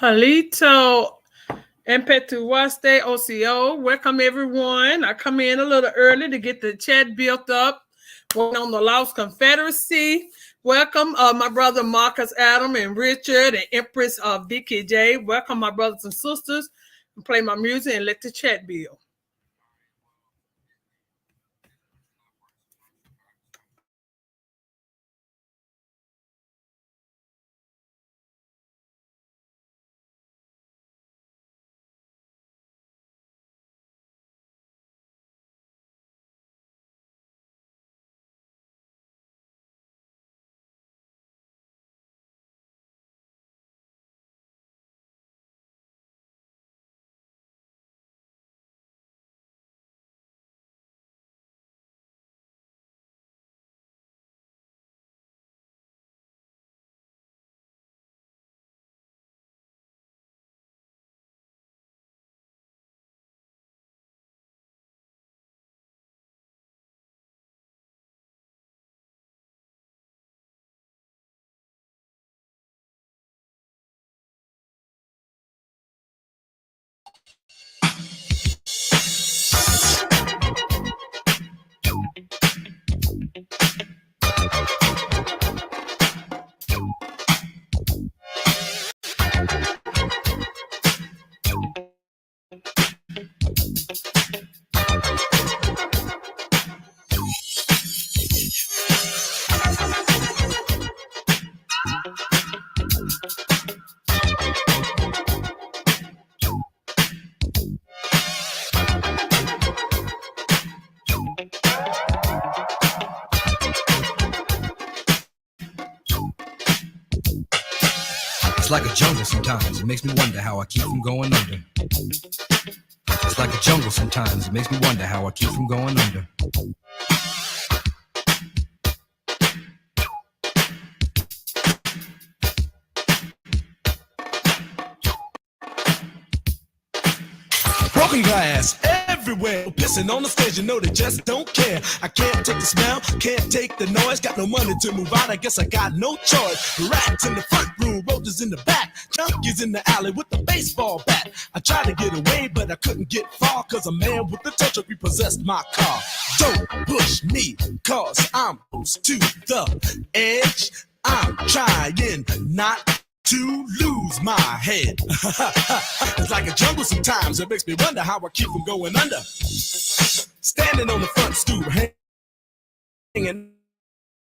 Halito Impetuaste OCO. Welcome everyone. I come in a little early to get the chat built up. Working on the Lost Confederacy. Welcome my brother Marcus Adam and Richard and Empress Vicky J. Welcome my brothers and sisters. And play my music and let the chat build. It's like a jungle sometimes, it makes me wonder how I keep from going under. It's like a jungle sometimes, it makes me wonder how I keep from going under. Broken glass everywhere, pissing on the stage, you know they just don't care. I can't take the smell, can't take the noise, got no money to move out, I guess I got no choice. Rats in the front room, roaches in the back, junkies in the alley with the baseball bat. I tried to get away, but I couldn't get far, cause a man with the touch repossessed my car. Don't push me, cause I'm close to the edge. I'm trying not to lose my head. It's like a jungle sometimes, it makes me wonder how I keep from going under. Standing on the front stoop, hanging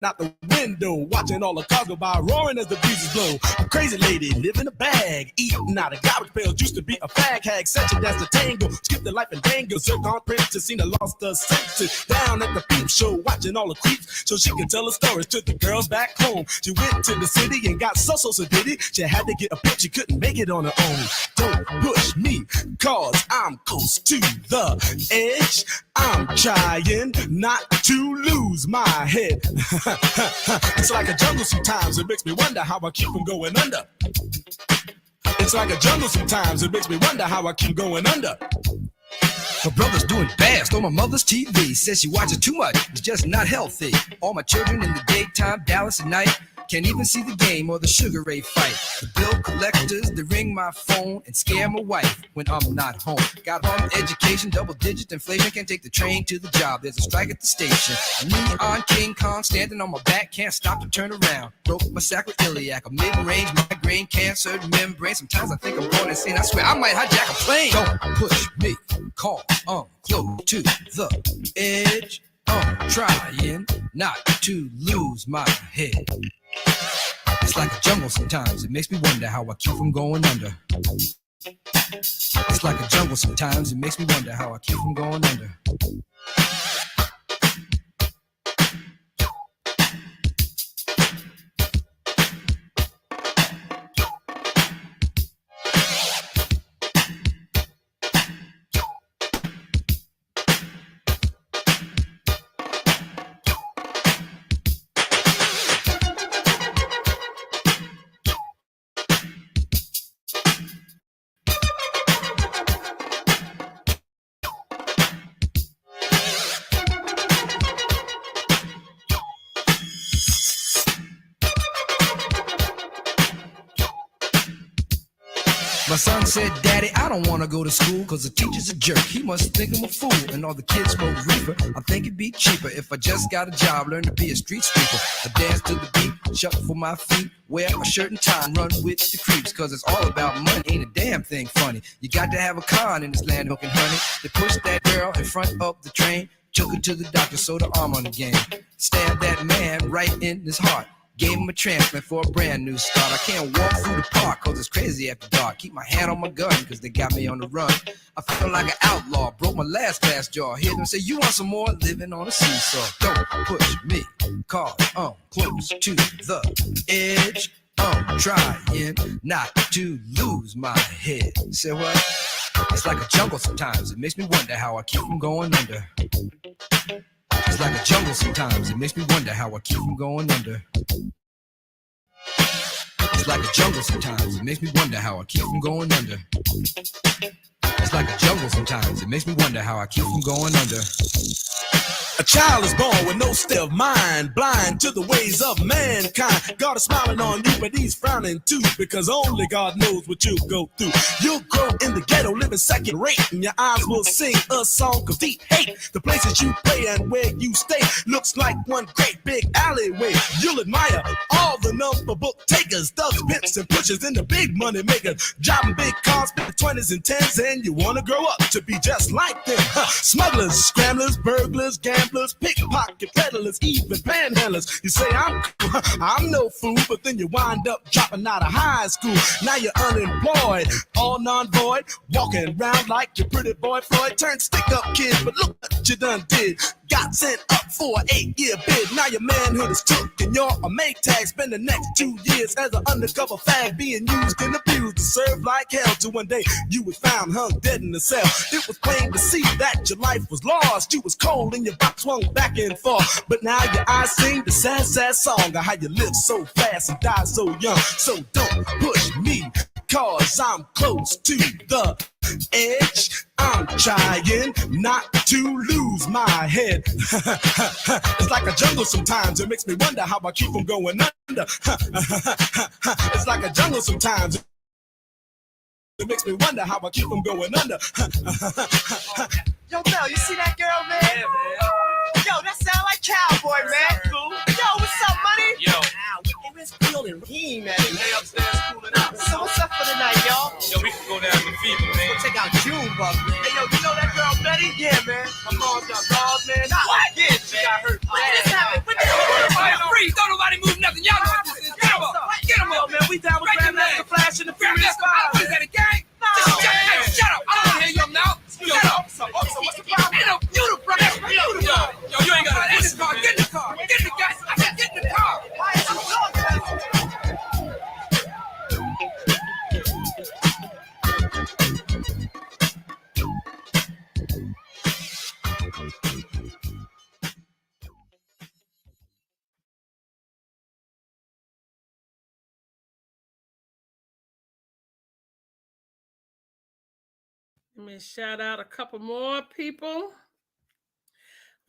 out the window, watching all the cars go by, roaring as the breezes blow. A crazy lady, live in a bag, eating out of garbage pails, used to be a fag hag, such a dance the tango, skip the life and dangle, zircon princess, seen her lost her senses, down at the peep show, watching all the creeps, so she could tell her stories to the girls back home. She went to the city and got so diddy, she had to get a pitch, she couldn't make it on her own. Don't push me, cause I'm close to the edge. I'm trying not to lose my head. It's like a jungle sometimes, it makes me wonder how I keep from going under. It's like a jungle sometimes, it makes me wonder how I keep going under. My brother's doing bad, stole my mother's TV. Says she watches too much, it's just not healthy. All my children in the daytime, Dallas at night. Can't even see the game or the Sugar Ray fight. The bill collectors, they ring my phone and scare my wife when I'm not home. Got home education, double-digit inflation. Can't take the train to the job, there's a strike at the station. A neon King Kong standing on my back, can't stop to turn around. Broke my sacroiliac, a mid-range migraine, cancer, membrane. Sometimes I think I'm born insane, I swear I might hijack a plane. Don't push me, call, close to the edge. I'm trying not to lose my head. It's like a jungle sometimes, it makes me wonder how I keep from going under. It's like a jungle sometimes, it makes me wonder how I keep from going under. My son said, Daddy, I don't want to go to school because the teacher's a jerk. He must think I'm a fool. And all the kids smoke reefer. I think it'd be cheaper if I just got a job, learn to be a street sweeper. I dance to the beat, shuffle my feet, wear a shirt and tie, and run with the creeps. Because it's all about money, ain't a damn thing funny. You got to have a con in this land, milk and honey. They pushed that girl in front of the train, took her to the doctor, sewed her arm on the game. Stabbed that man right in his heart. Gave him a transplant for a brand new start. I can't walk through the park cause it's crazy after dark. Keep my hand on my gun cause they got me on the run. I feel like an outlaw, broke my last glass jaw. Hear them say, you want some more? Living on a seesaw. Don't push me, cause I'm close to the edge. I'm trying not to lose my head. Say what? It's like a jungle sometimes. It makes me wonder how I keep from going under. It's like a jungle sometimes. It makes me wonder how I keep from going under. It's like a jungle sometimes. It makes me wonder how I keep from going under. It's like a jungle sometimes. It makes me wonder how I keep from going under. A child is born with no state of mind, blind to the ways of mankind. God is smiling on you, but he's frowning too, because only God knows what you'll go through. You'll grow in the ghetto, living second rate, and your eyes will sing a song of deep hate. The places you play and where you stay looks like one great big alleyway. You'll admire all the number book takers, thugs, pimps, and pushers, and the big money makers, driving big cars, spending 20s and 10s, and you wanna grow up to be just like them. Smugglers, scramblers, burglars, gamblers, pickpocket peddlers, even panhandlers. You say I'm no fool, but then you wind up dropping out of high school. Now you're unemployed, all non-void, walking around like your pretty boy Floyd. Turned stick-up kid, but look what you done did. Got sent up for an 8-year bid. Now your manhood is took and you're a make tag. Spend the next 2 years as an undercover fag, being used and abused to serve like hell. Till one day you was found hung dead in the cell. It was plain to see that your life was lost. You was cold and your box swung back and forth. But now your eyes sing the sad, sad song of how you live so fast and die so young. So don't push me, cause I'm close to the edge. I'm trying not to lose my head. It's like a jungle sometimes. It makes me wonder how I keep from going under. It's like a jungle sometimes. It makes me wonder how I keep from going under. Yo, Mel, you see that girl, man? Yeah, man. Yo, that sound like Cowboy, man. Cool. Yo, what's up, money? Yo. Where's Field and Raheem, man? They upstairs cooling out. So what's up for the night, y'all? Yo, we can go down to Fever, man. Let's go check out Junebug, man. Hey, yo, you know that girl Betty? Yeah, man. My mom's got balls, man. What? Yeah, she got hurt. What just happened? What just happened? Freeze, don't nobody move nothing. Y'all know what this is. Get him up. Get him up, man. We down with Grandmaster Flash and the Furious Five. What is that, a gang? Just shut up. I don't want to hear you up now. Shut up. So what's the problem? Ain't no beautiful. Yo, you ain't got to get in the car. Get in the car. Get in the gas. I said get in the car. Let me shout out a couple more people.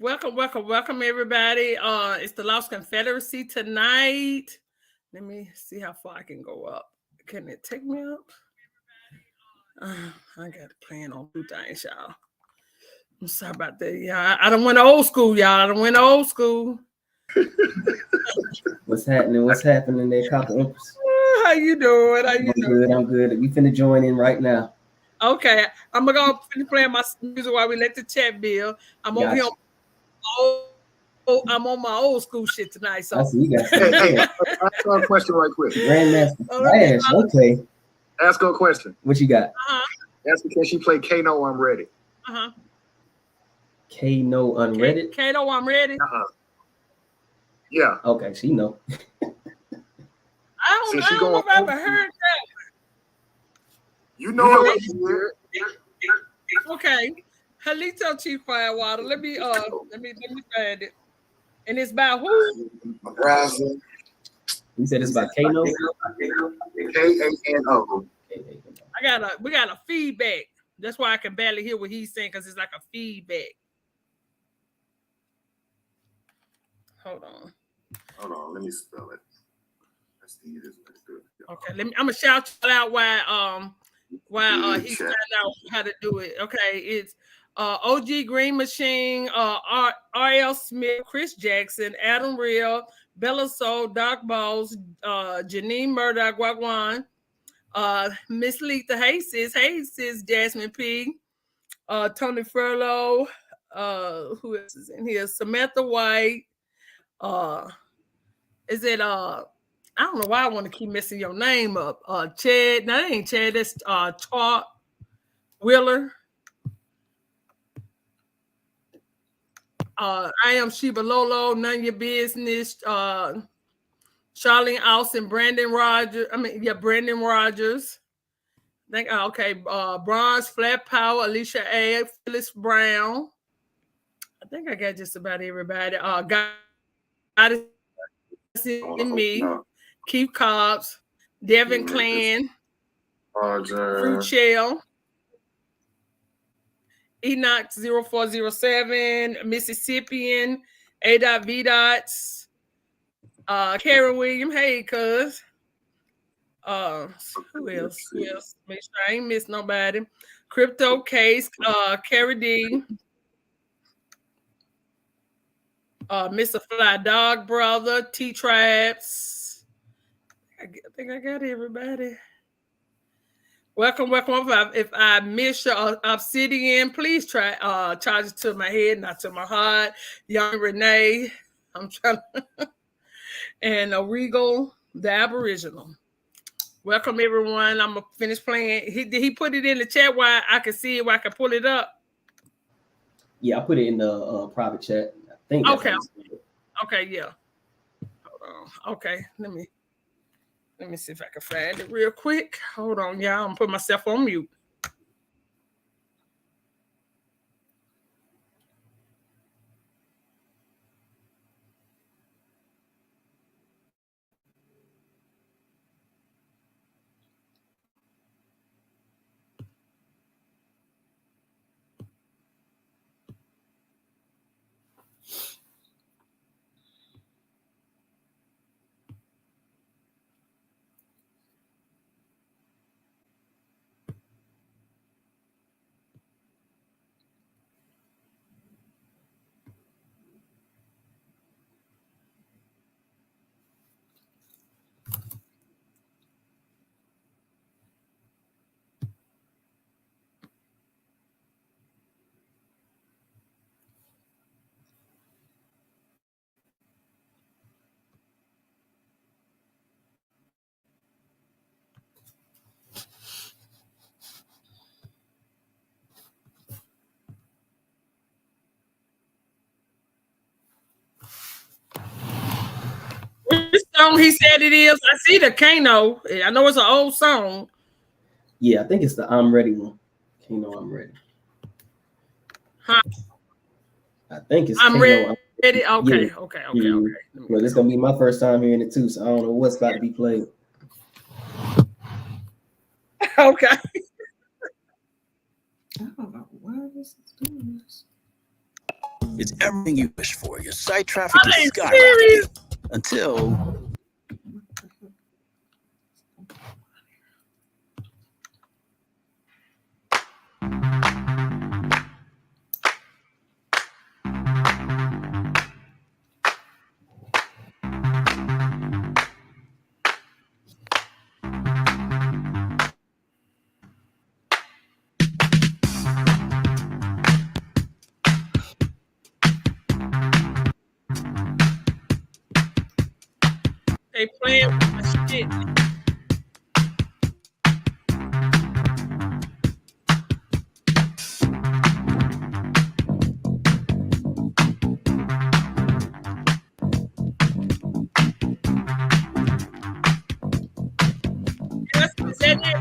Welcome, everybody. It's the Lost Confederacy tonight. Let me see how far I can go up. Can it take me up? I got it playing on two things, y'all. I'm sorry about that. Yeah, I don't went to old school, y'all. I don't went to old school. What's happening? What's happening there, Copper Empress? How you doing? I'm good. We finna join in right now. Okay, I'm gonna finish playing my music while we let the chat build. I'm over here. I'm on my old school shit tonight. So I see you got hey, ask her a question right quick. Grandmaster Flash. Okay. Ask her a question. What you got? Ask her, can she play Kano I'm Ready? Kano Unredded? Kano I'm Ready? Yeah. Okay, she know. I don't know if I ever heard that. You know it. Okay. Halito Chief Firewater. Let me find it. And it's by who? You said it's by Kano? K-A-N-O. We got a feedback. That's why I can barely hear what he's saying, because it's like a feedback. Hold on, let me spell it. Okay, I'm gonna shout you out while Wow, he's trying out how to do it. Okay, it's OG Green Machine, R.L. Smith, Chris Jackson, Adam Real, Bella Soul, Doc Balls, Janine Murdoch, Wagwan, Miss Letha, hey sis, Jasmine P, Tony Furlow, who else is in here? Samantha White, is it I don't know why I want to keep messing your name up. Chad, no, that ain't Chad, that's Tart Wheeler. I am Sheba Lolo, none of your business. Charlene Austin, Brandon Rogers. Brandon Rogers. Okay. Bronze, Flat Power, Alicia A, Phyllis Brown. I think I got just about everybody. God in me, Keith Cobbs, Devin Clan, Fruit Shell. Enoch 0407, Mississippian, A. V. Dots, Karen William, hey, cuz. Who else? Make sure I ain't miss nobody. Crypto Case, Carrie D, Mr. Fly Dog Brother, T Traps. I think I got everybody. Welcome. If I miss your Obsidian, please try charge it to my head, not to my heart. Young Renee, I'm trying to, and Regal, the Aboriginal. Welcome everyone. I'm gonna finish playing. Did he put it in the chat where I can see it, where I can pull it up? Yeah, I put it in the private chat. I think. Okay. Okay. Yeah. Hold on. Okay. Let me see if I can find it real quick. Hold on, y'all. I'm gonna put myself on mute. Which song he said it is? I see the Kano. I know it's an old song. Yeah, I think it's the I'm Ready one. Kano, I'm Ready. Huh? I think it's I'm Kano, Ready. I'm Okay. Yeah. Okay. Well, it's gonna be my first time hearing it too, so I don't know what's about to be played. Okay. It's everything you wish for. Your site traffic is skyrocketing Serious? until They playing with my shit. Yes, is that it?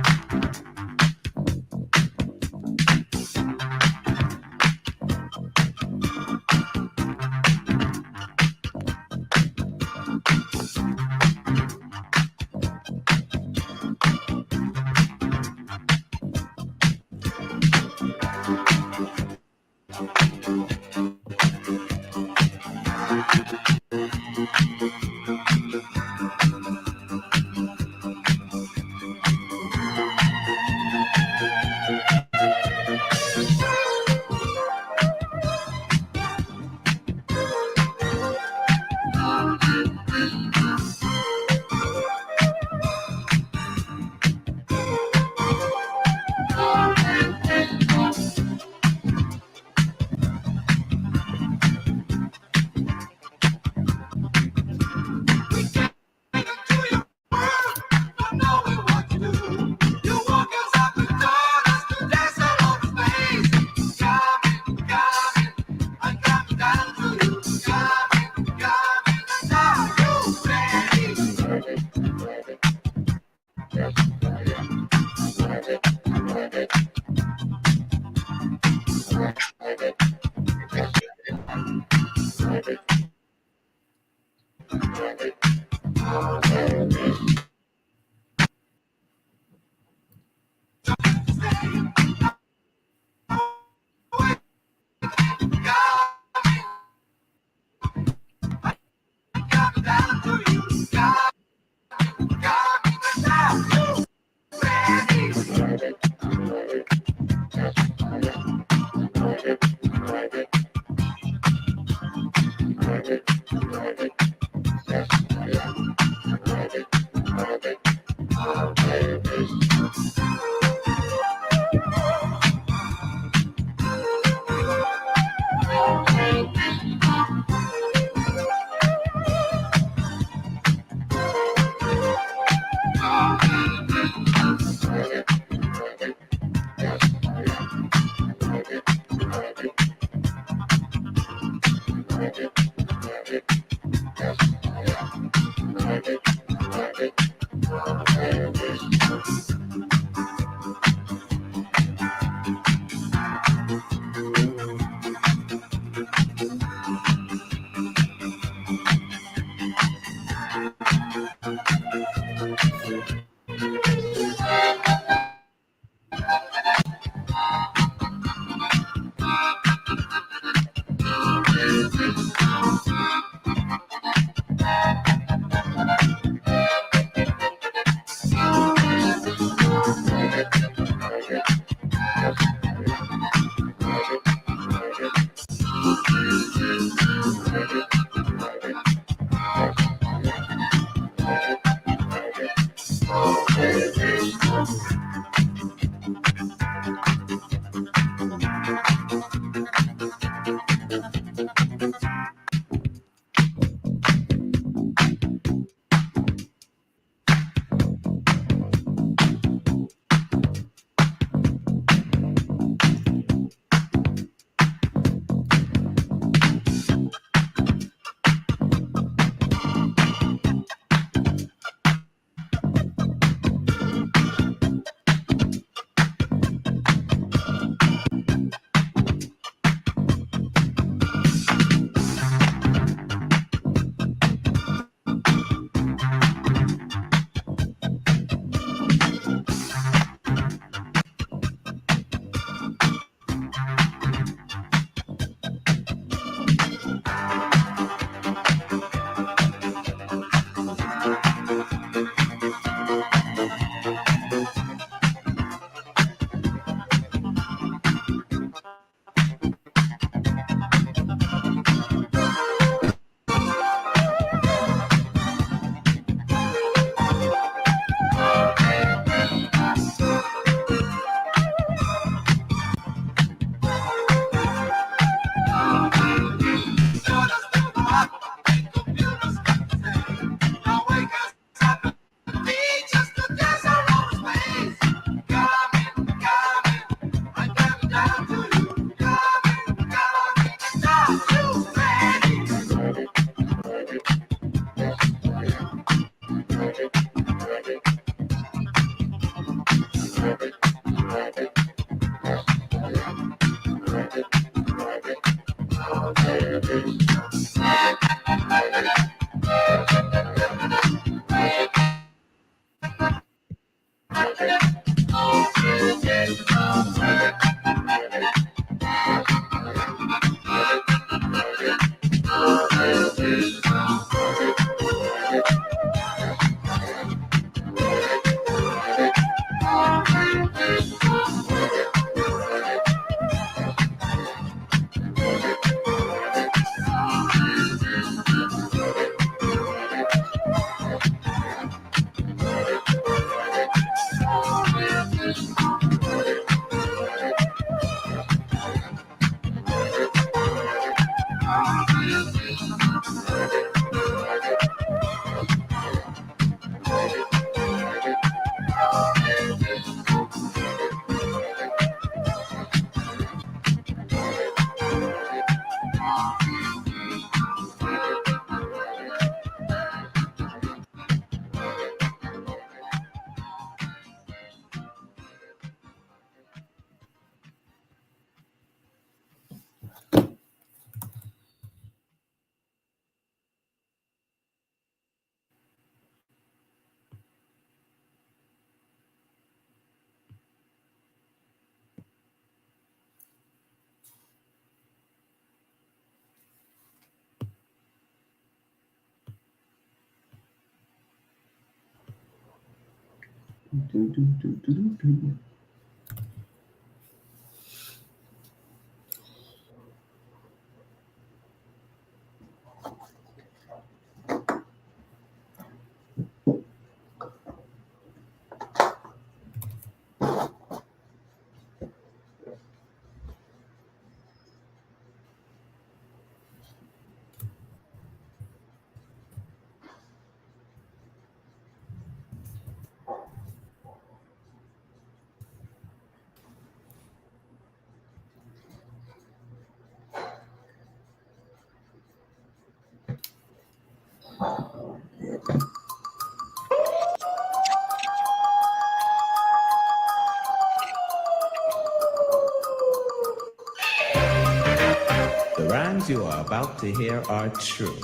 The rhymes you are about to hear are true.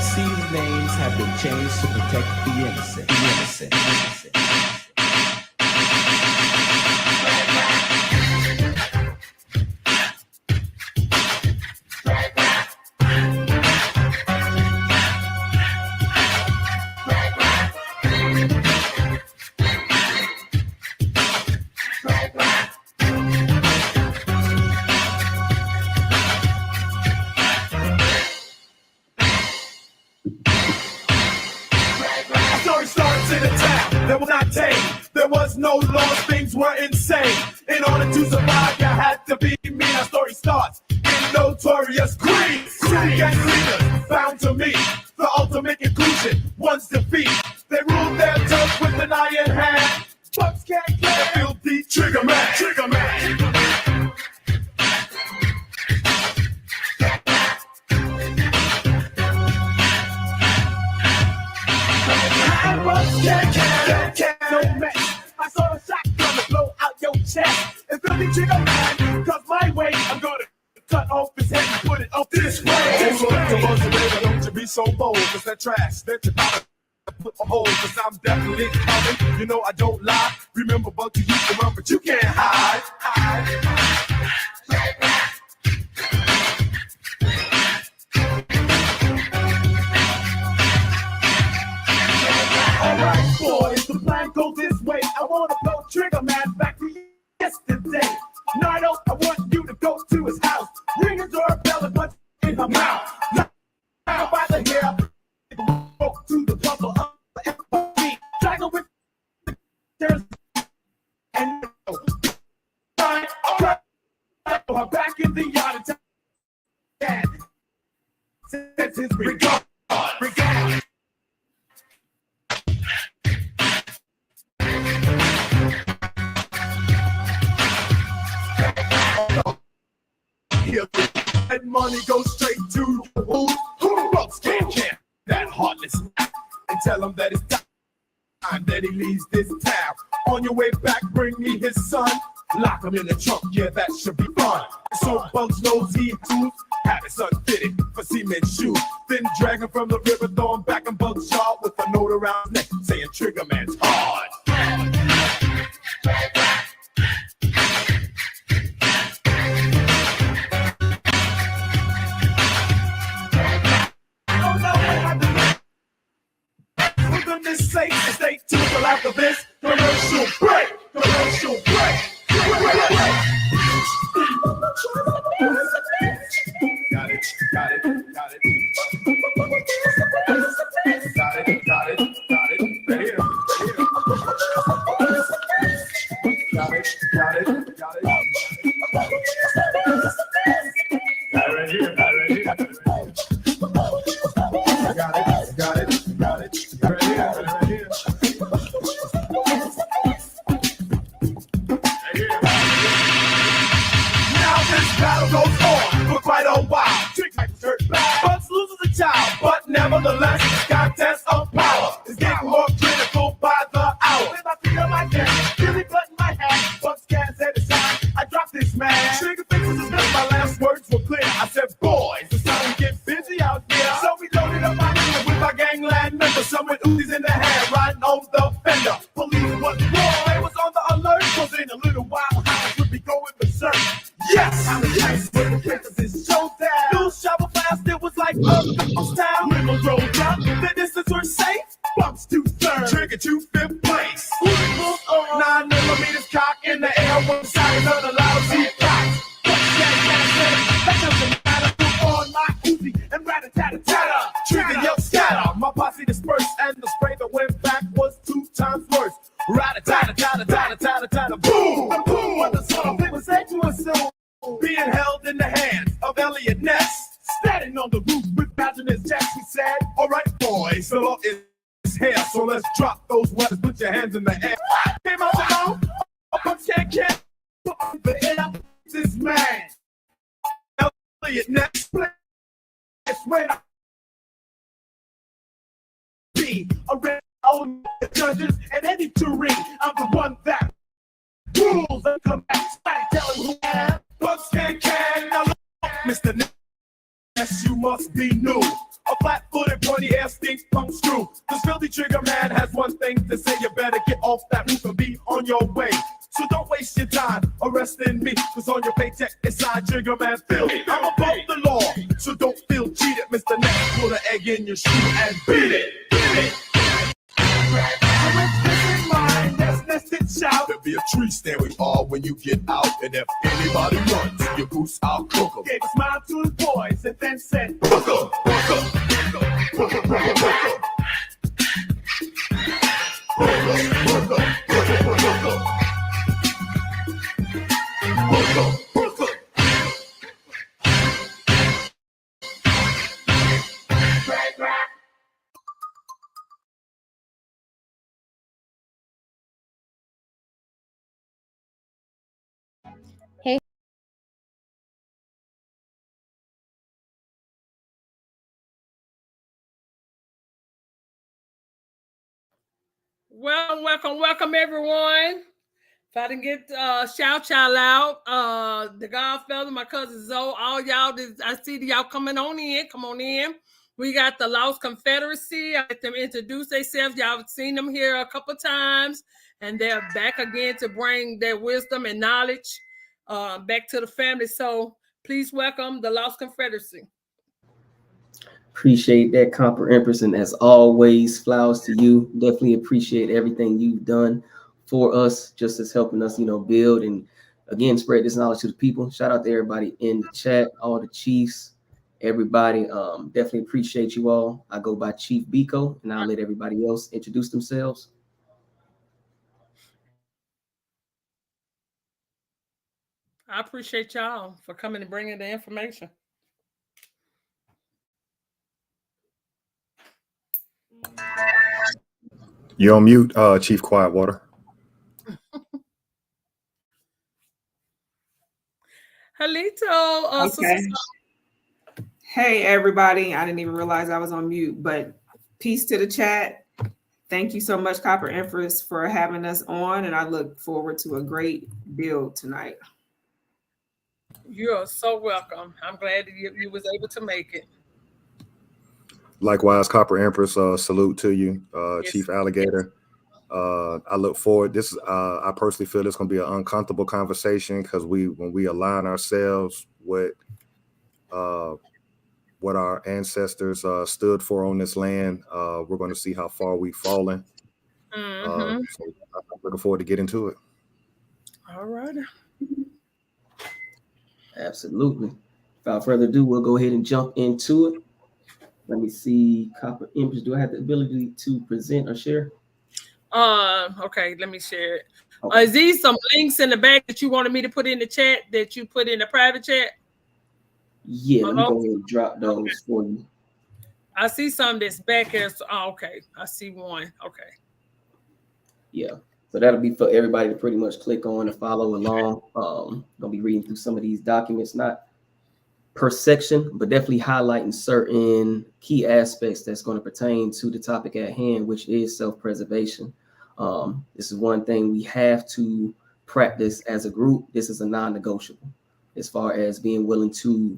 MC's names have been changed to protect the innocent. Story starts in a town that was not tame. There was no laws, things were insane. In order to survive, you had to be me. Our story starts in notorious Queens. City gang leaders found to me the ultimate conclusion. One's defeat. They ruled their turf with an iron hand. Bucks can't play. The filthy Trigger Man. Trigger Man. Don't mess. I saw a shotgun to blow out your chest. It's really Trigger Man, cause my way, I'm gonna cut off his head and put it up this way. Hold on to us, baby, don't you be so bold, cause that trash that you gotta put a hole, cause I'm definitely coming. You know I don't lie. Remember, but you used to run, but you can't hide. Alright, boys, the plan goes this way. I wanna blow Trigger Man back to yesterday. Nardo, I want you to go to his house. Ring his doorbell and punch in her mouth. Now by the hair, go to the bumper of the FOD. Drag her with the and her back in the yard and Dad sends his regard. And money goes straight to who else can't care that heartless and tell him that it's time that he leaves this town. On your way back, bring me his son. Lock him in the trunk, yeah, that should be fun. So Bugs knows he too have his son fitted for cement shoes. Then drag him from the river, throw him back in Bugs' yard with a note around his neck saying Trigger Man's hard. This safe and stay tuned till after this commercial break. Commercial break. Got it. Got it. Got it. Got it. Got it. Got it. Right here. Got it. Got it. Got it. Right here. Right here. Got it. Got it. Got it. Right here. Right here. Now this battle goes on for quite a while. Bugs loses a child, but nevertheless, contest of power is getting more critical by the hour. With my feet on my desk, really button my hat, Bugs can't say the sign. I dropped this man. Trigger fixes his gun, my last words were clear. I said, boys, it's time to get busy out here. So we loaded up my hand with my gangland members. Some with Uzis in their hand, riding on the fender. Police was wrong, they was on the alert. Cause in a little while, house would be going berserk. Yes, I'm the place where the Panthers is showdown. New shovel fast, it was like people's town. River rolled up, the distance were safe. Bumps to third, Trigger to fifth place. 9mm cock in the air, one side is on a lousy cock. That doesn't matter, put on my Uzi and rat-a-tat-a-tat-a. Trigger yelled scatter, my posse dispersed, and the spray that went back was 2 times worse. Rat-a-tat-a-tat-a-tat-a-tat-a, boom, boom. What the song they was said to assume, being held in the hands of Elliot Ness, standing on the roof with badge in his chest. He said, "All right, boys, fill up his hair, so let's drop those weapons. Put your hands in the air." Came out the mouth, a punch can't put on the air. This man, Elliot Ness, it's when I be around all the judges and any jury. I'm the one that rules and come back. Tell him who I am. Bugs can. Now look, Mr. Ness, you must be new. A flat-footed, pointy-ass stinks punk screw. This filthy trigger man has one thing to say. You better get off that roof and be on your way. So don't waste your time arresting me, cause on your paycheck inside Trigger Man Phil. I'm above the law, so don't feel cheated, Mr. Next. Put an egg in your shoe and beat it. Beat it. So with this in mind, let's nested shout. There'll be a tree stand we all when you get out. And if anybody runs, you boost, I'll cook 'em. Gave a smile to his boys and then said, "Book 'em, book 'em, book 'em, book 'em, book 'em, book 'em." Welcome everyone. If I didn't get shout out, the Godfather, my cousin Zoe, all y'all, I see y'all coming on in. Come on in. We got the Lost Confederacy. I let them introduce themselves. Y'all have seen them here a couple times, and they're back again to bring their wisdom and knowledge back to the family. So please welcome the Lost Confederacy. Appreciate that, Copper Empress, and as always, flowers to you. Definitely appreciate everything you've done for us, just as helping us, build and again spread this knowledge to the people. Shout out to everybody in the chat, all the chiefs, everybody. Definitely appreciate you all. I go by Chief Biko, and I'll let everybody else introduce themselves. I appreciate y'all for coming and bringing the information. You're on mute, Chief Quietwater. Halito. Okay. Hey, everybody. I didn't even realize I was on mute, but peace to the chat. Thank you so much, Copper Empress, for having us on, and I look forward to a great build tonight. You're so welcome. I'm glad that you was able to make it. Likewise, Copper Empress, salute to you, Yes. Chief Alligator. I look forward. This I personally feel it's going to be an uncomfortable conversation because when we align ourselves with what our ancestors stood for on this land, we're going to see how far we've fallen. Mm-hmm. So I'm looking forward to get into it. All right. Absolutely. Without further ado, we'll go ahead and jump into it. Let me see, Copper Empress. Do I have the ability to present or share? Okay, let me share it. Okay. Is these some links in the back that you wanted me to put in the chat that you put in the private chat? Yeah, let me go ahead and drop those for you. I see some that's back here. So, okay, I see one. Okay. Yeah, so that'll be for everybody to pretty much click on and follow along. Gonna be reading through some of these documents, not per section, but definitely highlighting certain key aspects that's going to pertain to the topic at hand, which is self-preservation. This is one thing we have to practice as a group. This is a non-negotiable as far as being willing to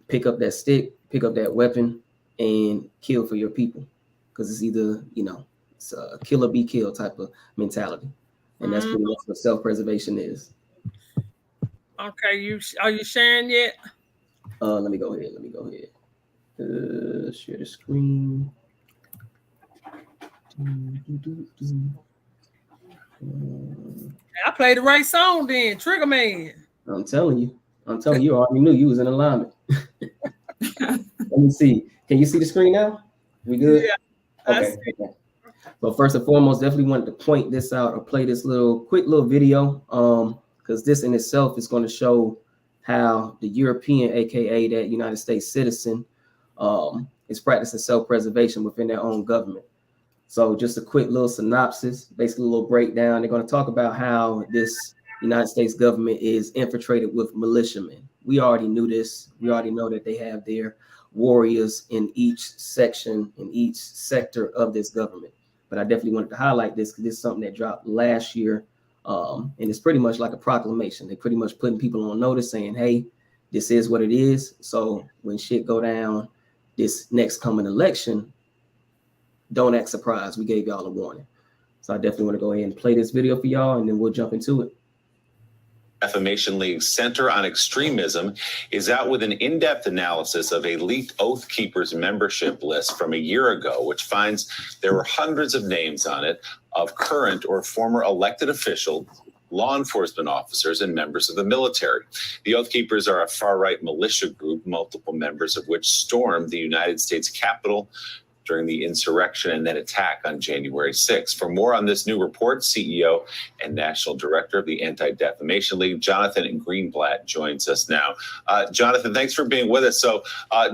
pick up that stick, pick up that weapon, and kill for your people. Because it's either, it's a kill or be killed type of mentality. And that's pretty much what self-preservation is. Okay, are you sharing yet? Let me go ahead. Share the screen. I played the right song then, Trigger Man. I'm telling you, you already knew you was in alignment. Let me see. Can you see the screen now? We good? Yeah. Okay. So first and foremost, definitely wanted to point this out or play this quick little video. Because this in itself is going to show how the European, aka that United States citizen, is practicing self-preservation within their own government. So just a quick little synopsis, basically a little breakdown. They're going to talk about how this United States government is infiltrated with militiamen. We already knew this. We already know that they have their warriors in each section, in each sector of this government. But I definitely wanted to highlight this because this is something that dropped last year. And it's pretty much like a proclamation. They're pretty much putting people on notice saying, hey, this is what it is. So when shit go down, this next coming election, don't act surprised. We gave y'all a warning. So I definitely want to go ahead and play this video for y'all, and then we'll jump into it. Defamation League's Center on Extremism is out with an in-depth analysis of a leaked Oath Keepers membership list from a year ago, which finds there were hundreds of names on it of current or former elected officials, law enforcement officers, and members of the military. The Oath Keepers are a far-right militia group, multiple members of which stormed the United States Capitol during the insurrection and then attack on January 6th. For more on this new report, CEO and National Director of the Anti-Defamation League, Jonathan Greenblatt, joins us now. Jonathan, thanks for being with us. So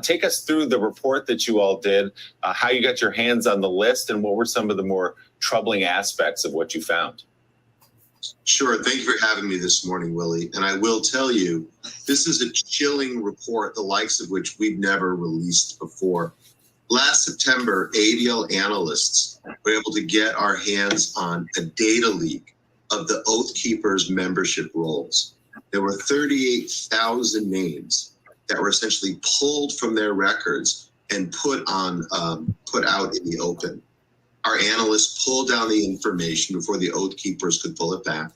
take us through the report that you all did, how you got your hands on the list, and what were some of the more troubling aspects of what you found? Sure. Thank you for having me this morning, Willie. And I will tell you, this is a chilling report, the likes of which we've never released before. Last September, ADL analysts were able to get our hands on a data leak of the Oath Keepers membership rolls. There were 38,000 names that were essentially pulled from their records and put out in the open. Our analysts pulled down the information before the Oath Keepers could pull it back.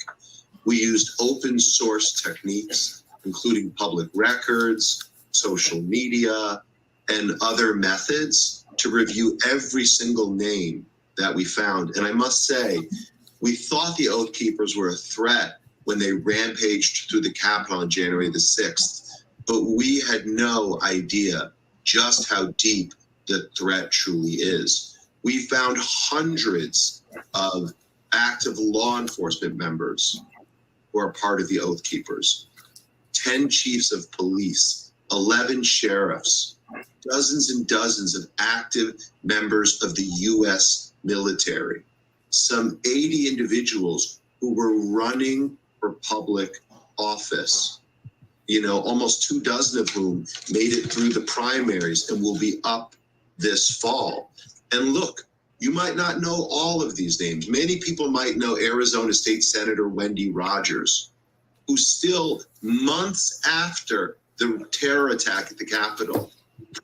We used open source techniques, including public records, social media, and other methods to review every single name that we found. And I must say, we thought the Oath Keepers were a threat when they rampaged through the Capitol on January the 6th, but we had no idea just how deep the threat truly is. We found hundreds of active law enforcement members who are part of the Oath Keepers, 10 chiefs of police, 11 sheriffs, dozens and dozens of active members of the U.S. military, some 80 individuals who were running for public office, almost 24 of whom made it through the primaries and will be up this fall. And look, you might not know all of these names. Many people might know Arizona State Senator Wendy Rogers, who still, months after the terror attack at the Capitol,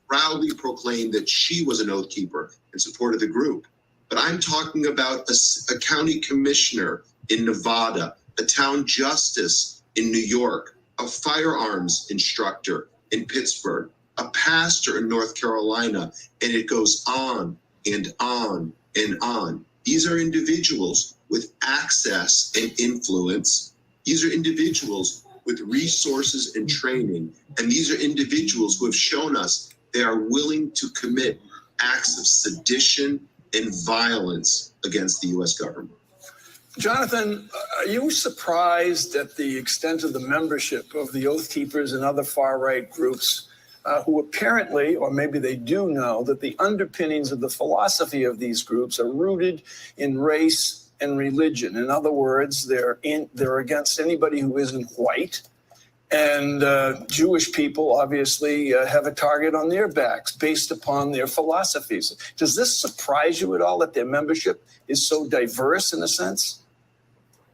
proudly proclaimed that she was an Oath Keeper and supported the group. But I'm talking about a county commissioner in Nevada, a town justice in New York, a firearms instructor in Pittsburgh, a pastor in North Carolina, and it goes on and on and on. These are individuals with access and influence. These are individuals with resources and training. And these are individuals who have shown us they are willing to commit acts of sedition and violence against the U.S. government. Jonathan, are you surprised at the extent of the membership of the Oath Keepers and other far-right groups who apparently, or maybe they do know, that the underpinnings of the philosophy of these groups are rooted in race and religion? In other words, they're against anybody who isn't white. And Jewish people obviously have a target on their backs based upon their philosophies. Does this surprise you at all that their membership is so diverse in a sense?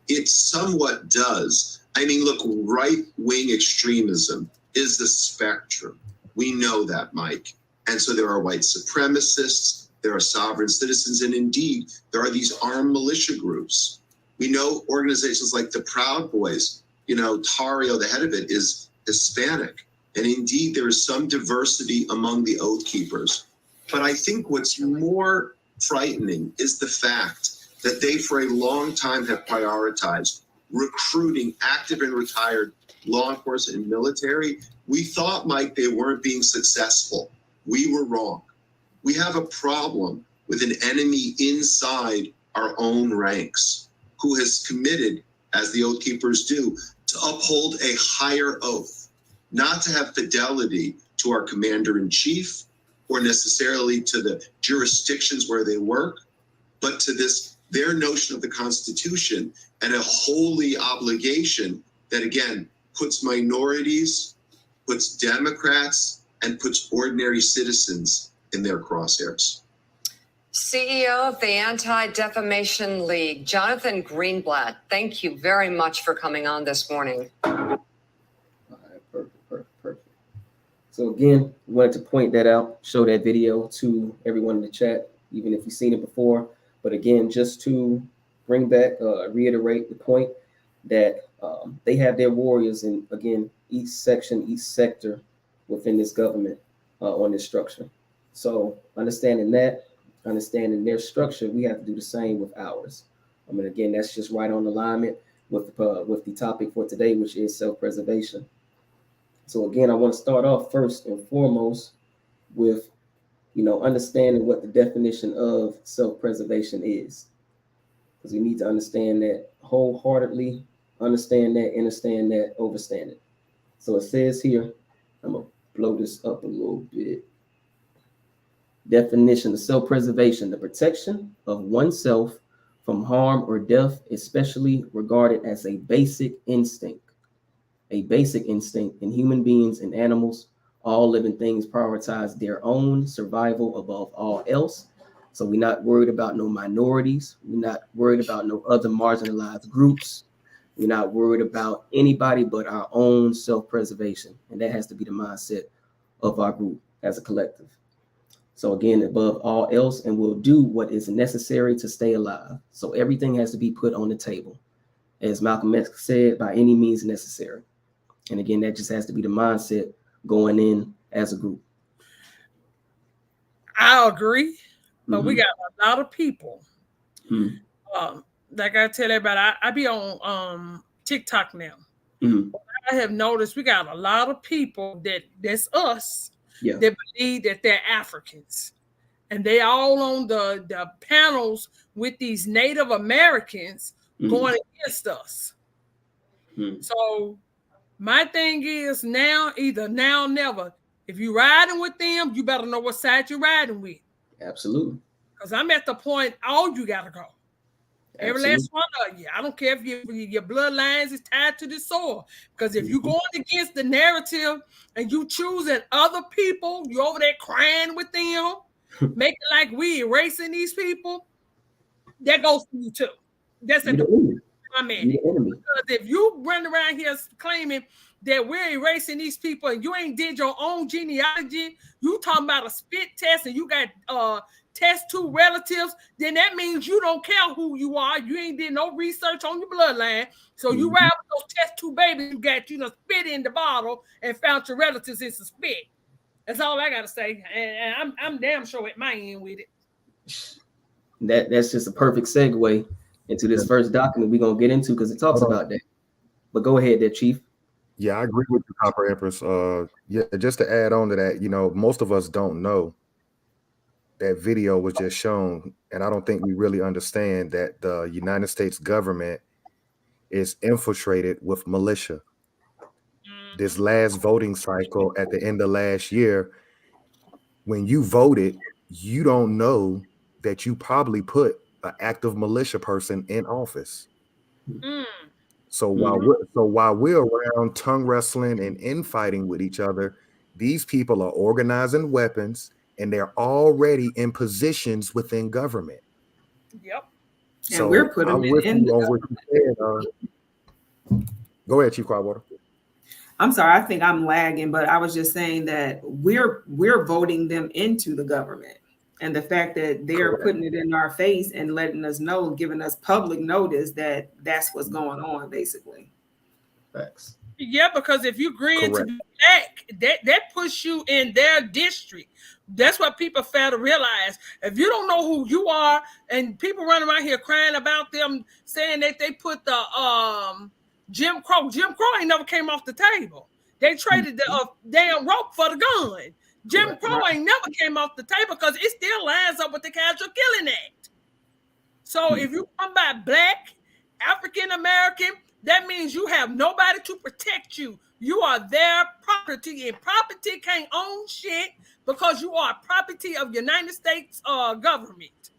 It somewhat does. I mean, look, right-wing extremism is the spectrum. We know that, Mike. And so there are white supremacists, there are sovereign citizens, and indeed, there are these armed militia groups. We know organizations like the Proud Boys. Tario, the head of it, is Hispanic. And indeed, there is some diversity among the Oath Keepers. But I think what's more frightening is the fact that they, for a long time, have prioritized recruiting active and retired law enforcement and military. We thought, Mike, they weren't being successful. We were wrong. We have a problem with an enemy inside our own ranks who has committed, as the Oath Keepers do, to uphold a higher oath, not to have fidelity to our commander-in-chief or necessarily to the jurisdictions where they work, but to their notion of the Constitution and a holy obligation that, again, puts minorities, puts Democrats, and puts ordinary citizens in their crosshairs. CEO of the Anti-Defamation League, Jonathan Greenblatt, thank you very much for coming on this morning. All right, perfect. So again, wanted to point that out, show that video to everyone in the chat, even if you've seen it before. But again, just to bring back, reiterate the point that they have their warriors in, again, each section, each sector within this government on this structure. So understanding that, understanding their structure, we have to do the same with ours. I mean, again, that's just right on alignment with the topic for today, which is self-preservation. So again, I want to start off first and foremost with, understanding what the definition of self-preservation is, because we need to understand that wholeheartedly, understand that, understand that, overstand it. So it says here, I'm gonna blow this up a little bit. Definition of self-preservation: the protection of oneself from harm or death, especially regarded as a basic instinct. A basic instinct in human beings and animals. All living things prioritize their own survival above all else. So we're not worried about no minorities. We're not worried about no other marginalized groups. We're not worried about anybody but our own self-preservation. And that has to be the mindset of our group as a collective. So again, above all else, and we'll do what is necessary to stay alive. So everything has to be put on the table. As Malcolm X said, by any means necessary. And again, that just has to be the mindset going in as a group. I agree, but we got a lot of people. Like I tell everybody, I be on TikTok now. I have noticed we got a lot of people that's us that believe that they're Africans. And they all on the panels with these Native Americans going against us. So my thing is now, either now or never. If you riding with them, you better know what side you're riding with. Absolutely. Because I'm at the point, all you gotta go. Every last one of you. I don't care if your bloodlines is tied to the soil. Because if you're going against the narrative and you choosing other people, you over there crying with them, making like we erasing these people, that goes to you too. That's at the I mean, because if you run around here claiming that we're erasing these people and you ain't did your own genealogy, you talking about a spit test and you got test two relatives, then that means you don't care who you are. You ain't did no research on your bloodline. So you ride with those test two babies you got, spit in the bottle and found your relatives in some spit. That's all I gotta say. And I'm damn sure at my end with it. That's just a perfect segue into this first document we're gonna get into, because it talks about that. But go ahead there, Chief. Yeah, I agree with you, Copper Empress. Just to add on to that, most of us don't know that video was just shown, and I don't think we really understand that the United States government is infiltrated with militia. This last voting cycle at the end of last year, when you voted, you don't know that you probably put an active militia person in office. So while we're around tongue wrestling and infighting with each other, these people are organizing weapons and they're already in positions within government. Yep. So and we're putting it in. What you said. Go ahead, Chief Cloudwater. I'm sorry, I think I'm lagging, but I was just saying that we're voting them into the government. And the fact that they're putting it in our face and letting us know, giving us public notice that that's what's going on, basically. Facts. Yeah, because if you agreeing to be black, that puts you in their district. That's what people fail to realize. If you don't know who you are, and people running around here crying about them, saying that they put the Jim Crow ain't never came off the table. They traded the damn rope for the gun. Jim Crow ain't never came off the table because it still lines up with the Casual Killing Act. So if you come by black, African American, that means you have nobody to protect you. You are their property, and property can't own shit because you are property of United States government.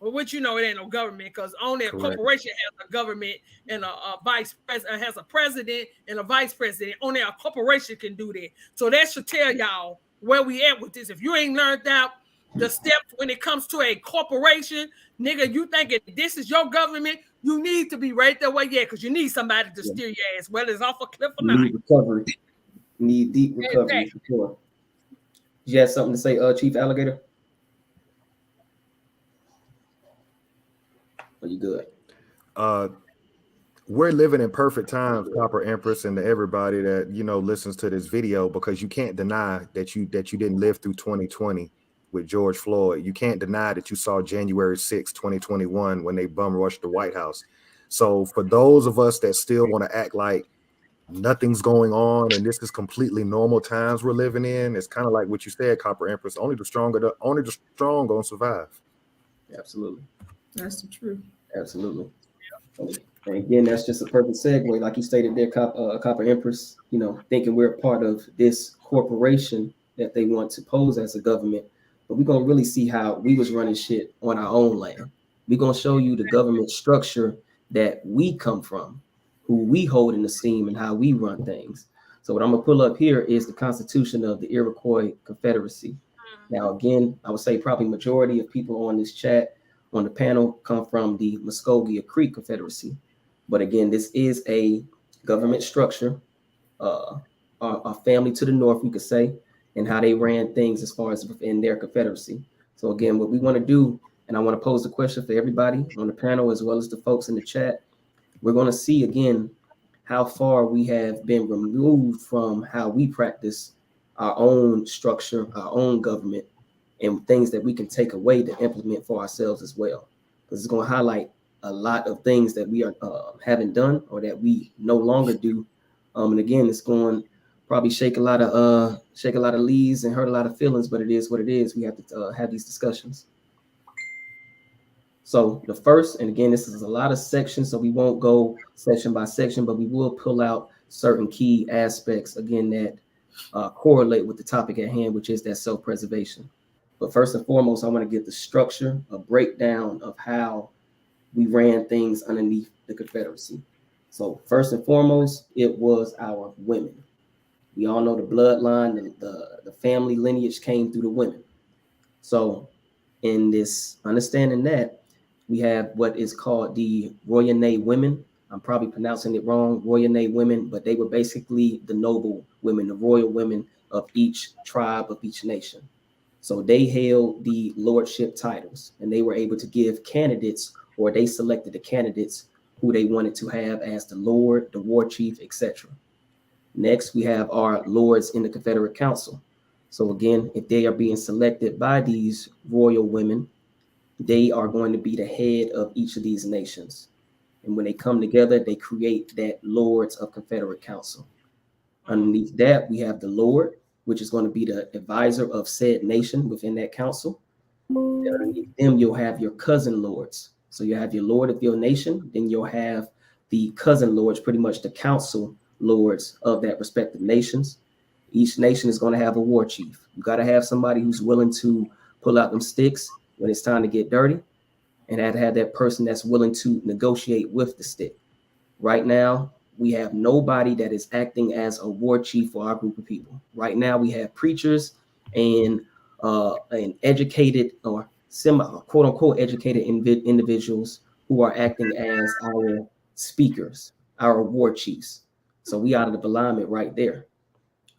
Well, which it ain't no government, because only a corporation has a government and a vice president, has a president and a vice president. Only a corporation can do that. So that should tell y'all where we at with this. If you ain't learned out the steps when it comes to a corporation, nigga, you think this is your government, you need to be right there where because you need somebody to steer your ass, whether it's off a cliff or not. Recovery. need deep recovery for sure. You had something to say, Chief Alligator? Are you good? We're living in perfect times, Copper Empress, and to everybody that listens to this video, because you can't deny that you didn't live through 2020 with George Floyd. You can't deny that you saw January 6, 2021 when they bum rushed the White House. So for those of us that still want to act like nothing's going on and this is completely normal times we're living in, it's kind of like what you said, Copper Empress. Only the strong gonna survive. Absolutely. That's the truth. Absolutely. And again, that's just a perfect segue, like you stated there, Copper Empress, thinking we're a part of this corporation that they want to pose as a government, but we're going to really see how we was running shit on our own land. We're going to show you the government structure that we come from, who we hold in esteem, and how we run things. So what I'm going to pull up here is the Constitution of the Iroquois Confederacy. Now, again, I would say probably majority of people on this chat, on the panel, come from the Muskogee Creek Confederacy. But again, this is a government structure, a family to the north, you could say, and how they ran things as far as within their confederacy. So again, what we want to do, and I want to pose the question for everybody on the panel as well as the folks in the chat, we're going to see again how far we have been removed from how we practice our own structure, our own government, and things that we can take away to implement for ourselves as well. Because it's going to highlight a lot of things that we are haven't done or that we no longer do. And again, it's going to probably shake a lot of leaves and hurt a lot of feelings, but it is what it is. We have to have these discussions. So the first, and again, this is a lot of sections, so we won't go section by section, but we will pull out certain key aspects, again, that correlate with the topic at hand, which is that self-preservation. But first and foremost, I want to get the structure, a breakdown of how we ran things underneath the Confederacy. So first and foremost, it was our women. We all know the bloodline and the family lineage came through the women. So in this understanding that, we have what is called the Royale women. I'm probably pronouncing it wrong, Royale women, but they were basically the noble women, the royal women of each tribe, of each nation. So they held the lordship titles, and they were able to give candidates, or they selected the candidates who they wanted to have as the Lord, the war chief, etc. Next, we have our lords in the Confederate Council. So again, if they are being selected by these royal women, they are going to be the head of each of these nations. And when they come together, they create that Lords of Confederate Council. Underneath that, we have the Lord, which is going to be the advisor of said nation within that council. And underneath them, you'll have your cousin lords. So you have your Lord of your nation, then you'll have the cousin lords, pretty much the council lords of that respective nations. Each nation is going to have a war chief. You got to have somebody who's willing to pull out them sticks when it's time to get dirty, and have that person that's willing to negotiate with the stick. Right now, we have nobody that is acting as a war chief for our group of people. Right now, we have preachers and educated or quote unquote educated individuals who are acting as our speakers, our war chiefs. So we out of the alignment right there.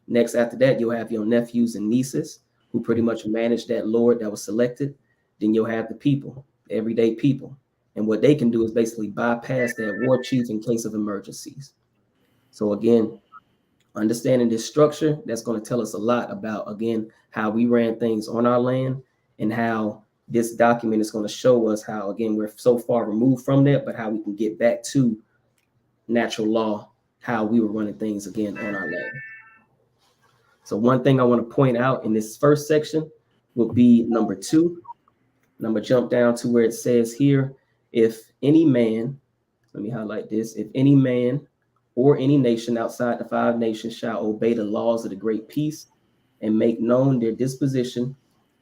Next, after that, you'll have your nephews and nieces who pretty much manage that lord that was selected. Then you'll have the people, everyday people. And what they can do is basically bypass that war chief in case of emergencies. So again, understanding this structure, that's going to tell us a lot about, again, how we ran things on our land and how this document is going to show us how, again, we're so far removed from that, but how we can get back to natural law, how we were running things again on our land. So one thing I want to point out in this first section will be number 2. And I'm going to jump down to where it says here, if any man, let me highlight this, if any man or any nation outside the 5 nations shall obey the laws of the great peace and make known their disposition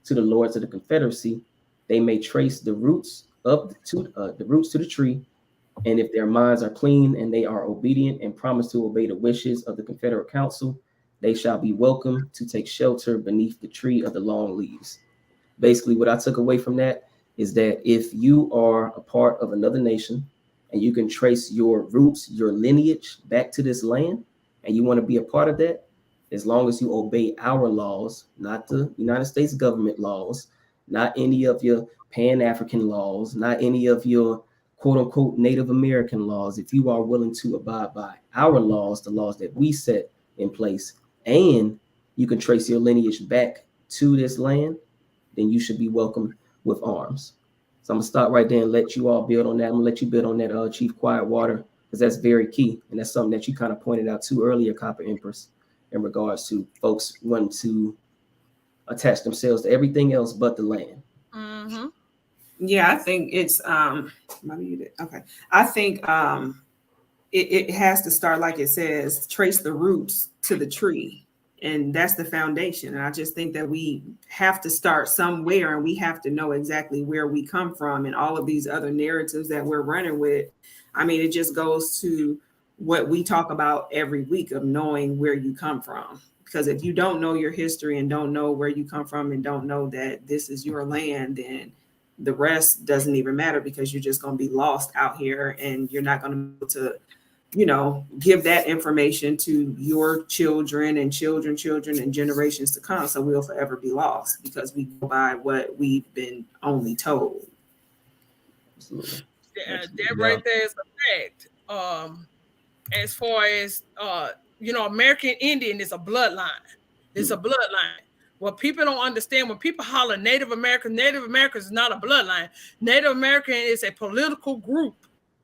to the lords of the Confederacy, they may trace the roots to the tree. And if their minds are clean and they are obedient and promise to obey the wishes of the Confederate Council, they shall be welcome to take shelter beneath the tree of the long leaves. Basically, what I took away from that is that if you are a part of another nation and you can trace your roots, your lineage back to this land, and you want to be a part of that, as long as you obey our laws, not the United States government laws, not any of your Pan-African laws, not any of your quote unquote Native American laws. If you are willing to abide by our laws, the laws that we set in place, and you can trace your lineage back to this land, then you should be welcomed with arms. So I'm gonna stop right there and let you all build on that. I'm gonna let you build on that, Chief Quietwater, because that's very key. And that's something that you kind of pointed out too earlier, Copper Empress, in regards to folks wanting to attach themselves to everything else but the land. Mm-hmm. Yeah, I think it's okay. I think it has to start, like it says, trace the roots to the tree, and that's the foundation. And I just think that we have to start somewhere, and we have to know exactly where we come from. And all of these other narratives that we're running with, I mean, it just goes to what we talk about every week of knowing where you come from. Because if you don't know your history and don't know where you come from and don't know that this is your land, then the rest doesn't even matter, because you're just going to be lost out here, and you're not going to be able to, you know, give that information to your children and children and generations to come. So we'll forever be lost because we go by what we've been only told. Absolutely. That right there is a fact. As far as you know, American Indian is a bloodline. It's a bloodline. What people don't understand, when people holler Native American is not a bloodline. Native American is a political group.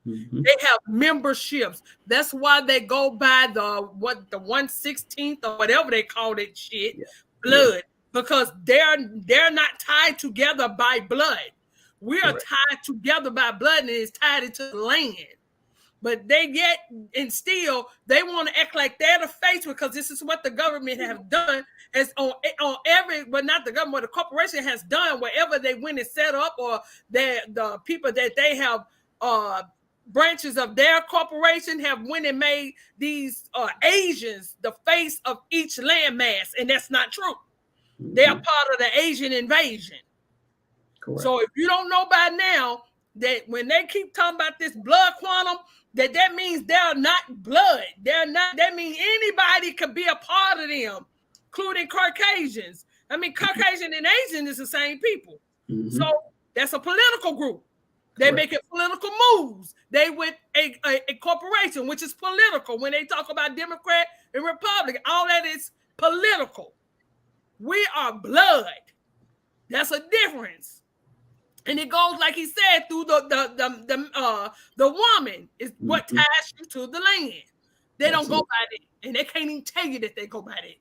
Mm-hmm. They have memberships. That's why they go by the 1/16 or whatever they call it shit, blood, because they're not tied together by blood. We are tied together by blood, and it's tied into the land. But they get, and still they want to act like they're the face, because this is what the government have done. It's on every, but not the government, the corporation has done wherever they went and set up, or the people that they have branches of their corporation have went and made these Asians the face of each landmass, and that's not true. Mm-hmm. They are part of the Asian invasion. Correct. So if you don't know by now that when they keep talking about this blood quantum, that means they're not blood. They're not. That means anybody could be a part of them, including Caucasians. I mean, Caucasian and Asian is the same people. Mm-hmm. So that's a political group. They make it political moves. They with a corporation, which is political. When they talk about Democrat and Republican, all that is political. We are blood. That's a difference. And it goes, like he said, through the woman is what ties you to the land. They don't go by it, and they can't even tell you that they go by it.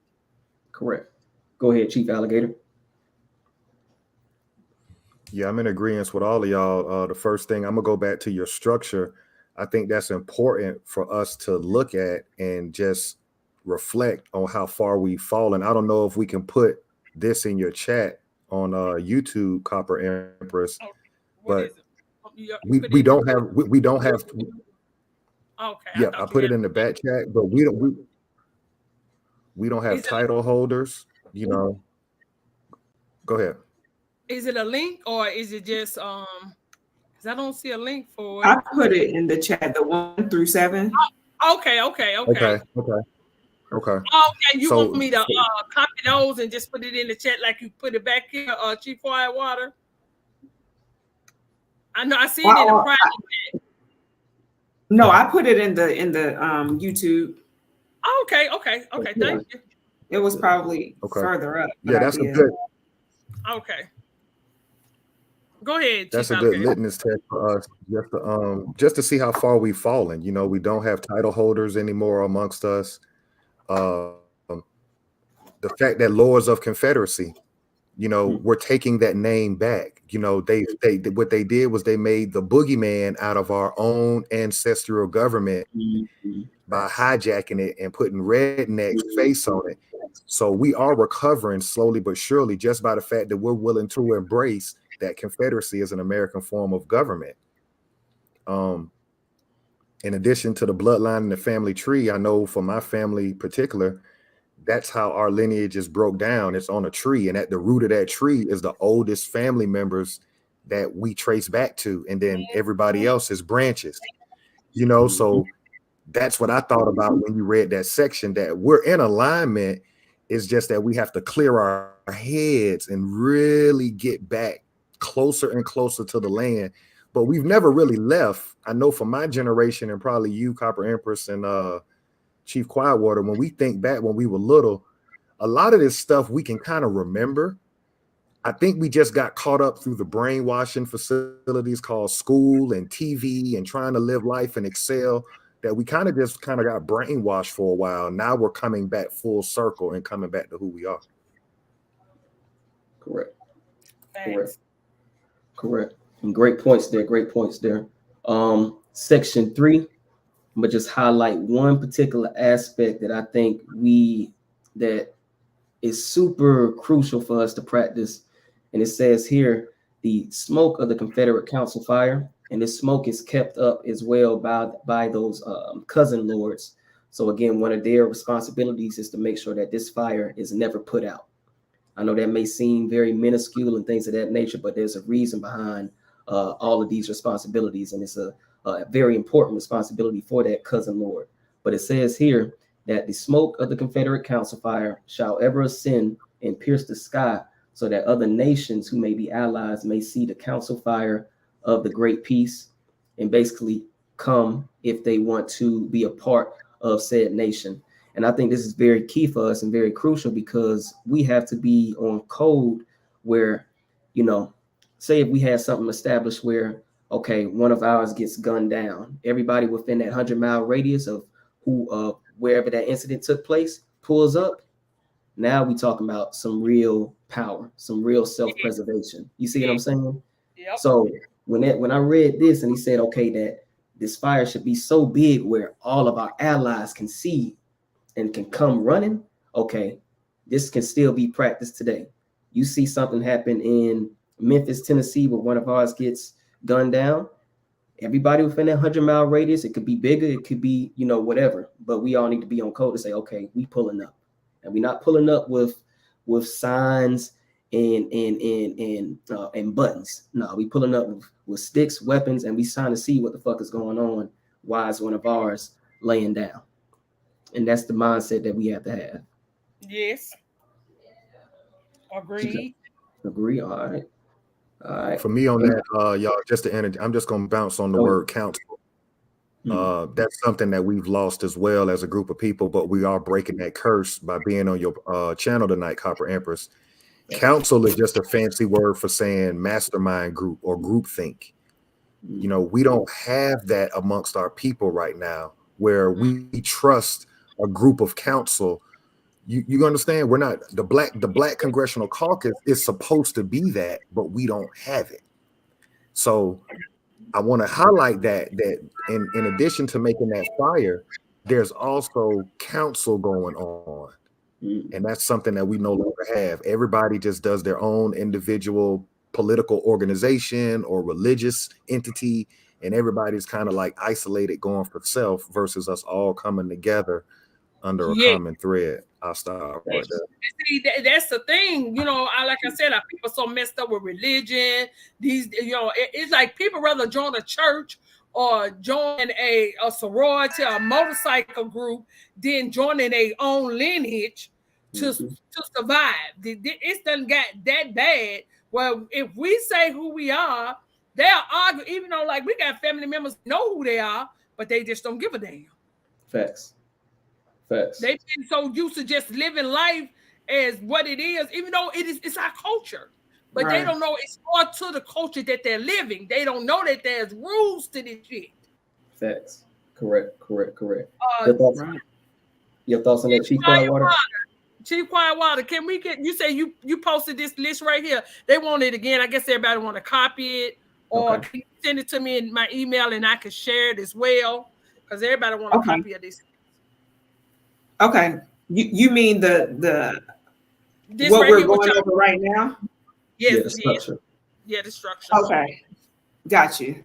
Correct. Go ahead, Chief Alligator. Yeah, I'm in agreement with all of y'all. The first thing, I'm gonna go back to your structure. I think that's important for us to look at and just reflect on how far we've fallen. I don't know if we can put this in your chat on YouTube, Copper Empress, but we don't have. Okay. Yeah, I put it in the back chat, but we don't have title holders. You know. Go ahead. Is it a link, or is it just because I don't see a link for it? I put it in the chat, the 1 through 7. Okay. Okay. You want me to copy those and just put it in the chat like you put it back here, Chief Quietwater? I know I see it in the private chat. No, I put it in the YouTube. Okay. Thank you. It was probably further up. Yeah, that's a good. Okay. Go ahead. That's Chief a good litmus test for us, just to see how far we've fallen. You know, we don't have title holders anymore amongst us. The fact that Lords of Confederacy, you know, we're taking that name back. You know, they what they did was they made the boogeyman out of our own ancestral government by hijacking it and putting redneck's face on it. So we are recovering slowly but surely, just by the fact that we're willing to embrace that Confederacy is an American form of government. In addition to the bloodline and the family tree, I know for my family in particular, that's how our lineage is broke down. It's on a tree, and at the root of that tree is the oldest family members that we trace back to, and then everybody else is branches. You know, so that's what I thought about when you read that section, that we're in alignment. It's just that we have to clear our heads and really get back closer and closer to the land. But we've never really left. I know for my generation and probably you, Copper Empress and Chief Quietwater, when we think back when we were little, a lot of this stuff we can kind of remember. I think we just got caught up through the brainwashing facilities called school and TV and trying to live life and excel, that we kind of got brainwashed for a while. Now we're coming back full circle and coming back to who we are. Correct. And great points there. Section 3, I'm gonna just highlight one particular aspect that I think that is super crucial for us to practice. And it says here, the smoke of the Confederate council fire, and this smoke is kept up as well by those cousin lords. So again, one of their responsibilities is to make sure that this fire is never put out. I know that may seem very minuscule and things of that nature, but there's a reason behind all of these responsibilities, and it's a very important responsibility for that cousin lord. But it says here that the smoke of the Confederate council fire shall ever ascend and pierce the sky, so that other nations who may be allies may see the council fire of the great peace and basically come if they want to be a part of said nation. And I think this is very key for us and very crucial, because we have to be on code where, say if we had something established where, okay, one of ours gets gunned down, everybody within that 100-mile radius of wherever that incident took place pulls up. Now we talking about some real power, some real self-preservation. You see what I'm saying? Yep. So when I read this and he said, okay, that this fire should be so big where all of our allies can see and can come running. Okay, this can still be practiced today. You see something happen in Memphis, Tennessee, where one of ours gets gunned down. Everybody within that 100-mile radius, it could be bigger, it could be, whatever. But we all need to be on code to say, okay, we pulling up. And we're not pulling up with signs and buttons. No, we pulling up with sticks, weapons, and we trying to see what the fuck is going on. Why is one of ours laying down? And that's the mindset that we have to have. Yes. Agreed. Agree. All right. For me on that, y'all, just to end, I'm just going to bounce on the word council. That's something that we've lost as well as a group of people, but we are breaking that curse by being on your channel tonight, Copper Empress. Council is just a fancy word for saying mastermind group or groupthink. We don't have that amongst our people right now, where we trust a group of council. You understand? We're not the black Congressional Caucus is supposed to be that, but we don't have it. So I want to highlight that in addition to making that fire, there's also council going on. And that's something that we no longer have. Everybody just does their own individual political organization or religious entity, and everybody's kind of like isolated, going for self, versus us all coming together under a common thread. I'll stop right there. See, that's the thing, like I said, our people so messed up with religion. It's like people rather join a church or join a sorority, a motorcycle group, than joining their own lineage to survive. It's done got that bad. Well, if we say who we are, they'll argue, even though like we got family members know who they are, but they just don't give a damn. Facts. They've been so used to just living life as what it is, even though it's our culture. But They don't know it's more to the culture that they're living. They don't know that there's rules to this shit. Facts. Correct. Your thoughts on that, Chief Quietwater? Chief Quietwater, can we get, you say you posted this list right here. They want it again. I guess everybody want to copy it, or can you send it to me in my email and I can share it as well? Because everybody want a copy of this. Okay. You mean the what we're going over right now? Yes. Yeah, the structure. Okay. Got you.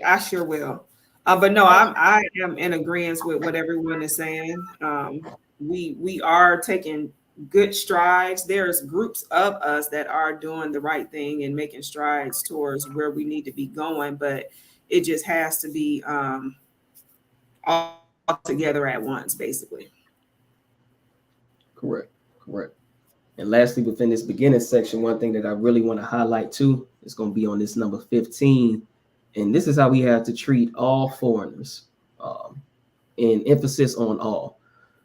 I sure will. But no, I am in agreement with what everyone is saying. We are taking good strides. There's groups of us that are doing the right thing and making strides towards where we need to be going, but it just has to be all together at once, basically. Correct. Correct. And lastly, within this beginning section, one thing that I really want to highlight too is going to be on this number 15. And this is how we have to treat all foreigners, in emphasis on all.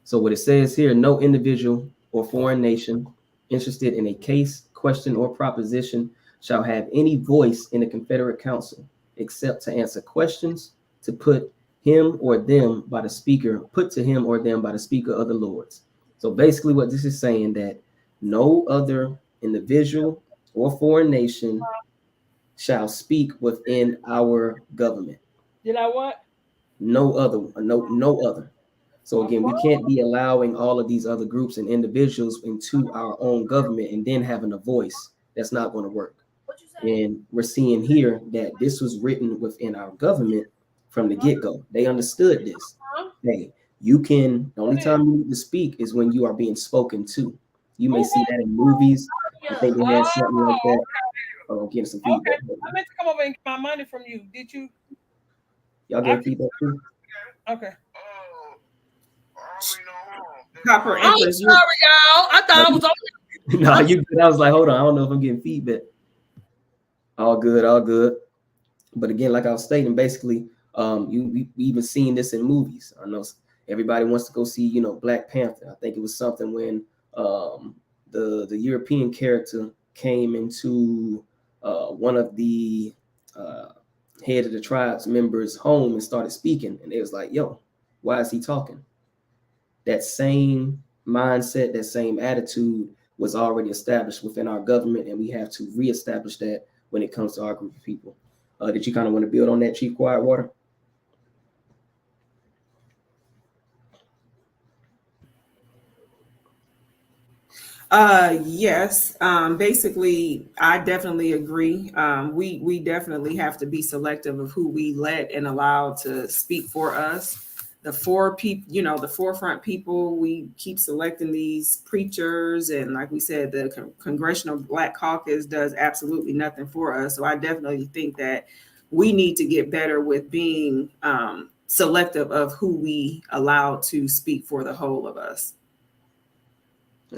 So what it says here, no individual or foreign nation interested in a case, question, or proposition shall have any voice in the Confederate Council except to answer questions to put him or them by the speaker, put to him or them by the speaker of the Lords. So basically what this is saying, that no other individual or foreign nation shall speak within our government. Did I what? No other, no other. So again, we can't be allowing all of these other groups and individuals into our own government and then having a voice. That's not going to work. And we're seeing here that this was written within our government from the get-go. They understood this. Hey, you can, the only time you need to speak is when you are being spoken to. You may see that in movies. I think they had something like that. Oh, getting some feedback. Okay. I meant to come over and get my money from you. Did you? Y'all get feedback too? Okay. Copper I'm Empress. sorry, y'all. I thought I was on. No, you good. I was like, hold on. I don't know if I'm getting feedback. All good, all good. But again, like I was stating, basically, we even seen this in movies. I know everybody wants to go see, Black Panther. I think it was something when the European character came into one of the head of the tribe's members' home and started speaking, and they was like, yo, why is he talking? That same mindset, that same attitude was already established within our government, and we have to reestablish that when it comes to our group of people. Did you kind of want to build on that, Chief Quietwater? Yes. Basically, I definitely agree. We definitely have to be selective of who we let and allow to speak for us. The four people, the forefront people, we keep selecting these preachers. And like we said, the Congressional Black Caucus does absolutely nothing for us. So I definitely think that we need to get better with being selective of who we allow to speak for the whole of us.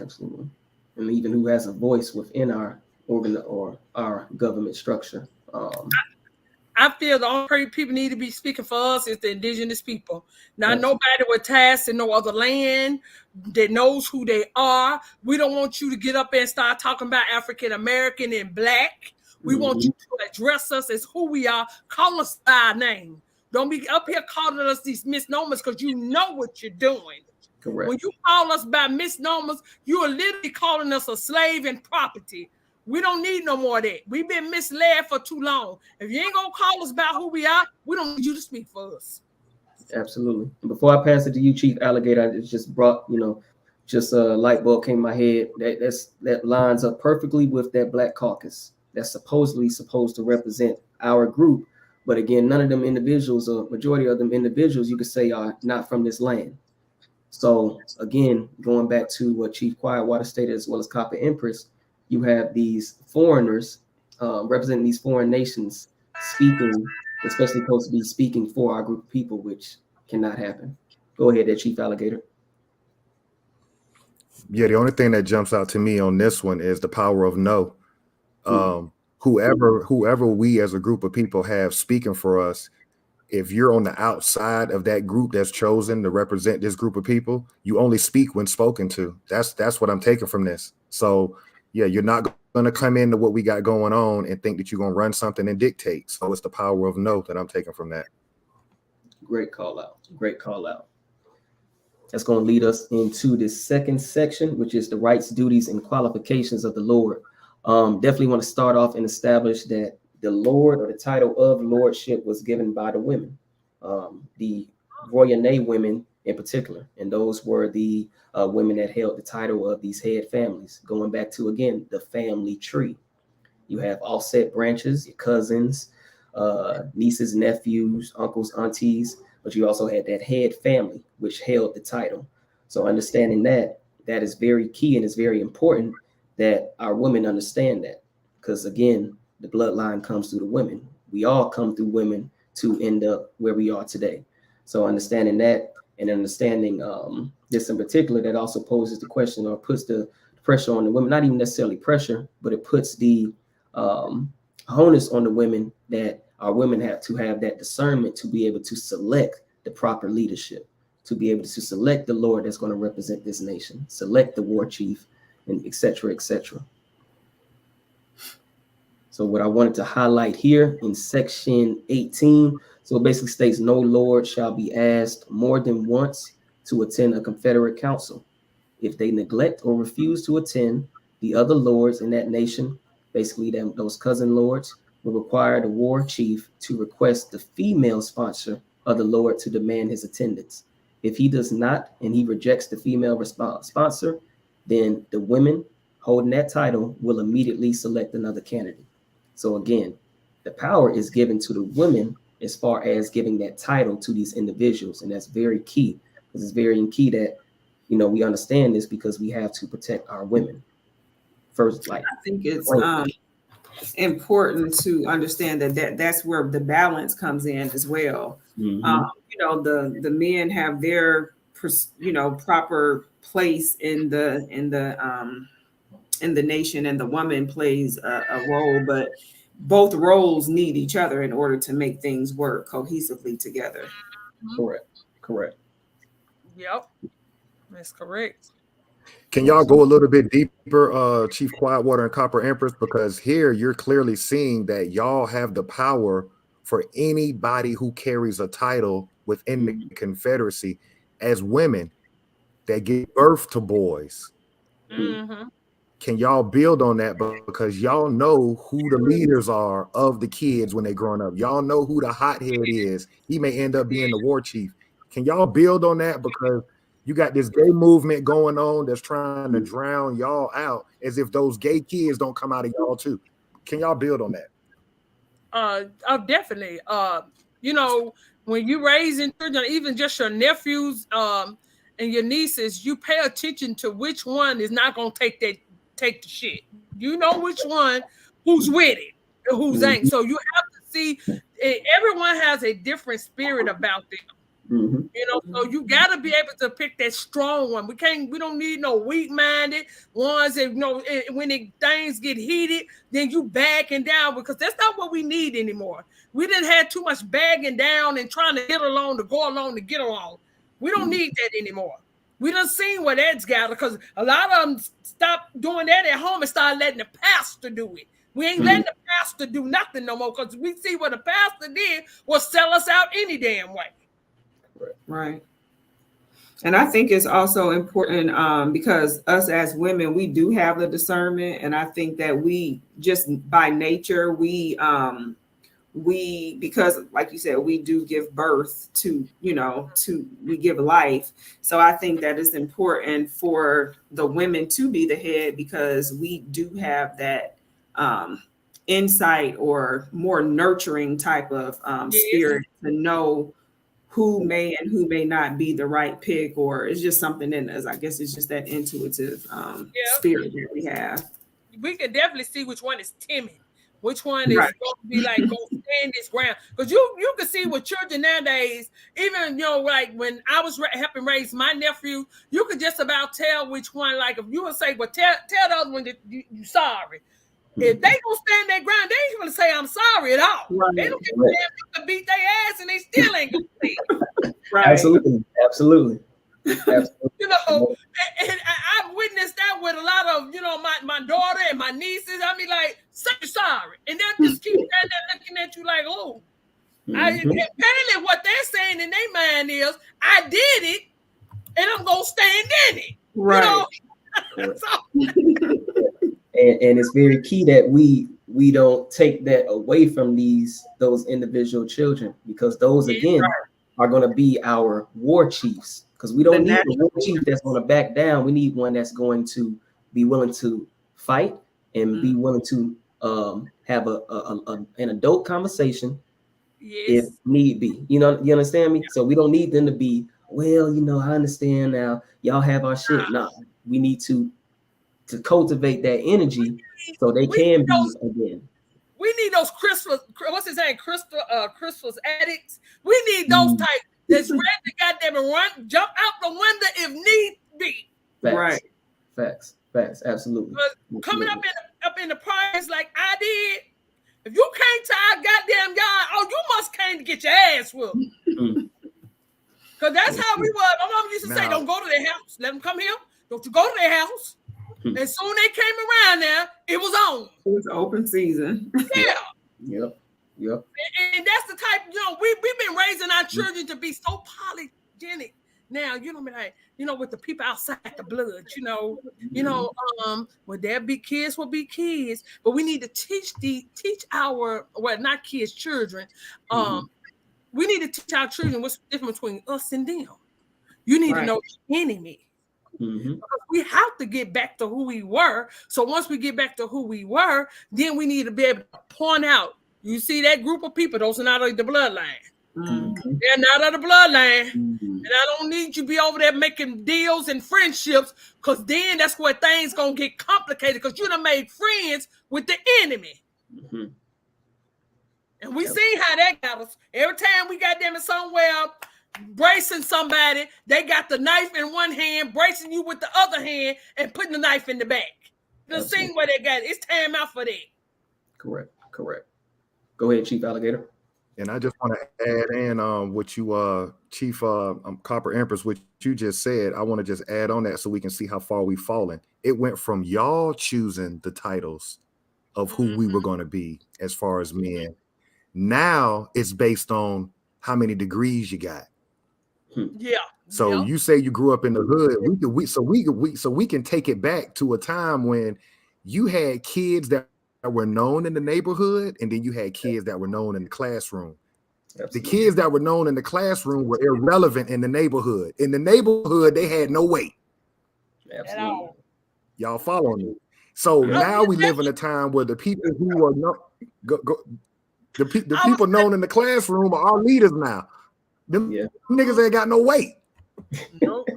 Absolutely. And even who has a voice within our organ or our government structure. I feel the only people need to be speaking for us is the indigenous people. Not nobody with ties in no other land that knows who they are. We don't want you to get up and start talking about African American and Black. We want you to address us as who we are. Call us by our name. Don't be up here calling us these misnomers because you know what you're doing. Correct. When you call us by misnomers, you are literally calling us a slave and property. We don't need no more of that. We've been misled for too long. If you ain't gonna call us about who we are, we don't need you to speak for us. Absolutely. And before I pass it to you, Chief Alligator, it just brought, just a light bulb came in my head. That lines up perfectly with that Black Caucus that's supposedly supposed to represent our group. But again, none of them individuals, or majority of them individuals, you could say are not from this land. So again, going back to what Chief Quietwater stated, as well as Copper Empress, you have these foreigners representing these foreign nations speaking, especially supposed to be speaking for our group of people, which cannot happen. Go ahead there, Chief Alligator. Yeah, the only thing that jumps out to me on this one is the power of no. Whoever we as a group of people have speaking for us, if you're on the outside of that group that's chosen to represent this group of people, you only speak when spoken to. That's what I'm taking from this. So yeah, you're not going to come into what we got going on and think that you're going to run something and dictate. So it's the power of no that I'm taking from that. Great call out. Great call out. That's going to lead us into this second section, which is the rights, duties, and qualifications of the Lord. Definitely want to start off and establish that the Lord, or the title of lordship, was given by the women, the Royale women in particular. And those were the women that held the title of these head families, going back to, again, the family tree. You have offset branches, your cousins, nieces, nephews, uncles, aunties, but you also had that head family, which held the title. So understanding that is very key, and it's very important that our women understand that, because again, the bloodline comes through the women. We all come through women to end up where we are today. So understanding that, and understanding this in particular that also poses the question or puts the pressure on the women, not even necessarily pressure, but it puts the onus on the women that our women have to have that discernment to be able to select the proper leadership, to be able to select the Lord that's going to represent this nation, select the war chief, and et cetera, et cetera. So what I wanted to highlight here in section 18, so it basically states no Lord shall be asked more than once to attend a Confederate council. If they neglect or refuse to attend, the other lords in that nation, basically those cousin lords, will require the war chief to request the female sponsor of the lord to demand his attendance. If he does not, and he rejects the female sponsor, then the women holding that title will immediately select another candidate. So again, the power is given to the women as far as giving that title to these individuals. And that's very key, because it's very key that, you know, we understand this because we have to protect our women. First, like I think it's important to understand that's where the balance comes in as well. Mm-hmm. You know, the men have their, you know, proper place in the nation, and the woman plays a role, but both roles need each other in order to make things work cohesively together. Correct. Yep, that's correct. Can y'all go a little bit deeper, Chief Quietwater and Copper Empress? Because here you're clearly seeing that y'all have the power for anybody who carries a title within the Confederacy as women that give birth to boys. Mm-hmm. Can y'all build on that? Because y'all know who the leaders are of the kids when they're growing up. Y'all know who the hothead is. He may end up being the war chief. Can y'all build on that? Because you got this gay movement going on that's trying to drown y'all out, as if those gay kids don't come out of y'all too. Can y'all build on that? Definitely. You know, when you raising children, even just your nephews and your nieces, you pay attention to which one is not gonna take the shit. You know which one who's with it, who's ain't. So you have to see everyone has a different spirit about them. Mm-hmm. You know, so you got to be able to pick that strong one. We don't need no weak-minded ones. And, you know, when things get heated, then you backing down, because that's not what we need anymore. We didn't have too much bagging down and trying to get along to go along to get along. We don't need that anymore. We done seen what that's got, because a lot of them stopped doing that at home and started letting the pastor do it. We ain't letting the pastor do nothing no more, because we see what the pastor did was sell us out any damn way. Right. And I think it's also important because us as women, we do have the discernment. And I think that we just by nature, we because like you said, we do give birth to, you know, we give life. So I think that it's important for the women to be the head, because we do have that insight or more nurturing type of spirit to know who may and who may not be the right pick, or it's just something in us. I guess it's just that intuitive spirit that we have. We can definitely see which one is timid, which one is going to be like, go stand this ground. Because you can see with children nowadays, even, you know, like when I was helping raise my nephew, you could just about tell which one, like if you would say, well, tell the other one that you sorry. If they gonna stand their ground, they ain't gonna say I'm sorry at all. Right. They don't give a damn to beat their ass, and they still ain't gonna say it. Right. Absolutely. You know, and I've witnessed that with a lot of, you know, my daughter and my nieces. I mean, like, say sorry, and they'll just keep standing there looking at you like, oh. Apparently, what they're saying in their mind is, I did it, and I'm gonna stand in it. Right. You know? And it's very key that we don't take that away from those individual children, because those again are going to be our war chiefs, because we don't need a war chief that's going to back down. We need one that's going to be willing to fight and be willing to have an adult conversation if need be. You know, you understand me? So we don't need them to be, well, you know, I understand now, y'all have our shit. No, we need to cultivate that energy so they can be again. We need those crystals. What's his name? Crystals addicts. We need those type that's ready to goddamn run, jump out the window if need be. Facts. Right. Facts. Absolutely. Coming up in the prize like I did. If you came to our goddamn yard, oh, you must came to get your ass whooped. Because that's how we was. My mom used to say, don't go to their house. Let them come here. Don't you go to their house. And soon they came around there, it was on. It was open season. Yeah. Yep. And that's the type, we've been raising our children to be so polygenic. Now, with the people outside the blood, well, there be kids will be kids, but we need to teach our, well, not kids, children. We need to teach our children what's the difference between us and them. You need to know the enemy. Because we have to get back to who we were. So once we get back to who we were, then we need to be able to point out, you see that group of people, those are not of the bloodline. They're not of the bloodline. And I don't need you to be over there making deals and friendships, because then that's where things going to get complicated, because you done made friends with the enemy. And we seen how that got us. Every time we got them in somewhere bracing somebody, they got the knife in one hand, bracing you with the other hand, and putting the knife in the back. The scene where they got it. It's time out for that. Correct. Go ahead, Chief Alligator. And I just want to add in what you, Chief Copper Empress, what you just said. I want to just add on that so we can see how far we've fallen. It went from y'all choosing the titles of who we were going to be as far as men. Now it's based on how many degrees you got. Yeah. So you say you grew up in the hood. We can take it back to a time when you had kids that were known in the neighborhood, and then you had kids that were known in the classroom. Absolutely. The kids that were known in the classroom were irrelevant in the neighborhood. In the neighborhood, they had no weight. Absolutely. Y'all follow me? So now we live in a time where the people who are not the people known in the classroom are our leaders now. Them niggas ain't got no weight. Nope.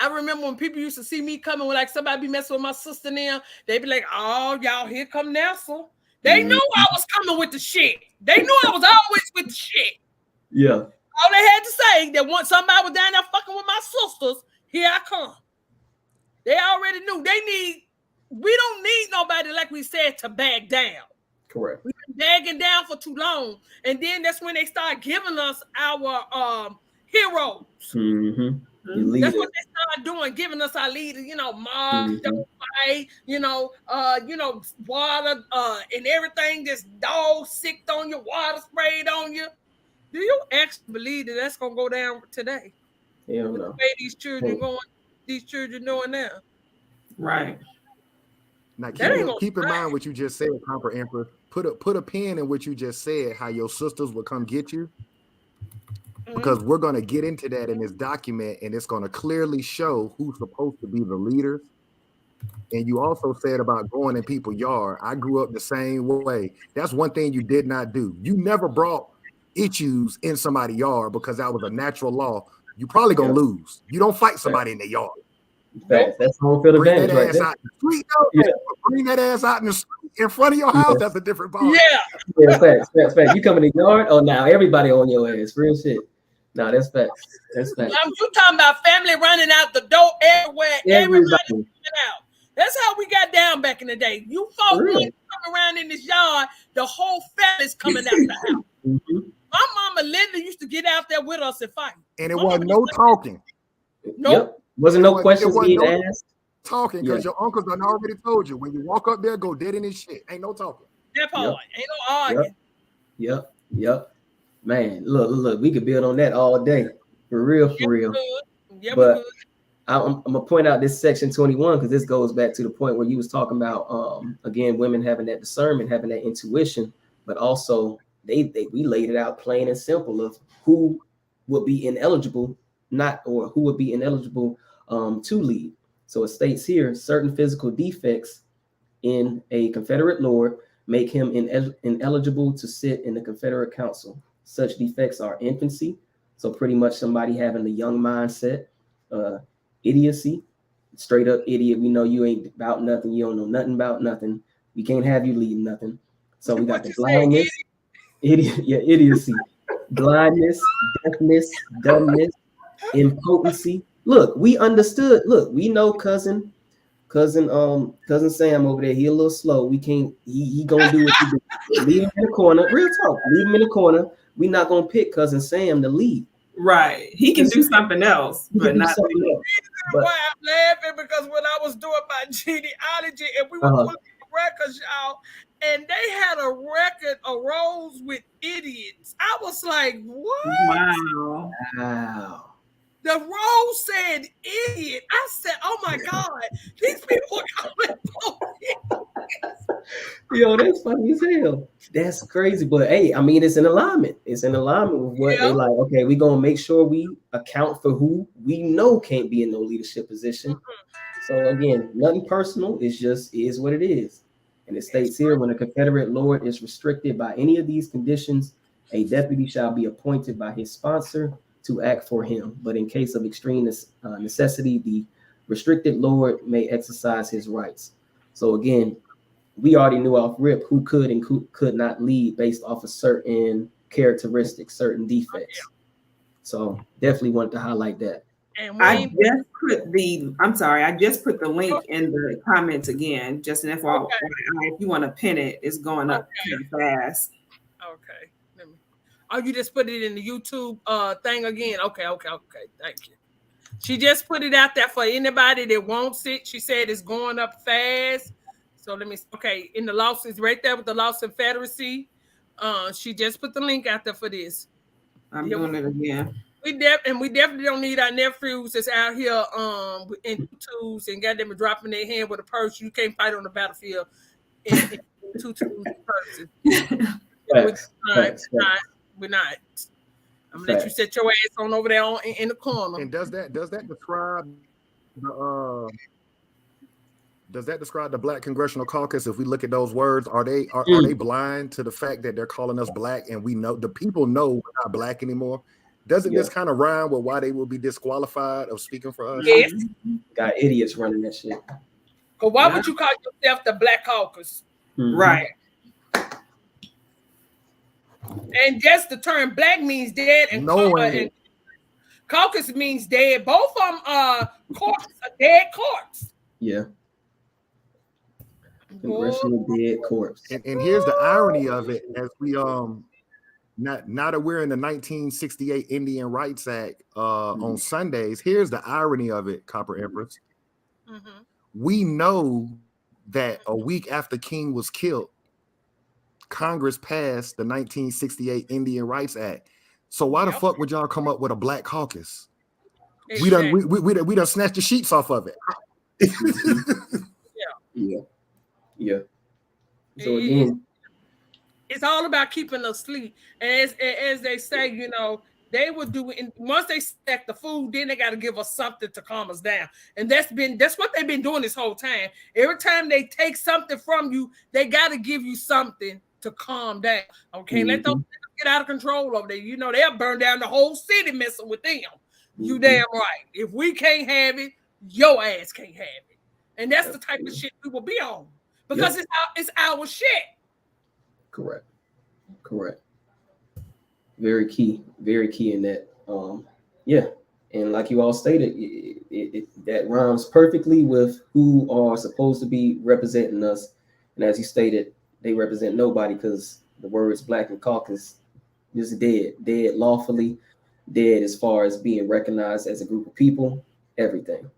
I remember when people used to see me coming with, like, somebody be messing with my sister now, they be like, oh, y'all, here come Nelson. They knew I was coming with the shit. They knew I was always with the shit. Yeah. All they had to say, that once somebody was down there fucking with my sisters, here I come. They already knew. We don't need nobody, like we said, to back down. Correct. We've been bagging down for too long. And then that's when they start giving us our heroes. That's what they started doing, giving us our leaders, mom, don't fight, water, and everything, this dog sicked on you, water sprayed on you. Do you actually believe that that's gonna go down today? Hell with no. the way these children doing now. Right. Now keep in mind what you just said, Copper Emperor. Put a pin in what you just said, how your sisters will come get you. Because we're going to get into that in this document, and it's going to clearly show who's supposed to be the leaders. And you also said about going in people's yard. I grew up the same way. That's one thing you did not do. You never brought issues in somebody's yard because that was a natural law. You probably going to lose. You don't fight somebody in their yard. That's home field advantage right there. Bring that ass out in the street in front of your house. That's a different ball. Yeah. Facts. You come in the yard, oh, now everybody on your ass. Real shit. No, that's facts. That's facts. You talking about family running out the door everywhere. Everybody running out. That's how we got down back in the day. You folks really come around in this yard, the whole family's coming out the house. My mama Linda used to get out there with us and fight. And it wasn't no talking. Nope. Wasn't no questions being asked. Talking because your uncles done already told you when you walk up there, go dead in his shit. Ain't no talking. That part. Ain't no arguing. Yep. Man, look, we could build on that all day. For real. But I'm gonna point out this section 21 because this goes back to the point where you was talking about again, women having that discernment, having that intuition, but also we laid it out plain and simple of who would be ineligible, who would be ineligible to lead. So it states here, certain physical defects in a Confederate lord make him ineligible to sit in the Confederate Council. Such defects are infancy, so pretty much somebody having a young mindset, idiocy, straight up idiot. We know you ain't about nothing. You don't know nothing about nothing. We can't have you leading nothing. So we got the blindness, idiocy. blindness, deafness, dumbness, impotency. Look, we understood. Look, we know cousin Sam over there. He a little slow. We can't. He gonna do what he do. Leave him in the corner. Real talk. Leave him in the corner. We not gonna pick cousin Sam to lead. Right. He can do something else, but not something else. Why I'm laughing because when I was doing my genealogy and we were pulling records, y'all, and they had a record of roles with idiots. I was like, what? Wow. The roll said idiot. I said, oh my God, these people are coming for me. Yo, that's funny as hell. That's crazy. But hey, I mean, it's in alignment. It's in alignment with what they're like. Okay, we're gonna make sure we account for who we know can't be in no leadership position. So again, nothing personal. It's just is what it is. And it states here, when a Confederate lord is restricted by any of these conditions, a deputy shall be appointed by his sponsor to act for him. But in case of extreme necessity, the restricted lord may exercise his rights. So again, we already knew off rip who could and who could not lead based off of certain characteristics, certain defects. So definitely wanted to highlight that. I just put the link in the comments again, just an FYI. If you want to pin it, it's going up fast. Okay. Oh, you just put it in the YouTube thing again. Okay. Thank you. She just put it out there for anybody that wants it. She said it's going up fast. So let me, okay, in the Lost, it's right there with the Lost Confederacy. She just put the link out there for this. I'm doing it again. We definitely don't need our nephews that's out here in tutus and got them dropping their hand with a purse. You can't fight on the battlefield in tutus person. We're not. I'm gonna let you set your ass on over there in the corner. And does that describe the Black Congressional Caucus? If we look at those words, are they blind to the fact that they're calling us black, and we know the people know we're not black anymore? Doesn't this kind of rhyme with why they will be disqualified of speaking for us? Yes. Got idiots running that shit. But why would you call yourself the Black Caucus? Right. And just the term black means dead, and caucus means dead. Both of them are corpse, a dead corpse. Yeah. Congressional dead corpse. And here's the irony of it, as we now that we're in the 1968 Indian Rights Act on Sundays, here's the irony of it, Copper Empress. We know that a week after King was killed, Congress passed the 1968 Indian Rights Act. So why the fuck would y'all come up with a black caucus? Exactly. We done snatched the sheets off of it. Yeah. So again, it's all about keeping us asleep. And as they say, you know, they would do it. Once they stack the food, then they got to give us something to calm us down. And that's what they've been doing this whole time. Every time they take something from you, they got to give you something to calm down. Okay, let those get out of control over there. You know, they'll burn down the whole city messing with them. You damn right. If we can't have it, your ass can't have it. And that's the type of shit we will be on. Because it's our shit. Correct. Very key in that. And like you all stated, that rhymes perfectly with who are supposed to be representing us. And as you stated, they represent nobody, because the words black and caucus is dead lawfully, dead as far as being recognized as a group of people, everything.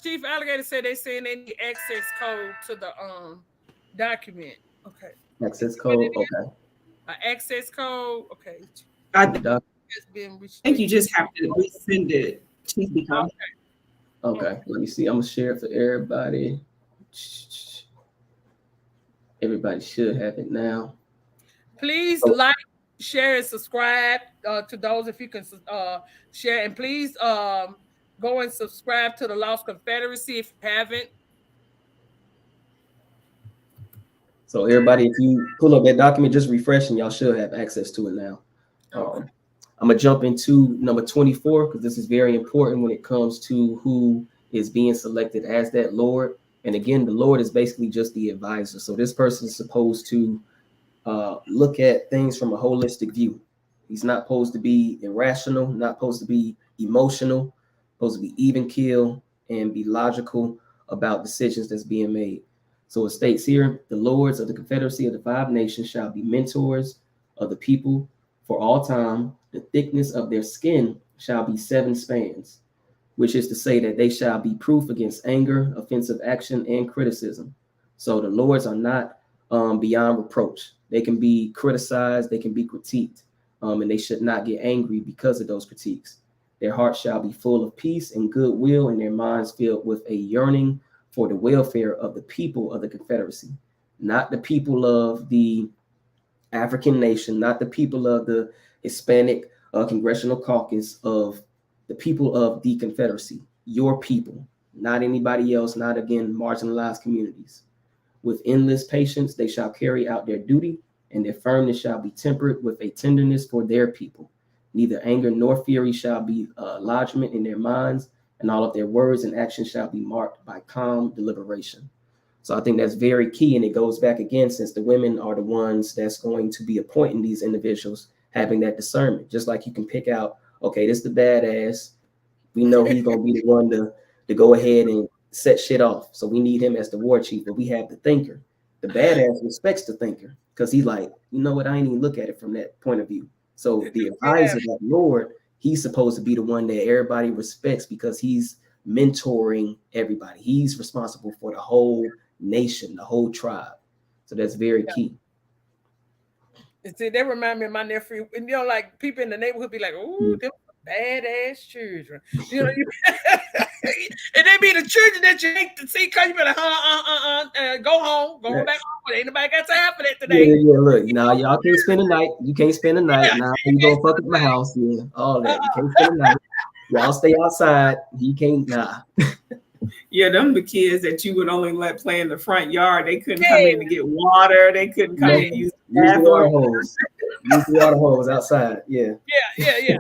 Chief Alligator said they saying they need access code to the document. Okay. Access code. Okay. Access code. Okay. I think you just have to resend it. Okay. Let me see. I'm gonna share it for everybody. Everybody should have it now. Please like, share, and subscribe to those if you can share. And please go and subscribe to the Lost Confederacy if you haven't. So everybody, if you pull up that document, just refresh and y'all should have access to it now. I'm gonna jump into number 24 because this is very important when it comes to who is being selected as that Lord. And again, the Lord is basically just the advisor. So this person is supposed to look at things from a holistic view. He's not supposed to be irrational, not supposed to be emotional, supposed to be even keel and be logical about decisions that's being made. So it states here, the lords of the Confederacy of the Five Nations shall be mentors of the people for all time. The thickness of their skin shall be 7 spans, which is to say that they shall be proof against anger, offensive action, and criticism. So the lords are not beyond reproach. They can be criticized, they can be critiqued, and they should not get angry because of those critiques. Their hearts shall be full of peace and goodwill, and their minds filled with a yearning for the welfare of the people of the Confederacy, not the people of the African nation, not the people of the Hispanic Congressional Caucus, of the people of the Confederacy, your people, not anybody else, not again marginalized communities. With endless patience, they shall carry out their duty, and their firmness shall be tempered with a tenderness for their people. Neither anger nor fury shall be lodgment in their minds, and all of their words and actions shall be marked by calm deliberation. So I think that's very key, and it goes back again, since the women are the ones that's going to be appointing these individuals, having that discernment. Just like you can pick out, okay, this is the badass. We know he's going to be the one to go ahead and set shit off. So we need him as the war chief, but we have the thinker. The badass respects the thinker because he's like, you know what, I ain't even look at it from that point of view. So the advisor, that lord, he's supposed to be the one that everybody respects because he's mentoring everybody. He's responsible for the whole nation, the whole tribe. So that's very key. See, they remind me of my nephew. And like people in the neighborhood be like, "Ooh, them badass children." And they be the children that you hate to see because you be like, go home, go back home. Ain't nobody got time for that today. Yeah, look, y'all can't spend the night. You can't spend the night. Now you gonna fuck up my house. Yeah, all that. You can't spend the night. Y'all stay outside. You can't, Yeah, them the kids that you would only let play in the front yard. They couldn't come in to get water. They couldn't come in and use the water hose. Use the water hose outside. Yeah. Yeah.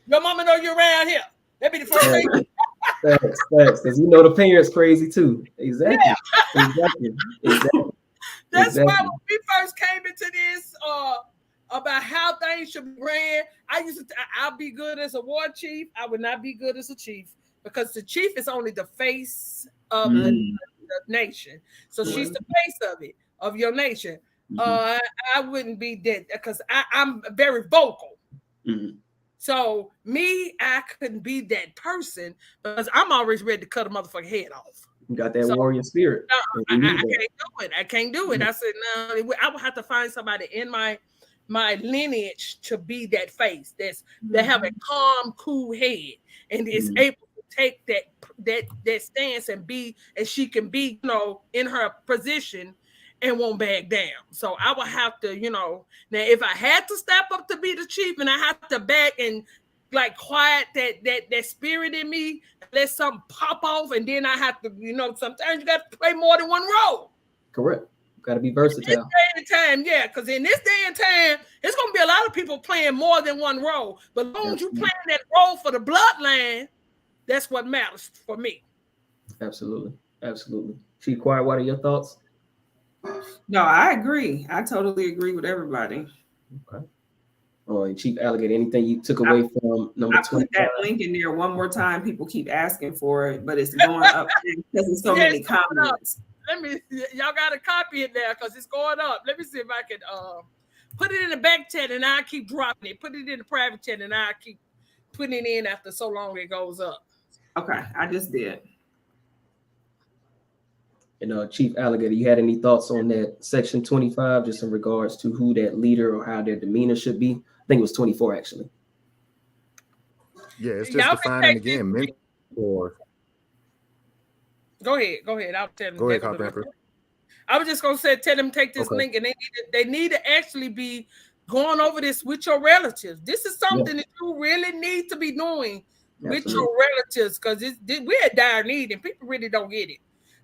Your mama know you around here. That be the first thing. Thanks. Because the parents crazy too. Exactly. That's why when we first came into this, about how things should be ran, I'll be good as a war chief. I would not be good as a chief. Because the chief is only the face of the nation. So she's the face of it, of your nation. I wouldn't be that because I'm very vocal. So I couldn't be that person because I'm always ready to cut a motherfucking head off. You got that warrior spirit. I can't do it. I said, no, I would have to find somebody in my lineage to be that face that have a calm, cool head and is able take that stance and she can be, in her position and won't back down. So I would have to, now if I had to step up to be the chief and I have to back and like quiet that spirit in me, let something pop off, and then I have to, sometimes you got to play more than one role. Correct. Got to be versatile. In this day and time, yeah, because in this day and time, it's going to be a lot of people playing more than one role. But as long as you playing that role for the bloodline, that's what matters for me. Absolutely. Chief Quiet, what are your thoughts? No, I agree. I totally agree with everybody. Okay. And Chief Alligator, anything you took away from number 20? I put that link in there one more time. People keep asking for it, but it's going up because there's so many comments. Y'all got to copy it there because it's going up. Let me see if I can put it in the back chat and I'll keep dropping it. Put it in the private chat and I'll keep putting it in after so long it goes up. Okay, I just did. And Chief Alligator, you had any thoughts on that section 25, just in regards to who that leader or how their demeanor should be? I think it was 24 actually. Yeah, it's just defining again mentor. Go ahead. I'll tell them. Go ahead, Copper. I was just gonna tell them take this link, and they need to actually be going over this with your relatives. This is something that you really need to be doing with your relatives because we're a dire need, and people really don't get it.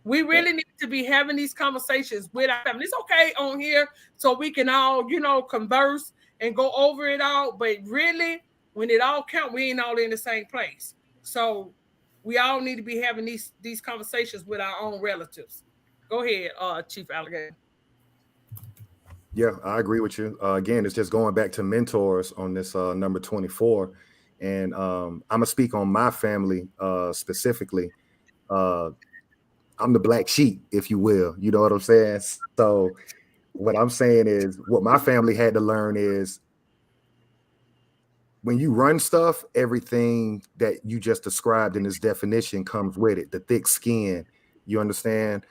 We really need to be having these conversations with our family. It's okay on here so we can all, converse and go over it all. But really, when it all counts, we ain't all in the same place. So we all need to be having these conversations with our own relatives. Go ahead, Chief Alligator. Yeah, I agree with you. Again, it's just going back to mentors on this number 24. And I'm going to speak on my family specifically. I'm the black sheep, if you will. You know what I'm saying? So what I'm saying is what my family had to learn is when you run stuff, everything that you just described in this definition comes with it. The thick skin, you understand?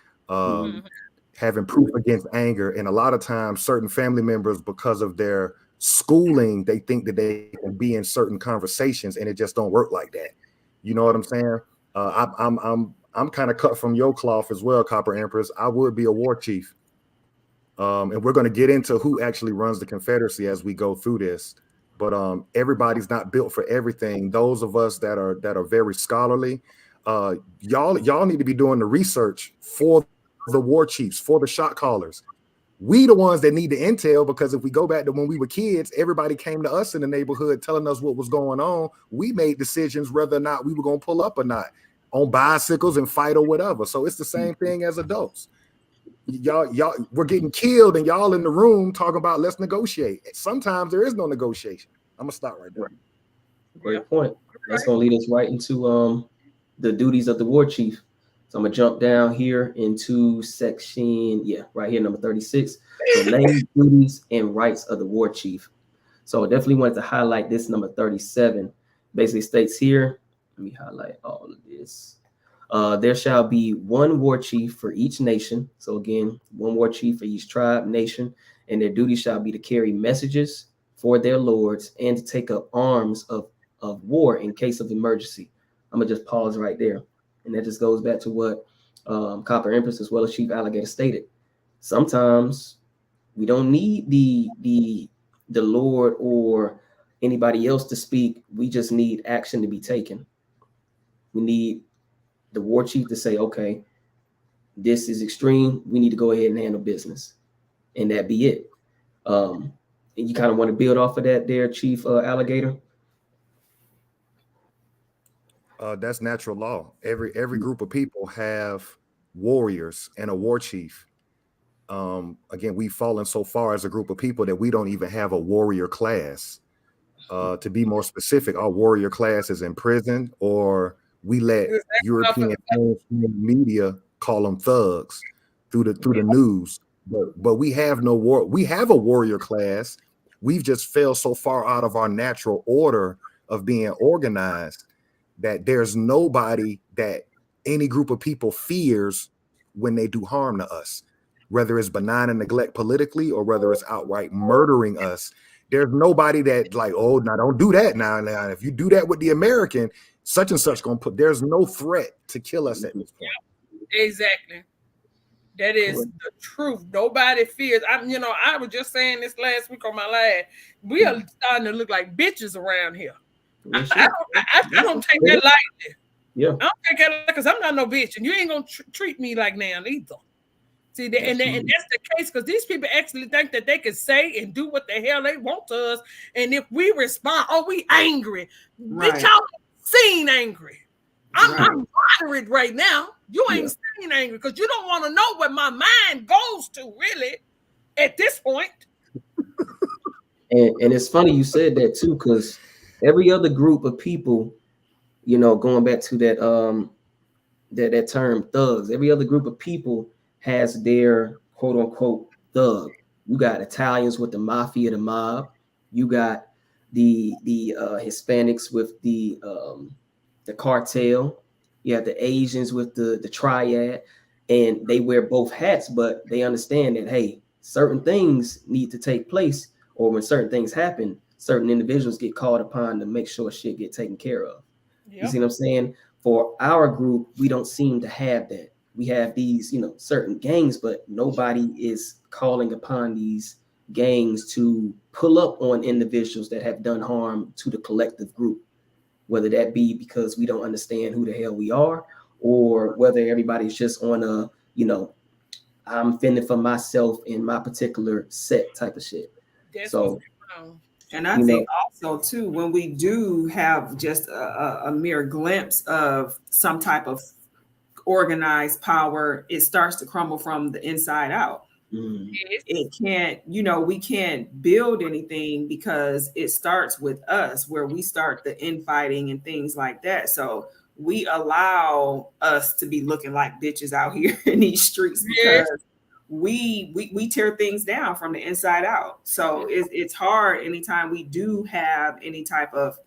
Having proof against anger. And a lot of times certain family members, because of their schooling, they think that they can be in certain conversations and it just don't work like that. You know what I'm saying? I'm kind of cut from your cloth as well, Copper Empress. I would be a war chief. And we're going to get into who actually runs the Confederacy as we go through this. But everybody's not built for everything. Those of us that are very scholarly, y'all need to be doing the research for the war chiefs, for the shot callers. We the ones that need the intel, because if we go back to when we were kids, everybody came to us in the neighborhood telling us what was going on. We made decisions whether or not we were going to pull up or not on bicycles and fight or whatever. So it's the same thing as adults. Y'all, we're getting killed and y'all in the room talking about let's negotiate. Sometimes there is no negotiation. I'm gonna stop right there. Great point. That's gonna lead us right into the duties of the war chief. So I'm gonna jump down here into section, right here, number 36. The name, duties, and rights of the war chief. So I definitely wanted to highlight this number 37. Basically states here, let me highlight all of this. There shall be one war chief for each nation. So again, one war chief for each tribe, nation, and their duty shall be to carry messages for their lords and to take up arms of war in case of emergency. I'm gonna just pause right there. And that just goes back to what Copper Empress as well as Chief Alligator stated. Sometimes we don't need the Lord or anybody else to speak. We just need action to be taken. We need the war chief to say, okay, this is extreme. We need to go ahead and handle business. And that be it. And you kind of want to build off of that there, Chief Alligator? That's natural law. Every group of people have warriors and a war chief. Again, we've fallen so far as a group of people that we don't even have a warrior class. To be more specific, our warrior class is in prison, or we let European media call them thugs through the news. But we have no war. We have a warrior class. We've just fell so far out of our natural order of being organized that there's nobody that any group of people fears when they do harm to us, whether it's benign and neglect politically or whether it's outright murdering us. There's nobody that like, oh, now don't do that now. If you do that with the American, such and such gonna put. There's no threat to kill us at this point. Yeah, exactly. That is the truth. Nobody fears. I was just saying this last week on my live. We are starting to look like bitches around here. I don't take that lightly. Yeah, I don't take that because I'm not no bitch, and you ain't gonna treat me like now either. See, and that's the case because these people actually think that they can say and do what the hell they want to us, and if we respond, we angry. Right. Bitch, y'all seen angry. I'm moderate right now. You ain't seen angry because you don't want to know what my mind goes to really at this point. And it's funny you said that too, because every other group of people, going back to that that term thugs, every other group of people has their quote unquote thug. You got Italians with the mafia, the mob. You got the Hispanics with the cartel. You have the Asians with the triad, and they wear both hats, but they understand that, hey, certain things need to take place, or when certain things happen, certain individuals get called upon to make sure shit get taken care of. Yep. You see what I'm saying? For our group, we don't seem to have that. We have these, certain gangs, but nobody is calling upon these gangs to pull up on individuals that have done harm to the collective group, whether that be because we don't understand who the hell we are, or whether everybody's just on a, I'm fending for myself in my particular set type of shit. And I think also too, when we do have just a mere glimpse of some type of organized power, it starts to crumble from the inside out. It can't, we can't build anything because it starts with us, where we start the infighting and things like that. So we allow us to be looking like bitches out here in these streets because we tear things down from the inside out. So it's hard anytime we do have any type of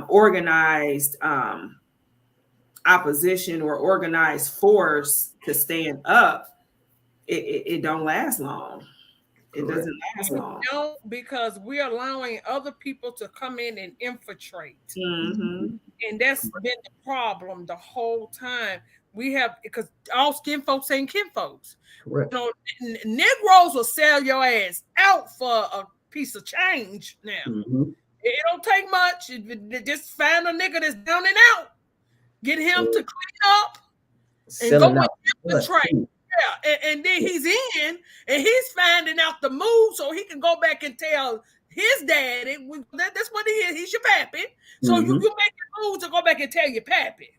organized opposition or organized force to stand up. It don't last long. It doesn't last long. No, because we're allowing other people to come in and infiltrate. Mm-hmm. And that's been the problem the whole time. We have, because all skin folks ain't kin folks. Correct. Negroes will sell your ass out for a piece of change now. It don't take much. Just find a nigga that's down and out. Get him to clean up and go and infiltrate. Yeah, and then he's in and he's finding out the move so he can go back and tell his daddy. That's what he is. He's your pappy. So you make your move to go back and tell your pappy.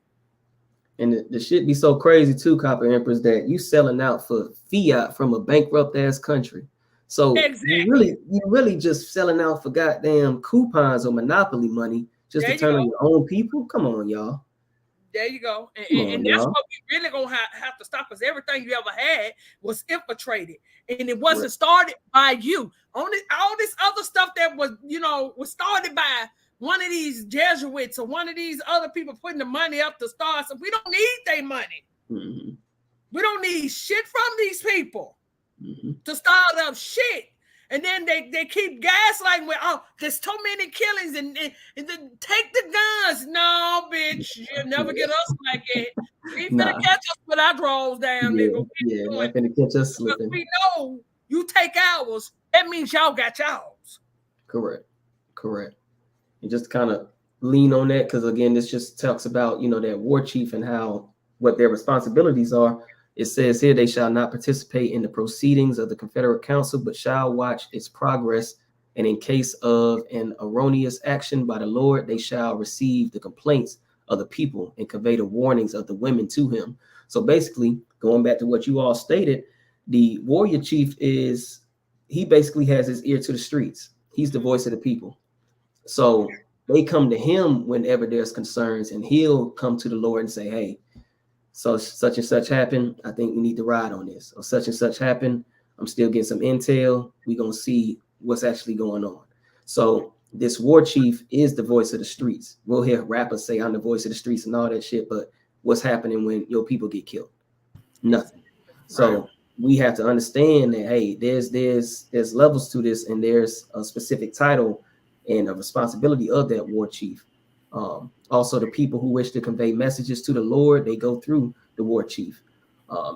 And the shit be so crazy too, Copper Empress, that you selling out for fiat from a bankrupt ass country. So you really just selling out for goddamn coupons or monopoly money just to turn on your own people. Come on, y'all. There you go. And that's what we really gonna have to stop, because everything you ever had was infiltrated. And it wasn't started by you. Only all this other stuff that was, was started by one of these Jesuits or one of these other people putting the money up to start. So we don't need their money. We don't need shit from these people to start up shit. And then they keep gaslighting with, there's too many killings and then take the guns. No, bitch, you'll never get us like it. We finna catch us with our drawers down, nigga. Not finna catch us slipping. We know you take ours. That means y'all got y'all's. Correct. And just kind of lean on that, because again, this just talks about, that war chief and what their responsibilities are. It says here, they shall not participate in the proceedings of the Confederate Council, but shall watch its progress. And in case of an erroneous action by the Lord, they shall receive the complaints of the people and convey the warnings of the women to him. So basically, going back to what you all stated, the warrior chief he basically has his ear to the streets. He's the voice of the people. So they come to him whenever there's concerns, and he'll come to the Lord and say, hey, so such and such happened. I think we need to ride on this. Or such and such happened. I'm still getting some intel. We're going to see what's actually going on. So this war chief is the voice of the streets. We'll hear rappers say I'm the voice of the streets and all that shit, but what's happening when your people get killed? Nothing. So we have to understand that, hey, there's levels to this, and there's a specific title and a responsibility of that war chief. Also, the people who wish to convey messages to the Lord, they go through the war chief.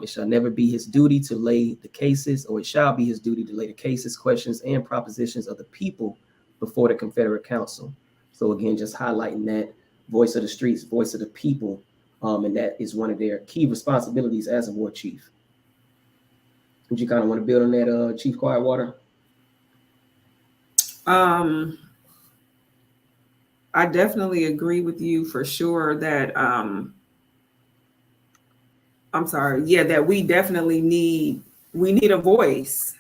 It shall never be his duty to lay the cases, or it shall be his duty to lay the cases, questions, and propositions of the people before the Confederate Council. So again, just highlighting that voice of the streets, voice of the people, and that is one of their key responsibilities as a war chief. Would you kind of want to build on that, Chief Quietwater? I definitely agree with you for sure that that we definitely need a voice.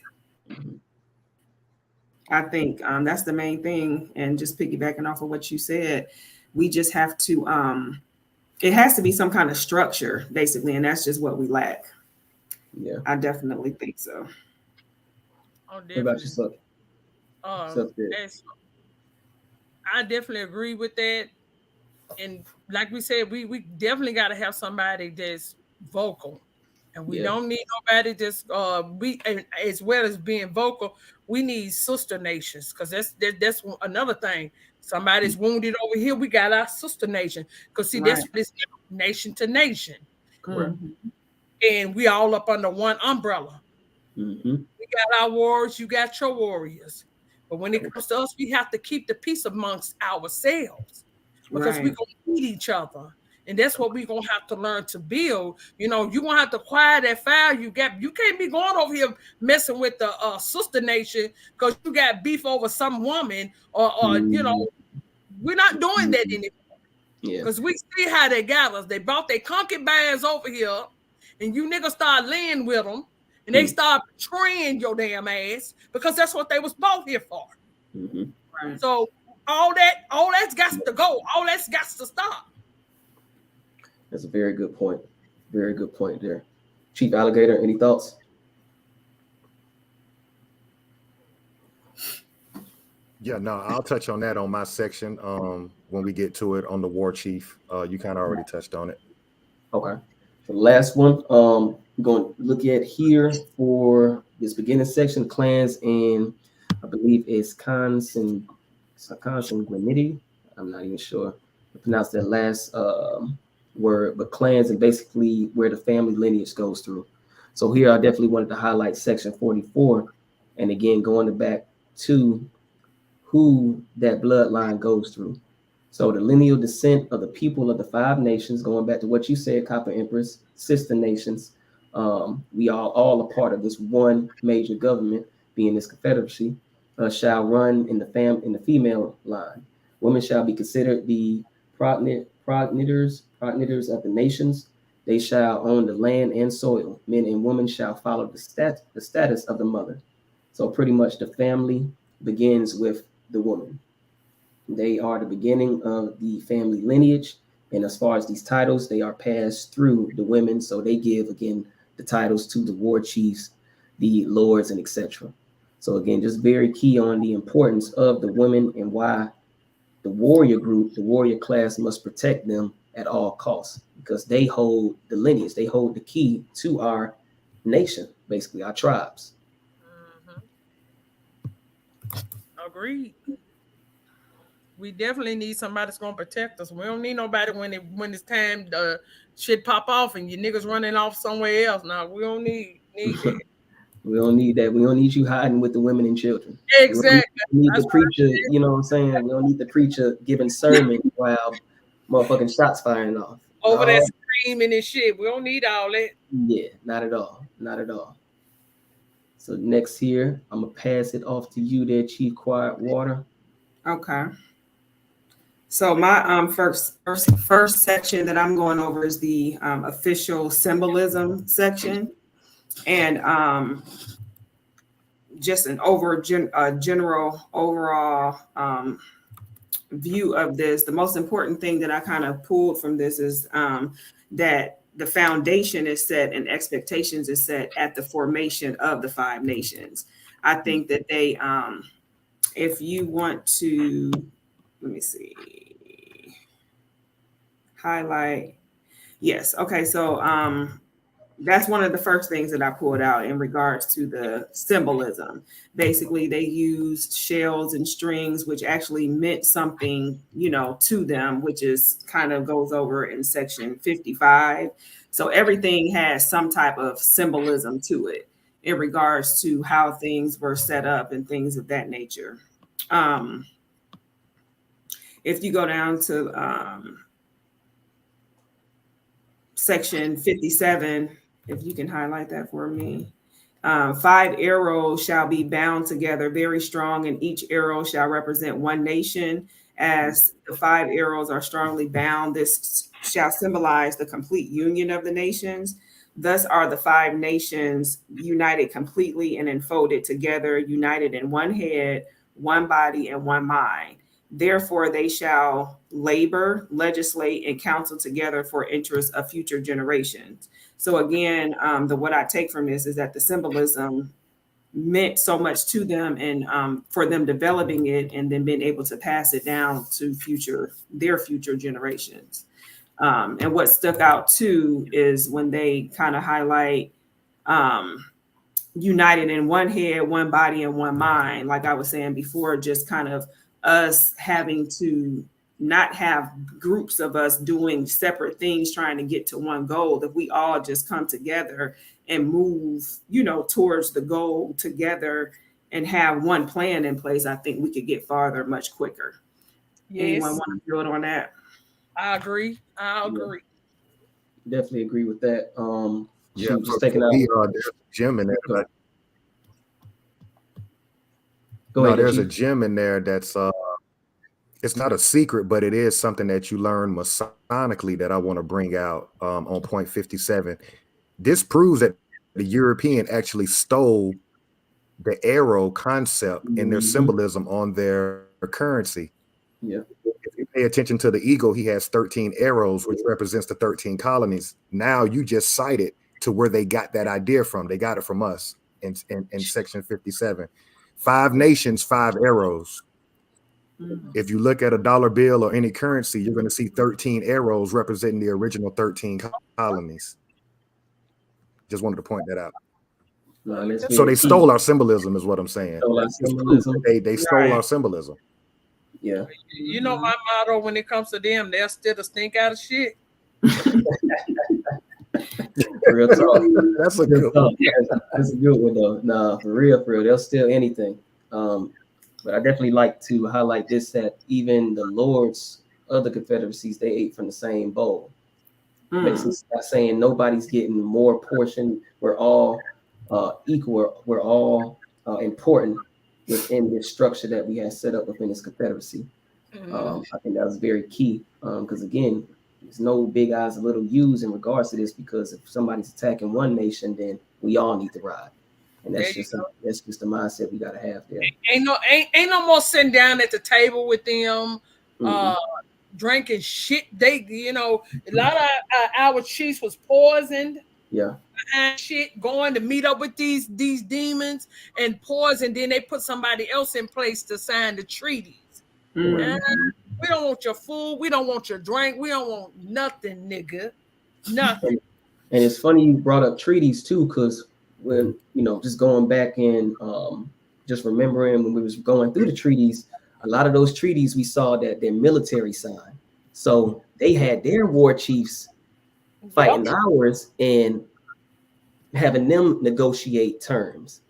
I think that's the main thing. And just piggybacking off of what you said, we just have to it has to be some kind of structure, basically, and that's just what we lack. Yeah, I definitely think so. What about yourself? I definitely agree with that. And like we said, we definitely got to have somebody that's vocal. And we don't need nobody that's as well as being vocal, we need sister nations, because that's another thing. Somebody's wounded over here, we got our sister nation. Because see, that's this nation to nation. Correct. And we all up under one umbrella. We got our wars, you got your warriors. But when it comes to us, we have to keep the peace amongst ourselves, because we're going to need each other. And that's what we're going to have to learn to build. You're going to have to quiet that fire you got. You can't be going over here messing with the sister nation because you got beef over some woman or we're not doing that anymore. Because we see how they got us. They brought their concubines over here, and you niggas start laying with them. and they start betraying your damn ass because that's what they was bought here for. Mm-hmm. So all that's got to go. All that's got to stop. That's a very good point. Very good point there. Chief Alligator, any thoughts? Yeah, no, I'll touch on that on my section when we get to it on the war chief. You kind of already touched on it. Okay. The last one, we're going to look at here for this beginning section, clans, and I believe it's consanguinity. I'm not even sure to pronounce that last word, but clans and basically where the family lineage goes through. So here I definitely wanted to highlight section 44, and again going back to who that bloodline goes through. So the lineal descent of the people of the 5 nations, going back to what you said, Copper Empress, sister nations, we are all a part of this one major government, being this confederacy, shall run in the female line. Women shall be considered the progenitors of the nations. They shall own the land and soil. Men and women shall follow the status of the mother. So pretty much the family begins with the woman. They are the beginning of the family lineage. And as far as these titles, they are passed through the women. So they give, again, the titles to the war chiefs, the lords, and etc. So again, just very key on the importance of the women and why the warrior group, the warrior class must protect them at all costs, because they hold the lineage. They hold the key to our nation, basically our tribes. Agreed. We definitely need somebody that's gonna protect us. We don't need nobody when it's time to shit pop off and your niggas running off somewhere else. Now we don't need that. We don't need that. We don't need you hiding with the women and children. Exactly. We need the preacher, you know what I'm saying? We don't need the preacher giving sermon while motherfucking shots firing off. Over that screaming and shit. We don't need all that. Yeah, not at all. Not at all. So next here, I'm gonna pass it off to you there, Chief Quiet Water. Okay. So my first section that I'm going over is the official symbolism section, and just an general overall view of this. The most important thing that I kind of pulled from this is that the foundation is set and expectations is set at the formation of the 5 nations. I think that they, if you want to, let me see, highlight. Yes. Okay. So that's one of the first things that I pulled out in regards to the symbolism. Basically, they used shells and strings, which actually meant something, you know, to them, which is kind of goes over in section 55. So everything has some type of symbolism to it in regards to how things were set up and things of that nature. If you go down to section 57, if you can highlight that for me. 5 arrows shall be bound together very strong, and each arrow shall represent one nation. As the 5 arrows are strongly bound, this shall symbolize the complete union of the nations. Thus are the 5 nations united completely and enfolded together, united in one head, one body, and one mind. Therefore, they shall labor, legislate, and counsel together for interests of future generations. So again, what I take from this is that the symbolism meant so much to them, and for them developing it and then being able to pass it down to their future generations. And what stuck out too is when they kind of highlight united in one head, one body, and one mind. Like I was saying before, just kind of us having to not have groups of us doing separate things trying to get to one goal. If we all just come together and move, you know, towards the goal together and have one plan in place, I think we could get farther much quicker. Yes. Anyone want to build on that? I agree. Definitely agree with that. Yeah, just taking out. There's a gem in there. There's a gem in there that's it's not a secret, but it is something that you learn masonically that I want to bring out on point 57. This proves that the European actually stole the arrow concept and their symbolism on their currency. Yeah. If you pay attention to the eagle, he has 13 arrows, which represents the 13 colonies. Now you just cited to where they got that idea from. They got it from us in section 57. 5 nations, 5 arrows. If you look at a dollar bill or any currency, you're going to see 13 arrows representing the original 13 colonies. Just wanted to point that out. So they stole our symbolism, is what I'm saying. They stole our symbolism. Yeah. You know my motto when it comes to them, they'll still the stink out of shit. Real talk. That's a good one. That's a good one though. Nah, for real, they'll steal anything. But I definitely like to highlight this, that even the lords of the confederacies, they ate from the same bowl. Basically saying nobody's getting more portion. We're all equal. We're all important within this structure that we have set up within this confederacy. I think that was very key because again, there's no big eyes or little U's in regards to this, because if somebody's attacking one nation, then we all need to ride. And that's just the mindset we gotta have there. Ain't no more sitting down at the table with them, drinking shit. They, a lot of our chiefs was poisoned. Yeah. And shit, going to meet up with these demons and poison. Then they put somebody else in place to sign the treaties. And we don't want your food. We don't want your drink. We don't want nothing, nigga. Nothing. And it's funny you brought up treaties too, because when just going back and just remembering when we was going through the treaties, a lot of those treaties we saw that their military signed. So they had their war chiefs fighting ours and having them negotiate terms,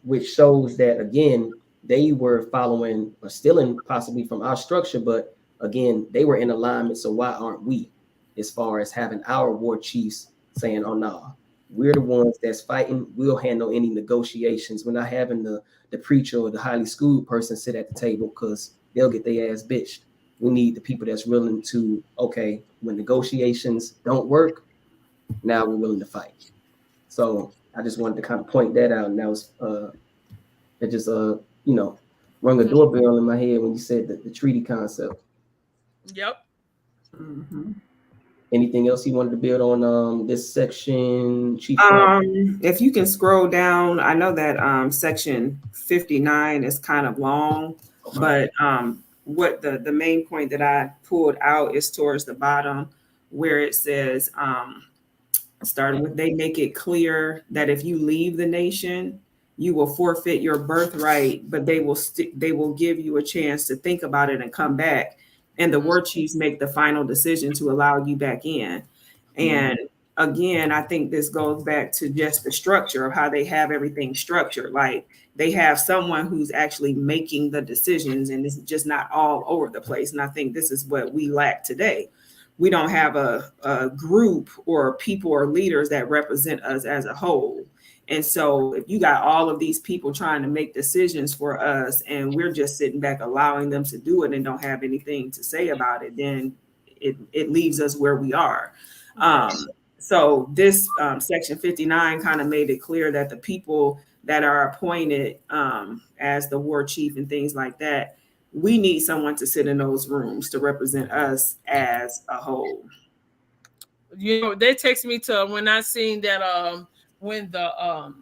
which shows that again they were following or stealing possibly from our structure, but again they were in alignment. So why aren't we, as far as having our war chiefs saying, "Oh no, we're the ones that's fighting. We'll handle any negotiations." We're not having the preacher or the highly schooled person sit at the table because they'll get their ass bitched. We need the people that's willing to, okay, when negotiations don't work, now we're willing to fight. So I just wanted to kind of point that out. And that was, it just, rung a doorbell in my head when you said the treaty concept. Yep. Anything else you wanted to build on this section, Chief? If you can scroll down, I know that section 59 is kind of long, but what the main point that I pulled out is towards the bottom where it says, starting with, they make it clear that if you leave the nation, you will forfeit your birthright, but they will give you a chance to think about it and come back. And the war chiefs make the final decision to allow you back in. And again, I think this goes back to just the structure of how they have everything structured. Like they have someone who's actually making the decisions, and it's just not all over the place. And I think this is what we lack today. We don't have a group or people or leaders that represent us as a whole. And so if you got all of these people trying to make decisions for us and we're just sitting back allowing them to do it and don't have anything to say about it, then it leaves us where we are. So this section 59 kind of made it clear that the people that are appointed as the war chief and things like that, we need someone to sit in those rooms to represent us as a whole. They text me to when I seen that when the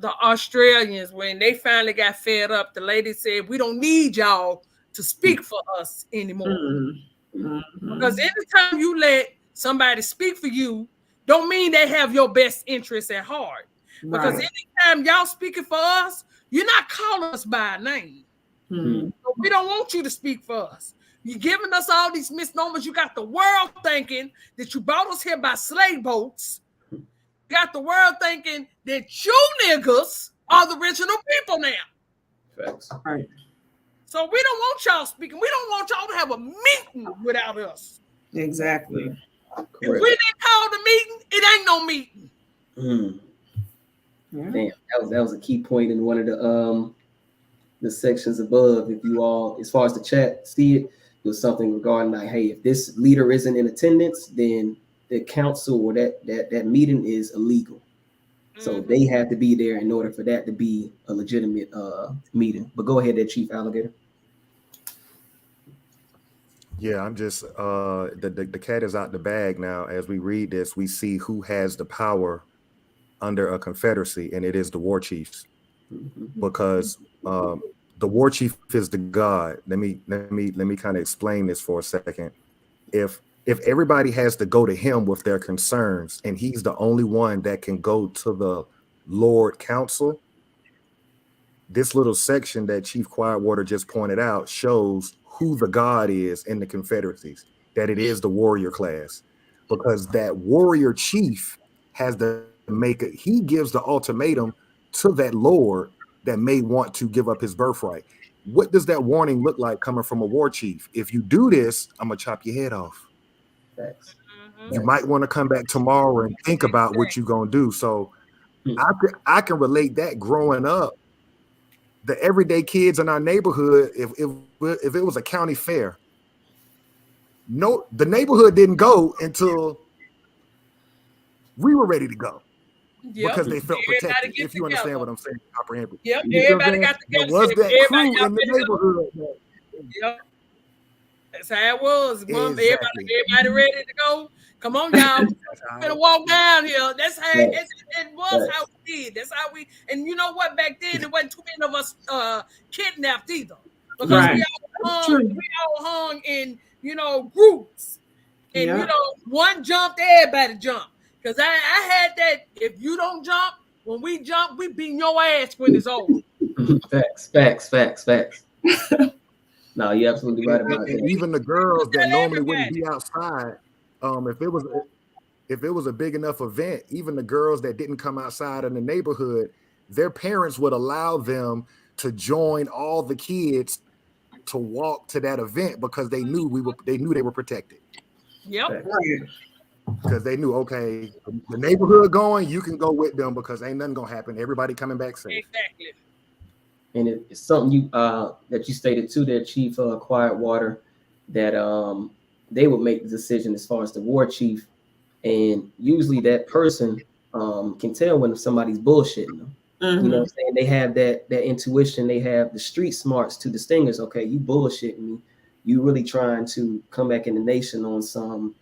Australians, when they finally got fed up, the lady said, "We don't need y'all to speak for us anymore." Because anytime you let somebody speak for you, don't mean they have your best interests at heart. Because anytime y'all speaking for us, you're not calling us by name. So we don't want you to speak for us. You're giving us all these misnomers. You got the world thinking that you brought us here by slave boats. Got the world thinking that you niggas are the original people now. Facts. Right. So we don't want y'all speaking. We don't want y'all to have a meeting without us. Exactly. If we didn't call the meeting, it ain't no meeting. Damn, that was a key point in one of the sections above. If you all, as far as the chat see it, it was something regarding like, hey, if this leader isn't in attendance, then the council or that meeting is illegal. So they have to be there in order for that to be a legitimate meeting. But go ahead there, Chief Alligator. Yeah, I'm just the cat is out the bag now. As we read this, we see who has the power under a confederacy, and it is the war chiefs. Because the war chief is the god. Let me kind of explain this for a second. If everybody has to go to him with their concerns, and he's the only one that can go to the Lord Council, this little section that Chief Quietwater just pointed out shows who the god is in the confederacies, that it is the warrior class, because that warrior chief has to he gives the ultimatum to that Lord that may want to give up his birthright. What does that warning look like coming from a war chief? If you do this, I'm gonna chop your head off. Thanks. You might want to come back tomorrow and think about what you're gonna do. So I can relate that growing up. The everyday kids in our neighborhood, if it was a county fair, the neighborhood didn't go until we were ready to go. Because they felt protected. If you understand what I'm saying, comprehend. Yep, everybody got together. There was that crew in the neighborhood. Yep, that's how it was. Mom, everybody ready to go. Come on, y'all. We're gonna walk down here. That's how it was. How we did. That's how we. And you know what? Back then, there wasn't too many of us kidnapped either, because we all hung in groups, and one jumped, everybody jumped. Because I had that, if you don't jump, when we jump, we beat your ass when it's over. Facts. No, you're absolutely right about that. Even the girls that normally wouldn't be outside, if it was a big enough event, even the girls that didn't come outside in the neighborhood, their parents would allow them to join all the kids to walk to that event because they knew they were protected. Yep. Because they knew, okay, the neighborhood going, you can go with them because ain't nothing gonna happen. Everybody coming back safe. Exactly. And it's something that you stated too, there, Chief Quietwater, that they would make the decision as far as the war chief, and usually that person can tell when somebody's bullshitting them. You know what I'm saying? They have that intuition, they have the street smarts to distinguish, okay, you bullshitting me, you really trying to come back in the nation on some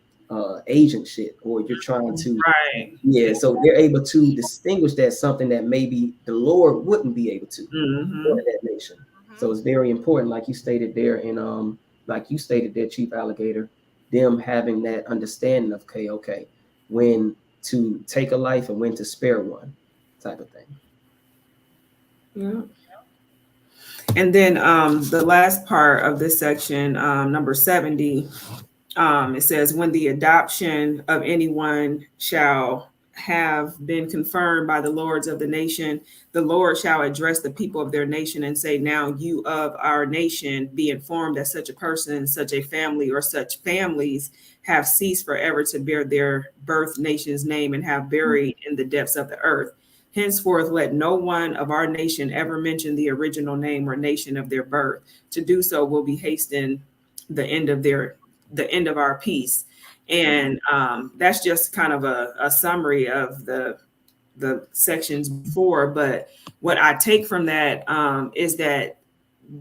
agent shit, or you're trying to so they're able to distinguish that something that maybe the Lord wouldn't be able to in that nation. So it's very important, like you stated there, and Chief Alligator, them having that understanding of okay, when to take a life and when to spare one, type of thing. Yeah. And then the last part of this section, number 70, it says, when the adoption of anyone shall have been confirmed by the lords of the nation, the Lord shall address the people of their nation and say, now you of our nation be informed that such a person, such a family, or such families have ceased forever to bear their birth nation's name and have buried in the depths of the earth. Henceforth, let no one of our nation ever mention the original name or nation of their birth. To do so will be hasten the end of our peace. And that's just kind of a summary of the sections before. But what I take from that is that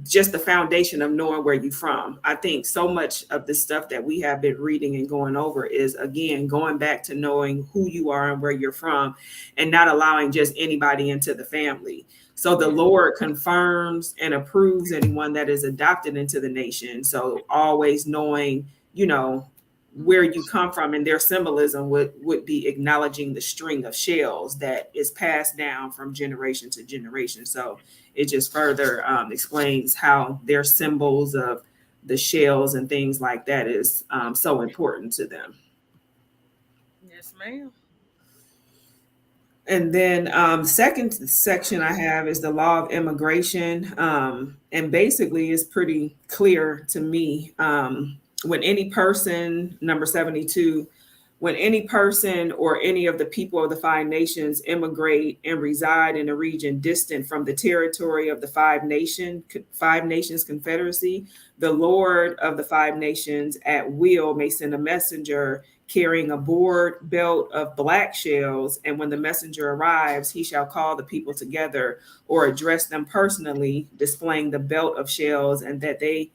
just the foundation of knowing where you're from. I think so much of the stuff that we have been reading and going over is, again, going back to knowing who you are and where you're from, and not allowing just anybody into the family. So the Lord confirms and approves anyone that is adopted into the nation. So always knowing, where you come from, and their symbolism would be acknowledging the string of shells that is passed down from generation to generation. So it just further explains how their symbols of the shells and things like that is so important to them. Yes, ma'am. And then second section I have is the law of immigration. And basically it's pretty clear to me. When any person, number 72, when any person or any of the people of the five nations immigrate and reside in a region distant from the territory of the Five Nations Confederacy, the Lord of the Five Nations at will may send a messenger carrying a board belt of black shells. And when the messenger arrives, he shall call the people together or address them personally, displaying the belt of shells, and that they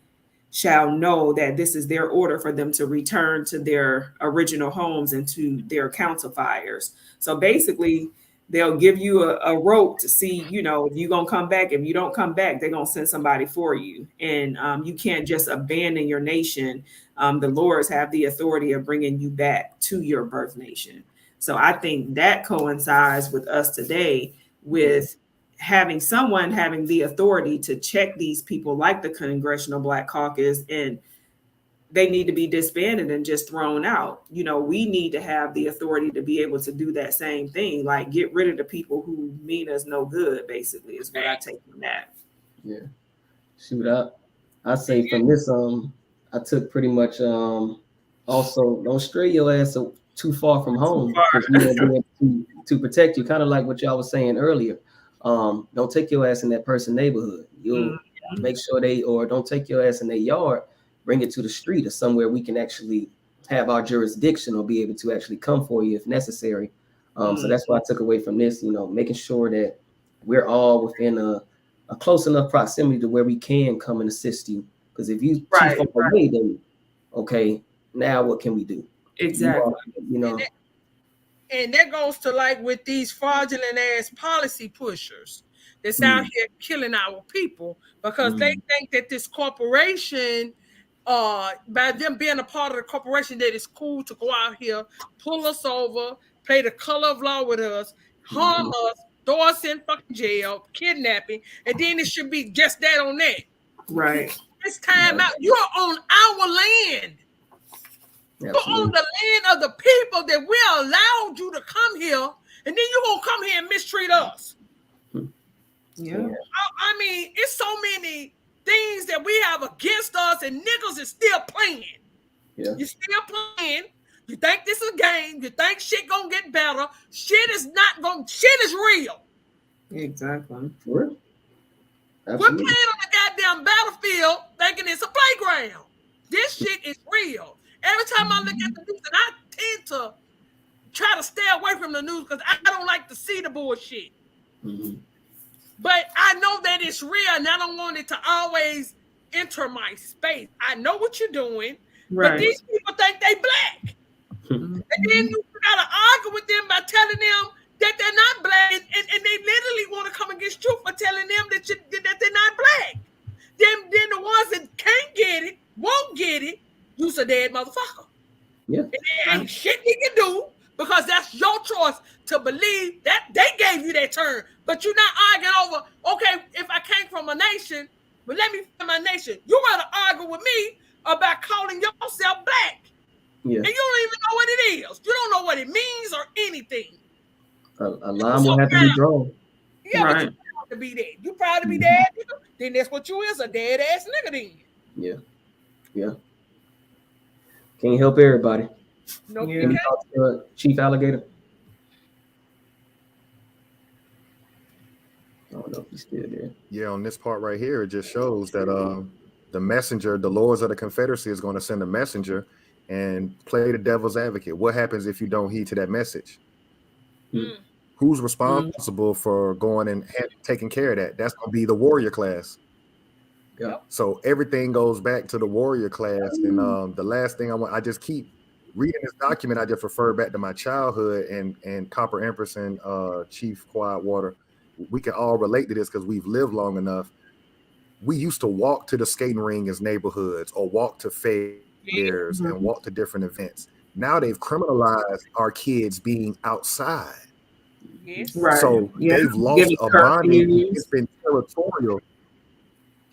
shall know that this is their order for them to return to their original homes and to their council fires. So basically, they'll give you a rope to see, you know, if you're going to come back. If you don't come back, they're going to send somebody for you. And you can't just abandon your nation. The Lords have the authority of bringing you back to your birth nation. So I think that coincides with us today with having someone having the authority to check these people like the Congressional Black Caucus, and they need to be disbanded and just thrown out. You know, we need to have the authority to be able to do that same thing, like get rid of the people who mean us no good, basically, is what I take from that. Yeah. Shoot, I say from this, I took pretty much also don't stray your ass too far from home, because we are doing to protect you, kind of like what y'all was saying earlier. Don't take your ass in that person's neighborhood. You'll make sure don't take your ass in their yard. Bring it to the street or somewhere we can actually have our jurisdiction or be able to actually come for you if necessary. So that's what I took away from this, you know, making sure that we're all within a close enough proximity to where we can come and assist you. Because if you too far away, then okay, now what can we do? Exactly. You know. And that goes to like with these fraudulent ass policy pushers that's out here killing our people because they think that this corporation, by them being a part of the corporation, that it's cool to go out here, pull us over, play the color of law with us, harm us, throw us in fucking jail, kidnapping, and then it should be just that on that. Right. This time out, you're on our land. You're on the land of the people that we allowed you to come here, and then you're gonna come here and mistreat us. Yeah. I mean, it's so many things that we have against us, and niggas is still playing. Yeah. You're still playing. You think this is a game. You think shit gonna get better. Shit is not gonna. Shit is real. Exactly. Real. We're playing on the goddamn battlefield thinking it's a playground. This shit is real. Every time I look at the news, and I tend to try to stay away from the news because I don't like to see the bullshit. But I know that it's real, and I don't want it to always enter my space. I know what you're doing, but these people think they black. And then you gotta argue with them by telling them that they're not black, and they literally want to come against you for telling them that they're not black. Then the ones that can't get it, won't get it, you's a dead motherfucker. Yeah. And there ain't shit you can do because that's your choice to believe that they gave you that turn. But you're not arguing over, okay, if I came from a nation, but let me find my nation. You want to argue with me about calling yourself black. Yeah. And you don't even know what it is. You don't know what it means or anything. A line will have to be drawn. Yeah, but you proud to be that. You proud to be that, nigga? Then that's what you is, a dead ass nigga then. Yeah. Yeah. Can't help everybody. No, Can you talk to Chief Alligator? I don't know if he's still there. Yeah, on this part right here, it just shows that the messenger, the Lords of the Confederacy, is going to send a messenger and play the devil's advocate. What happens if you don't heed to that message? Who's responsible for going and taking care of that? That's going to be the warrior class. Yeah. So everything goes back to the warrior class. And the last thing I just keep reading this document. I just refer back to my childhood and Copper Empress and Chief Quietwater. We can all relate to this because we've lived long enough. We used to walk to the skating ring as neighborhoods or walk to fairs and walk to different events. Now they've criminalized our kids being outside. Yes. Right. So they've lost a bonding. It's been territorial.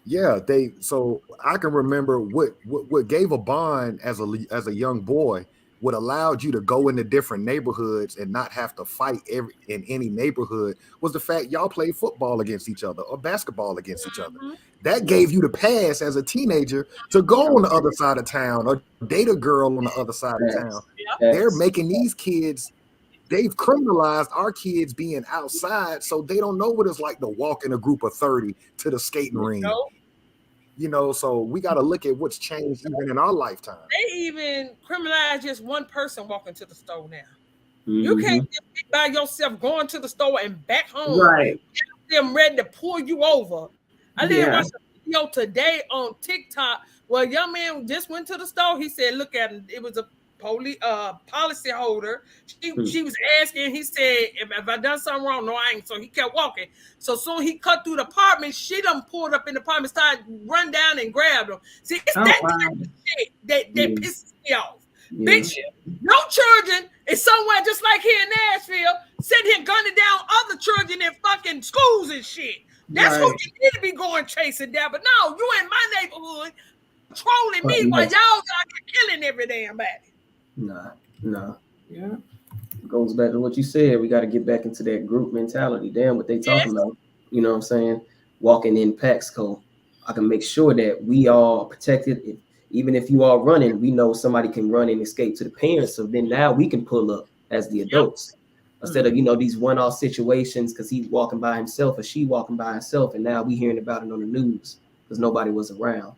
Yeah, so I can remember what gave a bond as a young boy, what allowed you to go into different neighborhoods and not have to fight in any neighborhood was the fact y'all played football against each other or basketball against each other. That gave you the pass as a teenager to go on the other side of town or date a girl on the other side of town. They're making these kids, they've criminalized our kids being outside, so they don't know what it's like to walk in a group of 30 to the skating ring. You know, so we got to look at what's changed even in our lifetime. They even criminalize just one person walking to the store now. You can't just be by yourself going to the store and back home. Right. Them ready to pull you over. I did watch a video today on TikTok where a young man just went to the store. He said, look at him. It was a policy holder. She was asking, he said, if I done something wrong, no, I ain't. So he kept walking. So soon he cut through the apartment, she done pulled up in the apartment, started run down and grabbed him. See, it's that type of shit that pisses me off. Bitch, no children is somewhere just like here in Nashville, sitting here gunning down other children in fucking schools and shit. That's what you need to be going chasing down. But no, you in my neighborhood trolling me while y'all out here killing every damn body. Nah. Yeah. It goes back to what you said. We got to get back into that group mentality. Damn what they talking about. You know what I'm saying? Walking in Paxco. I can make sure that we are protected. Even if you are running, we know somebody can run and escape to the parents. So then now we can pull up as the adults. Instead of, these one-off situations because he's walking by himself or she walking by herself. And now we hearing about it on the news because nobody was around.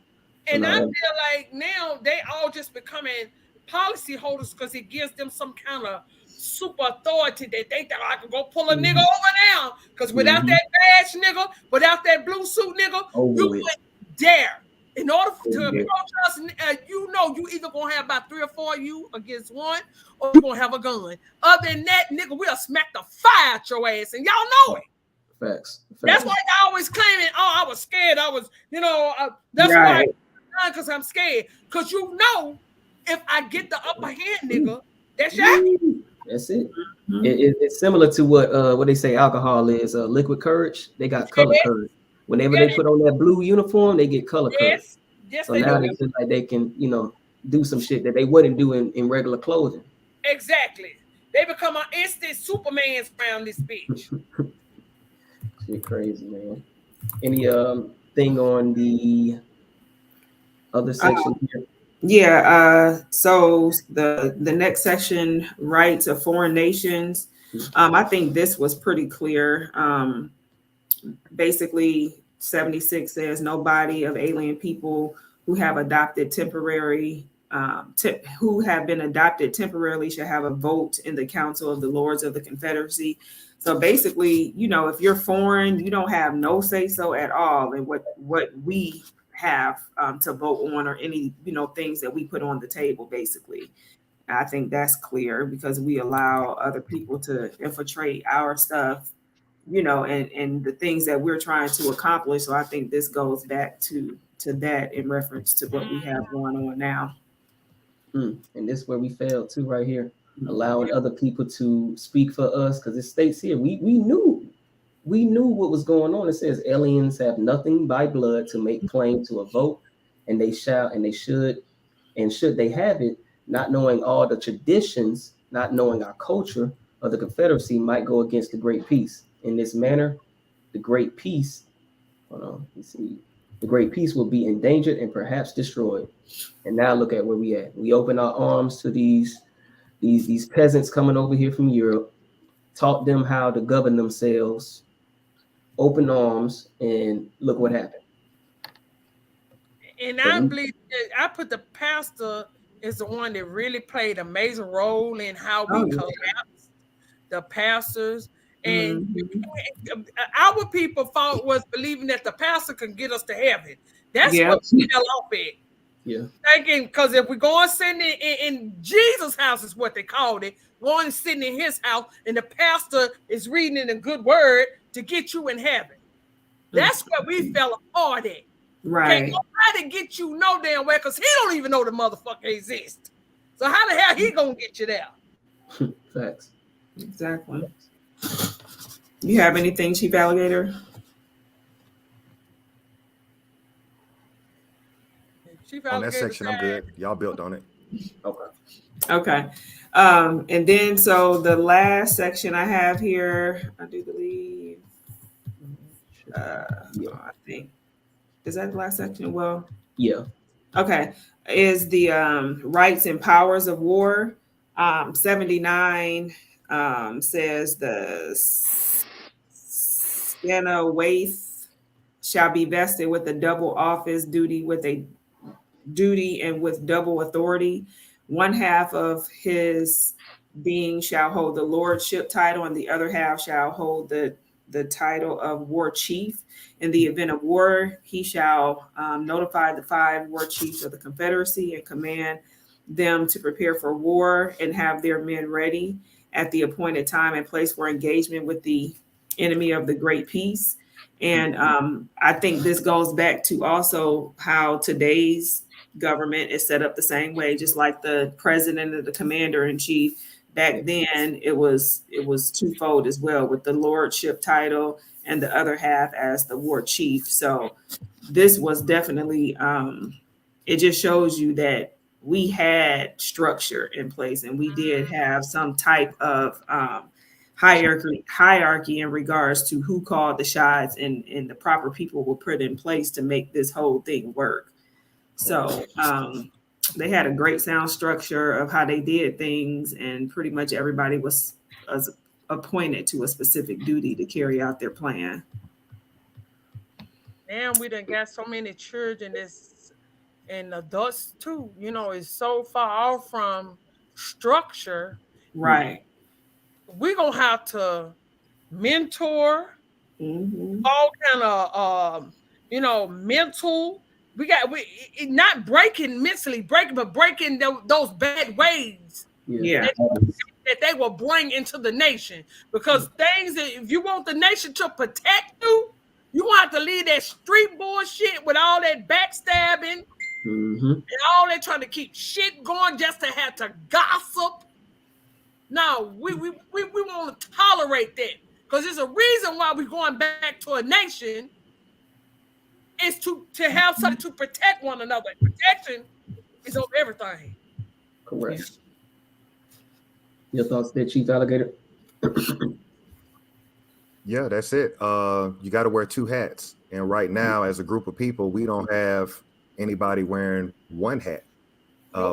So and I feel like now they all just becoming policy holders because it gives them some kind of super authority. They think that I can go pull a nigga over now because without that badge nigga, without that blue suit nigga, you wouldn't dare. In order to approach us, you either gonna have about 3 or 4 of you against one, or you gonna have a gun. Other than that, nigga, we'll smack the fire at your ass, and y'all know it. Facts. That's why y'all always claiming, I was scared. I was, that's why because I'm scared. Because if I get the upper hand, nigga, that's y'all. That's it. It's similar to what they say alcohol is. Liquid courage. They got color courage. Whenever they put on that blue uniform, they get color courage. Yes, so now they feel like they can, do some shit that they wouldn't do in regular clothing. Exactly. They become an instant Supermans around this bitch. Shit crazy, man. Any thing on the other section here? Yeah, so the next section, rights of foreign nations. I think this was pretty clear. Basically, 76 says nobody of alien people who have adopted temporarily shall have a vote in the Council of the Lords of the Confederacy. So basically, if you're foreign, you don't have no say so at all in what we have to vote on or any things that we put on the table. Basically, I think that's clear because we allow other people to infiltrate our stuff, and the things that we're trying to accomplish. So I think this goes back to that in reference to what we have going on now. And this is where we failed too, right here, allowing other people to speak for us, because it states here we knew what was going on. It says aliens have nothing by blood to make claim to a vote, and they shall and they should, and should they have it, not knowing all the traditions, not knowing our culture of the Confederacy, might go against the great peace. In this manner, the great peace, the great peace will be endangered and perhaps destroyed. And now look at where we at. We open our arms to these peasants coming over here from Europe, taught them how to govern themselves, open arms, and look what happened. And I believe I put the pastor is the one that really played a major role in how we collapsed the pastors. And our people was believing that the pastor could get us to heaven. That's what we fell off at. Yeah. Thinking, because if we go and sit in Jesus' house is what they called it, going and sitting in his house, and the pastor is reading in a good word to get you in heaven. That's where we fell apart at. Right. Can't nobody get you no damn way because he don't even know the motherfucker exists. So how the hell he gonna get you there? Facts. Exactly. You have anything, Chief Alligator? On that section, I'm good. Y'all built on it. Okay. And then so the last section I have here, I do believe, I think, is that the last section? Well, yeah. Okay. Is the rights and powers of war. 79 says the Scanawaith shall be vested with a double office duty and with double authority. One half of his being shall hold the lordship title, and the other half shall hold the title of war chief. In the event of war, he shall notify the 5 war chiefs of the Confederacy and command them to prepare for war and have their men ready at the appointed time and place for engagement with the enemy of the great peace. And I think this goes back to also how today's government is set up the same way, just like the president or the commander in chief. Back then, it was twofold as well, with the lordship title and the other half as the war chief. So this was definitely, it just shows you that we had structure in place, and we did have some type of hierarchy in regards to who called the shots, and the proper people were put in place to make this whole thing work. So they had a great sound structure of how they did things, and pretty much everybody was appointed to a specific duty to carry out their plan. And we done got so many children and adults too. You know, it's so far off from structure. Right. We're gonna have to mentor, all kind of mental. We not mentally breaking, but breaking those bad ways. Yeah. That they will bring into the nation. Because things that, if you want the nation to protect you, you want to have to leave that street bullshit with all that backstabbing and all that trying to keep shit going just to have to gossip. No, we want to tolerate that. Because there's a reason why we're going back to a nation is to have something to protect one another. Protection is over everything. Correct. Your thoughts there, Chief Alligator? Yeah, that's it. You got to wear 2 hats. And right now, as a group of people, we don't have anybody wearing 1 hat.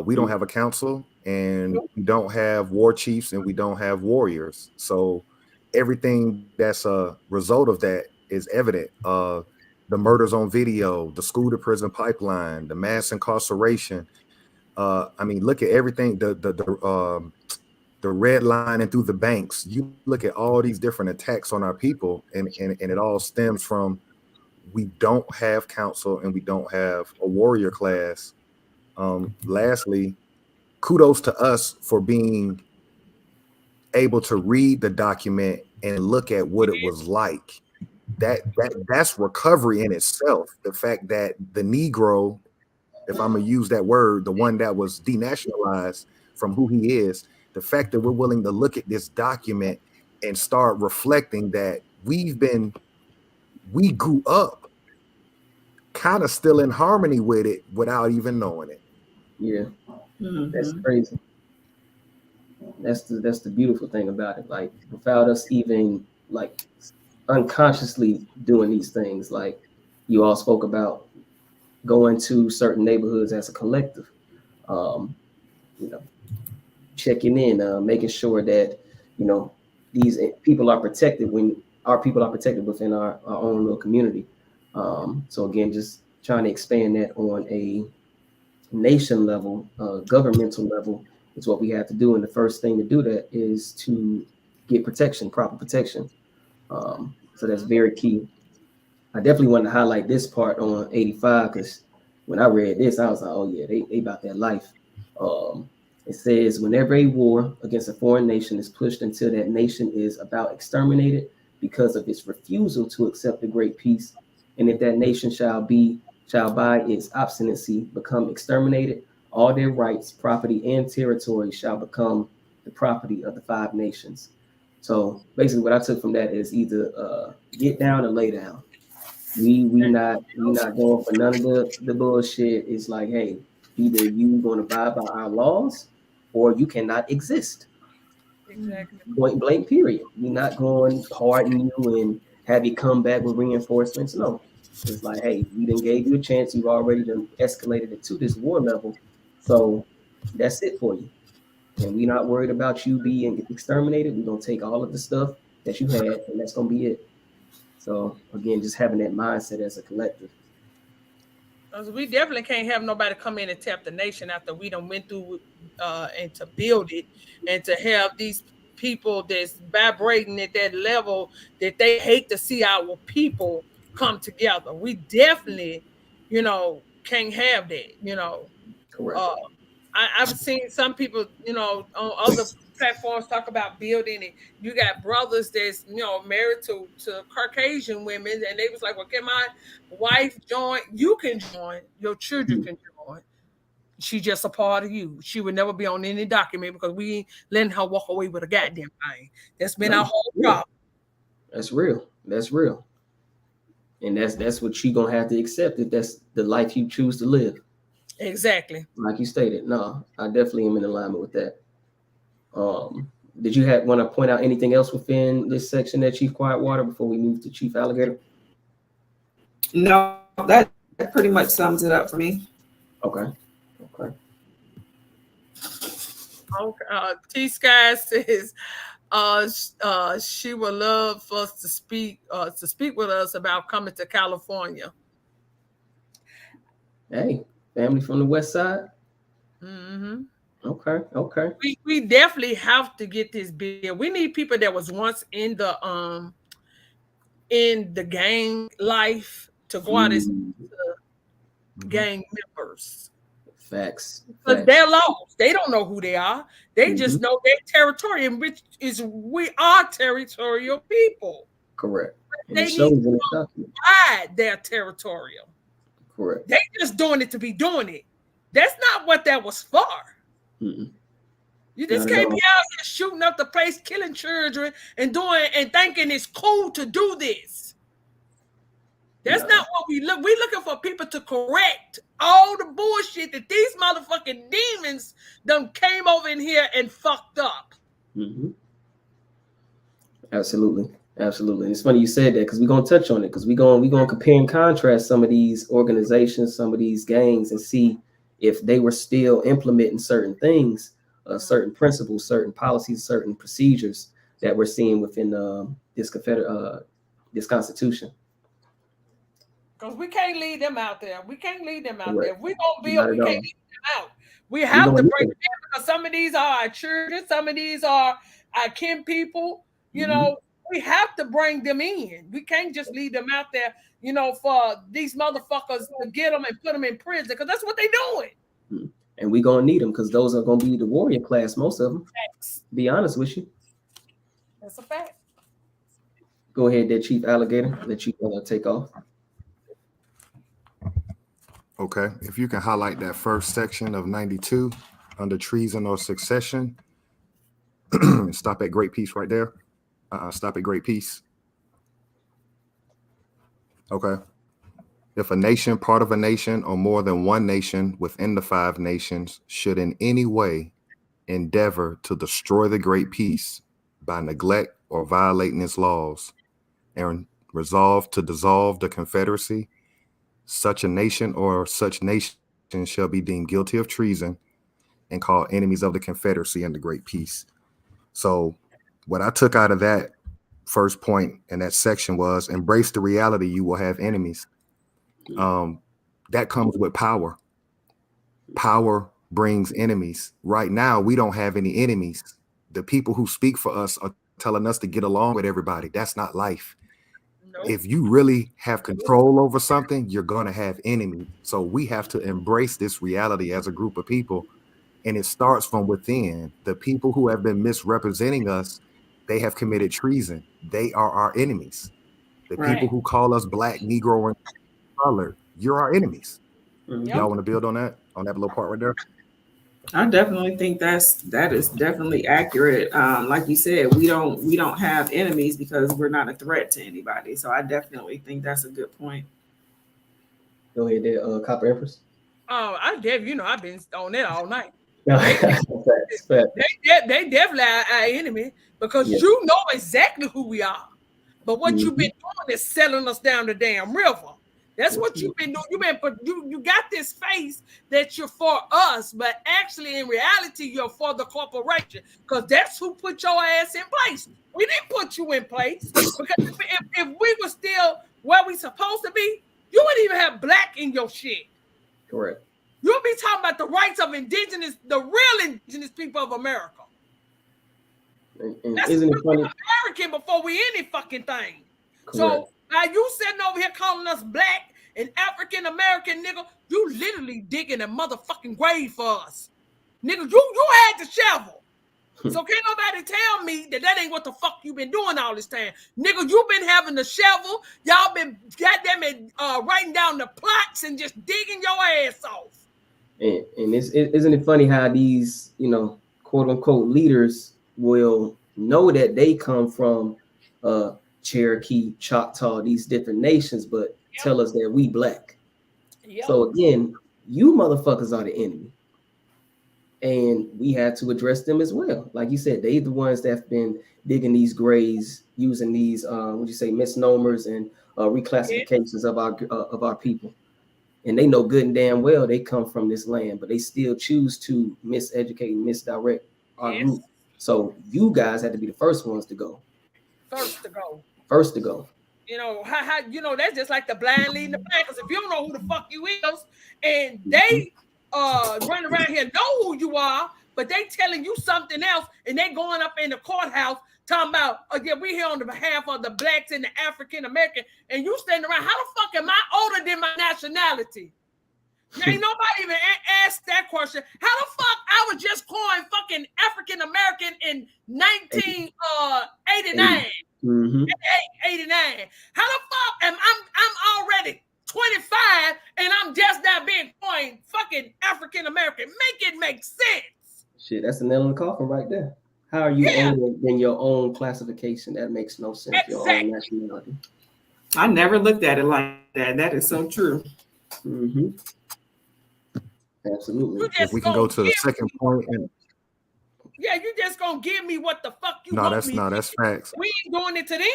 We don't have a council, and we don't have war chiefs, and we don't have warriors. So everything that's a result of that is evident. The murders on video, the school to prison pipeline, the mass incarceration. I mean, look at everything, the redlining through the banks. You look at all these different attacks on our people, and it all stems from we don't have counsel and we don't have a warrior class. Lastly, kudos to us for being able to read the document and look at what it was like. That's recovery in itself. The fact that the Negro, if I'm gonna use that word, the one that was denationalized from who he is, the fact that we're willing to look at this document and start reflecting that we grew up kind of still in harmony with it without even knowing it. Yeah, that's crazy. That's the beautiful thing about it. Like, without us even like unconsciously doing these things, like you all spoke about, going to certain neighborhoods as a collective, checking in, making sure that these people are protected when our people are protected within our own little community. So again, just trying to expand that on a nation level, governmental level, is what we have to do. And the first thing to do that is to get protection, proper protection. So that's very key. I definitely want to highlight this part on 85, because when I read this, I was like, oh yeah, they about that life. It says, whenever a war against a foreign nation is pushed until that nation is about exterminated because of its refusal to accept the great peace, and if that nation shall by its obstinacy become exterminated, all their rights, property, and territory shall become the property of the 5 nations. So basically what I took from that is either get down or lay down. We not going for none of the bullshit. It's like, hey, either you going to abide by our laws or you cannot exist. Exactly. Point blank, period. We're not going to pardon you and have you come back with reinforcements. No. It's like, hey, we done gave you a chance. You've already done escalated it to this war level. So that's it for you. And we're not worried about you being exterminated. We're going to take all of the stuff that you had, and that's going to be it. So again, just having that mindset as a collective. We definitely can't have nobody come in and tap the nation after we done went through and to build it, and to have these people that's vibrating at that level that they hate to see our people come together. We definitely, can't have that. Correct. I've seen some people, on other platforms talk about building it. You got brothers that's, married to Caucasian women, and they was like, well, can my wife join? You can join. Your children can join. She's just a part of you. She would never be on any document because we ain't letting her walk away with a goddamn thing. That's been our whole problem. That's real. That's real. And that's what you gonna have to accept if that's the life you choose to live. Exactly. Like you stated. No, I definitely am in alignment with that. Did you want to point out anything else within this section there, Chief Quietwater, before we move to Chief Alligator? No, that pretty much sums it up for me. Okay. T Sky says she would love for us to speak with us about coming to California. Hey, family from the West Side. Mm-hmm. Okay. We definitely have to get this bill. We need people that was once in the gang life to go out as gang members. Facts. Because they're lost. They don't know who they are. They just know their territory, which is we are territorial people. Correct. They need to provide their territorial. Correct. They just doing it to be doing it. That's not what that was for. Mm-mm. You just can't be out here shooting up the place, killing children, and thinking it's cool to do this. That's not what we look. We're looking for people to correct all the bullshit that these motherfucking demons done came over in here and fucked up. Mm-hmm. Absolutely. And it's funny you said that because we're gonna touch on it because we're gonna compare and contrast some of these organizations, some of these gangs, and see if they were still implementing certain things, certain principles, certain policies, certain procedures that we're seeing within this Constitution. Because we can't leave them out there. We can't leave them out Correct. there. If we're gonna build, we can't leave them out. We have to bring them in because some of these are our children, some of these are our kin people. You know, we have to bring them in. We can't just leave them out there, for these motherfuckers to get them and put them in prison because that's what they're doing. And we're gonna need them because those are gonna be the warrior class, most of them. Facts. Be honest with you. That's a fact. Go ahead, there, Chief Alligator. Let you take off. Okay, if you can highlight that first section of 92 under treason or succession, stop at great peace right there. Stop at great peace. Okay. If a nation, part of a nation, or more than one nation within the 5 nations should in any way endeavor to destroy the great peace by neglect or violating its laws and resolve to dissolve the Confederacy, such a nation or such nation shall be deemed guilty of treason and called enemies of the Confederacy and the great peace. So what I took out of that first point in that section was embrace the reality you will have enemies. That comes with power. Power brings enemies. Right now, we don't have any enemies. The people who speak for us are telling us to get along with everybody. That's not life. Nope. If you really have control over something, you're going to have enemies. So we have to embrace this reality as a group of people. And it starts from within. The people who have been misrepresenting us, they have committed treason. They are our enemies. The people who call us black, Negro, and color, you're our enemies. Y'all want to build on that little part right there? I definitely think that is definitely accurate. Like you said, we don't have enemies because we're not a threat to anybody. So I definitely think that's a good point. Go ahead there, Copper Empress. Oh, I've been on that all night. They definitely are our enemy because you know exactly who we are. But what you've been doing is selling us down the damn river. That's what you've been doing. You got this face that you're for us, but actually in reality, you're for the corporation because that's who put your ass in place. We didn't put you in place because if we were still where we supposed to be, you wouldn't even have black in your shit. Correct. You'll be talking about the rights of the real indigenous people of America. And That's isn't it funny? American before we any fucking thing. Correct. So now you sitting over here calling us black and African American, nigga. You literally digging a motherfucking grave for us, nigga. You had the shovel. So can't nobody tell me that ain't what the fuck you been doing all this time, nigga. You been having the shovel. Y'all been goddamn it writing down the plots and just digging your ass off. And isn't it funny how these, quote unquote leaders will know that they come from Cherokee, Choctaw, these different nations, but tell us that we black. Yep. So again, you motherfuckers are the enemy. And we had to address them as well. Like you said, they the ones that have been digging these graves, using these misnomers and reclassifications of our people. And they know good and damn well they come from this land, but they still choose to miseducate and misdirect our group. So you guys had to be the first ones to go. First to go. How that's just like the blind leading the blind. Because if you don't know who the fuck you is, and they run around here know who you are, but they telling you something else, and they going up in the courthouse talking about, we here on the behalf of the blacks and the African American, and you standing around, how the fuck am I older than my nationality? Ain't nobody even asked that question. How the fuck I was just coined fucking African American in 1989? 89. How the fuck am I'm already 25 and I'm just now being coined fucking African American? Make it make sense. Shit, that's a nail in the coffin right there. How are you older than your own classification? That makes no sense. Exactly. Your own nationality. I never looked at it like that. That is so true. Mm-hmm. Absolutely. If we can go to the second point. You just gonna give me what the fuck you want me to. That's facts. We ain't doing it to them.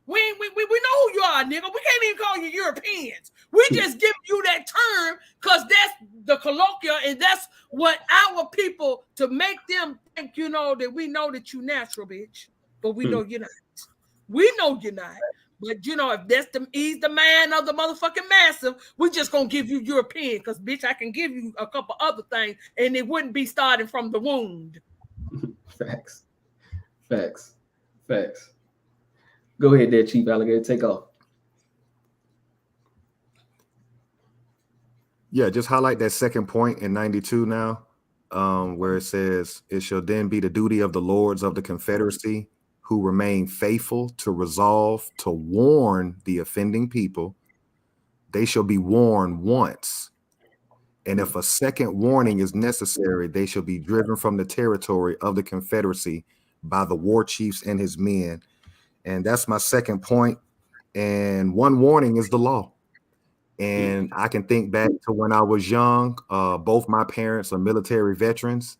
We know who you are, nigga. We can't even call you Europeans. We just give you that term because that's the colloquial, and that's what our people, to make them think, that we know that you natural, bitch. But we know you're not. We know you're not. But if that's he's the man of the motherfucking massive, we just gonna give you European, because bitch, I can give you a couple other things, and it wouldn't be starting from the wound. Facts. Go ahead there, Chief Alligator. Take off. Yeah, just highlight that second point in 92 now, where it says, it shall then be the duty of the lords of the Confederacy who remain faithful to resolve to warn the offending people. They shall be warned once. And if a second warning is necessary, they shall be driven from the territory of the Confederacy by the war chiefs and his men. And that's my second point. And one warning is the law. And I can think back to when I was young. Both my parents are military veterans.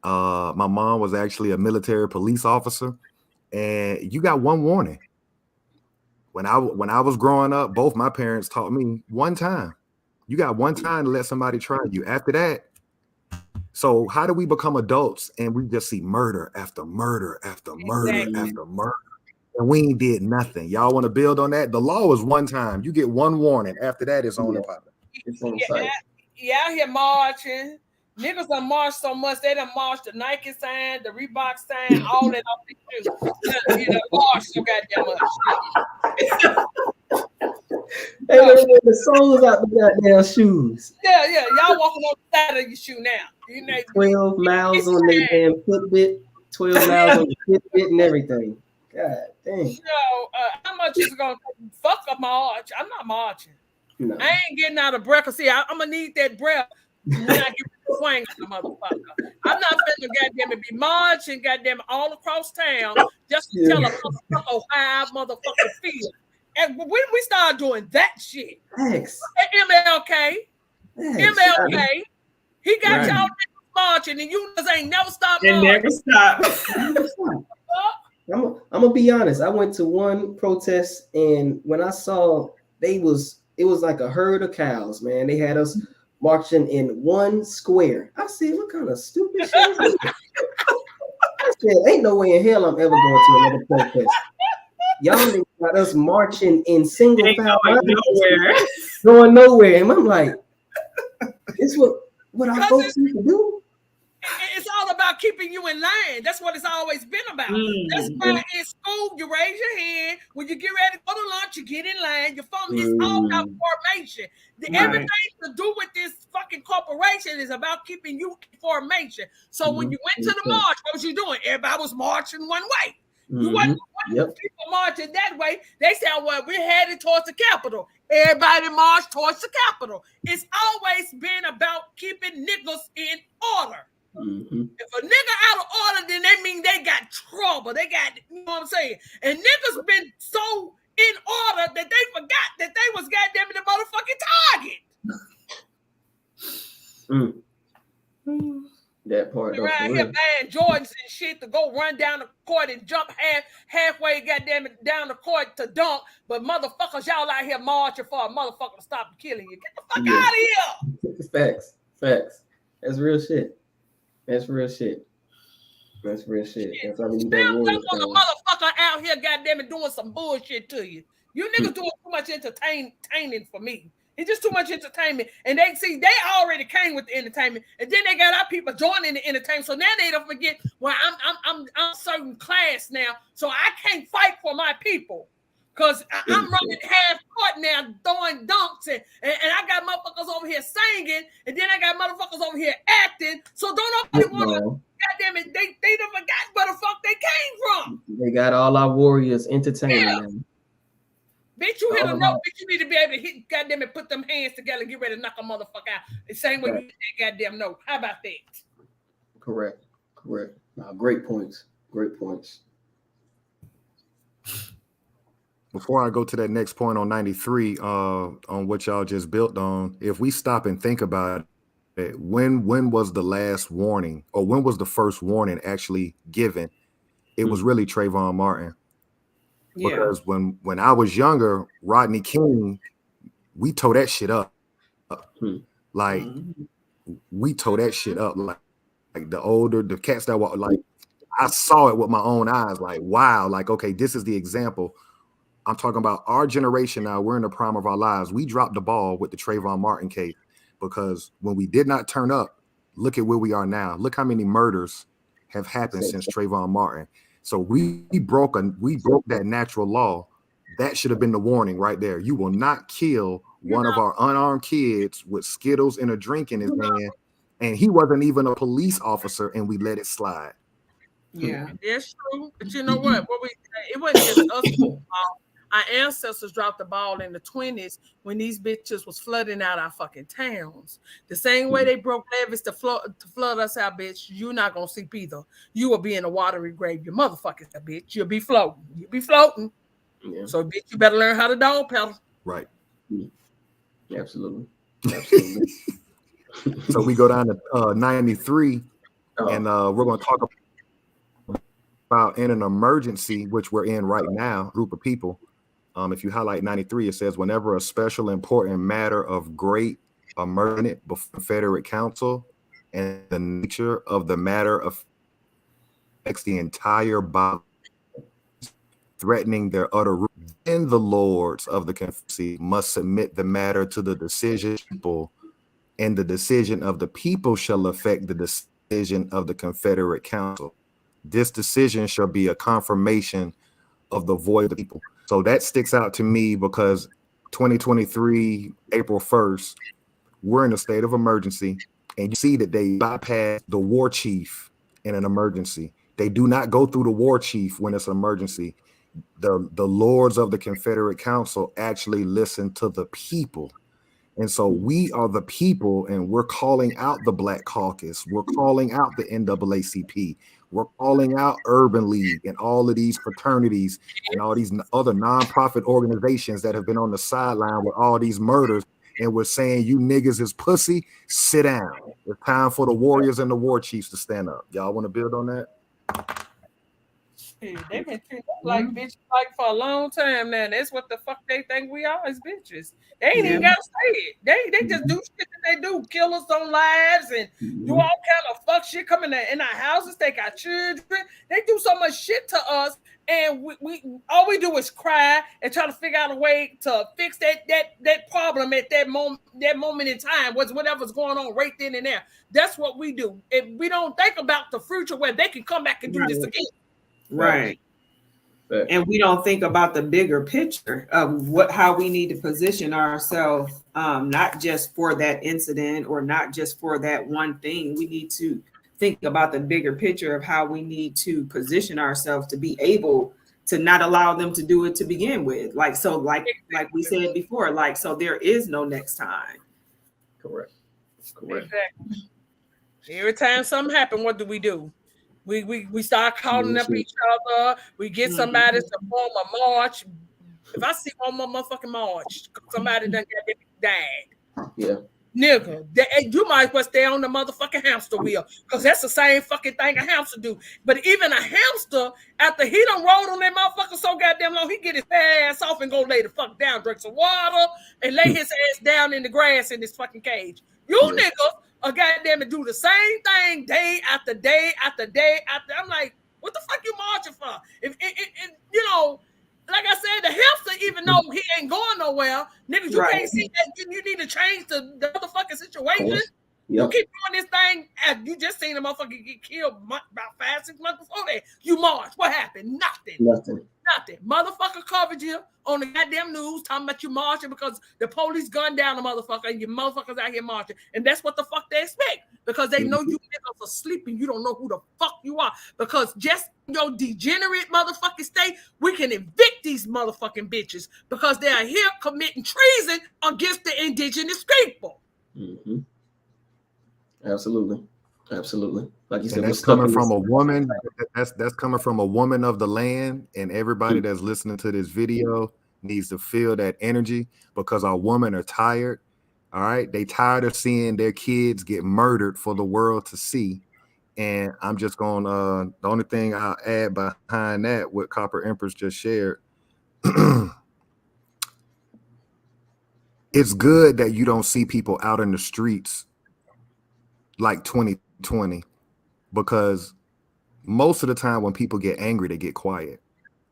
My mom was actually a military police officer. And you got one warning. When I was growing up, both my parents taught me one time. You got one time to let somebody try you. After that, so how do we become adults and we just see murder after murder after murder after murder? And we ain't did nothing. Y'all want to build on that? The law is one time. You get one warning. After that, it's on the popping. It's on site. Out here marching. Niggas done marched so much, they done marched the Nike sign, the Reebok sign, all that off the shoes. You done marched so goddamn much. Hey, the soles out the goddamn shoes. Yeah. Y'all walking on the side of your shoe now. 12 miles on their damn Fitbit, 12 miles on the Fitbit and everything. God dang. How much is it going to fuck a march? I'm not marching. No. I ain't getting out of breath. See, I'm going to need that breath when I get the swing of the motherfucker. I'm not finna goddamn it be marching goddamn it all across town just to tell a motherfucker how I motherfucking feel. And when we start doing that shit, thanks. MLK, he got y'all marching, and you just ain't never stopped marching. Never stop. I'm gonna be honest. I went to one protest, and when I saw they was It was like a herd of cows, man. They had us marching in one square. I said, what kind of stupid shit is this? I said, ain't no way in hell I'm ever going to another protest. Y'all niggas got us marching in single file, going nowhere. And I'm like, it's what our folks need to do. It's all about keeping you in line. That's what it's always been about. That's why in school you raise your hand. When you get ready to go to lunch, you get in line. Your phone is all about formation. Everything to do with this fucking corporation is about keeping you in formation. So when you went to the march, what was you doing? Everybody was marching one way. You wasn't people marching that way. They said, well, we're headed towards the Capitol. Everybody marched towards the Capitol. It's always been about keeping niggas in order. If a nigga out of order, then that means they got trouble. They got, you know what I'm saying? And niggas been so in order that they forgot that they was goddamn the motherfucking target. That part. Around here buying Jordans and shit to go run down the court and jump halfway, goddamn it, down the court to dunk. But motherfuckers, y'all out here marching for a motherfucker to stop killing you. Get the fuck out of here. Facts. That's real shit. That's real shit. That's real shit. That's why we need that motherfucker out here, goddamn it, doing some bullshit to you. You niggas doing too much entertaining for me. It's just too much entertainment. And they already came with the entertainment. And then they got our people joining the entertainment. So now they don't forget, well, I'm certain class now. So I can't fight for my people. Because I'm running half court now, throwing dunks, and I got motherfuckers over here singing, and then I got motherfuckers over here acting. So don't nobody want to, goddamn it, they done forgot where the fuck they came from. They got all our warriors entertaining them. Bitch, you hit a note, bitch, you need to be able to hit, goddamn it, put them hands together and get ready to knock a motherfucker out. The same way you hit that goddamn note. How about that? Correct. Great points. Before I go to that next point on 93, on what y'all just built on, if we stop and think about it, when was the last warning, or when was the first warning actually given? It was really Trayvon Martin. Because when I was younger, Rodney King, we tore that shit up. Like we tore that shit up. Like the cats that were like, I saw it with my own eyes. Like, wow, like, okay, this is the example. I'm talking about our generation now. We're in the prime of our lives. We dropped the ball with the Trayvon Martin case because when we did not turn up, look at where we are now. Look how many murders have happened since Trayvon Martin. So we broke that natural law. That should have been the warning right there. You will not kill one of our unarmed kids with Skittles and a drink in his hand. And he wasn't even a police officer, and we let it slide. Yeah, that's true. But you know what? It wasn't just us. Our ancestors dropped the ball in the 20s when these bitches was flooding out our fucking towns. The same way they broke levees to flood us out, bitch, you're not going to sleep either. You will be in a watery grave. You motherfuckers, bitch. You'll be floating. Yeah. So, bitch, you better learn how to dog pedal. Right. Absolutely. So we go down to 93, and we're going to talk about in an emergency, which we're in right now, group of people. If you highlight 93, it says, whenever a special important matter of great emergence before Confederate Council and the nature of the matter affects the entire body, threatening their utter root, then the lords of the Confederacy must submit the matter to the decision of the people, and the decision of the people shall affect the decision of the Confederate Council. This decision shall be a confirmation of the voice of the people. So that sticks out to me because 2023, April 1st, we're in a state of emergency, and you see that they bypass the war chief in an emergency. They do not go through the war chief when it's an emergency. The lords of the Confederate Council actually listen to the people. And so we are the people, and we're calling out the Black Caucus. We're calling out the NAACP. We're calling out Urban League and all of these fraternities and all these other nonprofit organizations that have been on the sideline with all these murders. And we're saying, you niggas is pussy, sit down. It's time for the warriors and the war chiefs to stand up. Y'all want to build on that? They've been treating us like bitches like for a long time now. That's what the fuck they think we are as bitches. They ain't even gotta say it. They just do shit that they do, kill us on lives and do all kind of fuck shit, come in our houses, take our children. They do so much shit to us, and we all we do is cry and try to figure out a way to fix that problem at that moment in time, whatever's going on right then and there. That's what we do. If we don't think about the future where they can come back and do this again. Right. And we don't think about the bigger picture of how we need to position ourselves, not just for that incident or not just for that one thing. We need to think about the bigger picture of how we need to position ourselves to be able to not allow them to do it to begin with. Like we said before, so there is no next time. Correct. Exactly. Every time something happens, what do? We start calling up each other. We get somebody to form a march. If I see one more motherfucking march, somebody done died. Yeah. Nigga, you might as well stay on the motherfucking hamster wheel, because that's the same fucking thing a hamster do. But even a hamster, after he done rolled on that motherfucker so goddamn long, he get his ass off and go lay the fuck down, drink some water, and lay his ass down in the grass in this fucking cage. You niggas are goddamn it do the same thing day after day after day after. I'm like, what the fuck you marching for? If you know, like I said, the hamster, even though he ain't going nowhere, niggas, you can't see that. You need to change the motherfucking situation. You keep doing this thing, and you just seen a motherfucker get killed about 5-6 months before that. You march. What happened? Nothing. Motherfucker covered you on the goddamn news talking about you marching because the police gunned down the motherfucker and you motherfuckers out here marching. And that's what the fuck they expect, because they know you niggas are sleeping. You don't know who the fuck you are, because just your degenerate motherfucking state, we can evict these motherfucking bitches because they are here committing treason against the indigenous people. Mm-hmm. Absolutely. Like you said, that's coming from a woman. That's coming from a woman of the land, and everybody that's listening to this video needs to feel that energy, because our women are tired. All right, they tired of seeing their kids get murdered for the world to see. And I'm just going the only thing I'll add behind that, what Copper Empress just shared. It's good that you don't see people out in the streets like 2020, because most of the time when people get angry, they get quiet.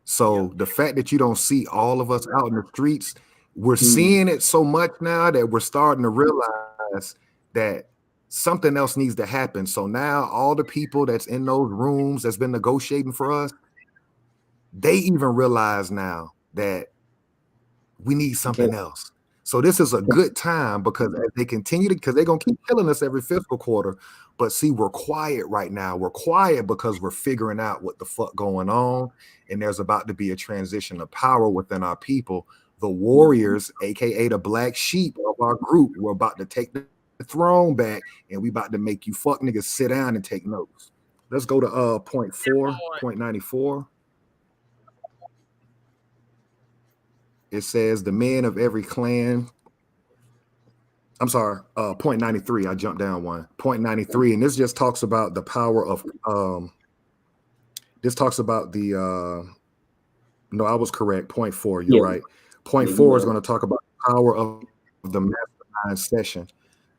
So the fact that you don't see all of us out in the streets, we're seeing it so much now that we're starting to realize that something else needs to happen. So now all the people that's in those rooms that's been negotiating for us, they even realize now that we need something else. So this is a good time, because as they continue to, because they're going to keep killing us every fiscal quarter. But see, we're quiet right now. We're quiet because we're figuring out what the fuck going on. And there's about to be a transition of power within our people. The warriors, AKA the black sheep of our group, we're about to take the throne back, and we about to make you fuck niggas sit down and take notes. Let's go to point 94. It says the men of every clan. I'm sorry, point 93. I jumped down one. Point 93, and this just talks about the power of. This talks about the. No, I was correct. Point 4. You're right. Point 4 is going to talk about the power of the mastermind session.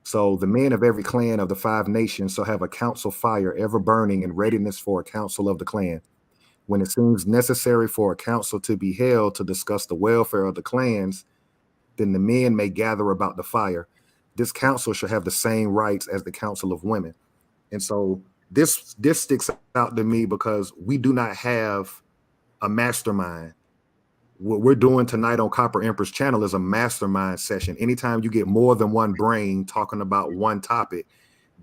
So the men of every clan of the 5 nations shall have a council fire ever burning in readiness for a council of the clan. When it seems necessary for a council to be held to discuss the welfare of the clans, then the men may gather about the fire. This council shall have the same rights as the council of women. And so this sticks out to me, because we do not have a mastermind. What we're doing tonight on Copper Empress channel is a mastermind session. Anytime you get more than one brain talking about one topic,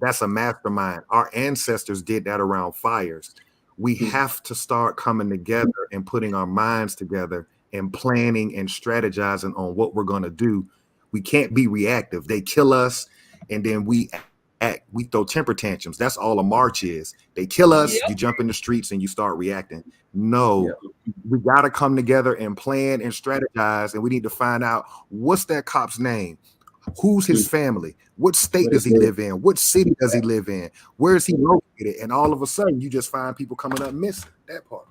that's a mastermind. Our ancestors did that around fires. We have to start coming together and putting our minds together and planning and strategizing on what we're going to do. We can't be reactive. They kill us, and then we act. We throw temper tantrums. That's all a march is. They kill us, you jump in the streets, and you start reacting. No, we got to come together and plan and strategize, and we need to find out, what's that cop's name? Who's his family? What state does he live in? What city does he live in? Where is he located? And all of a sudden, you just find people coming up missing. That part.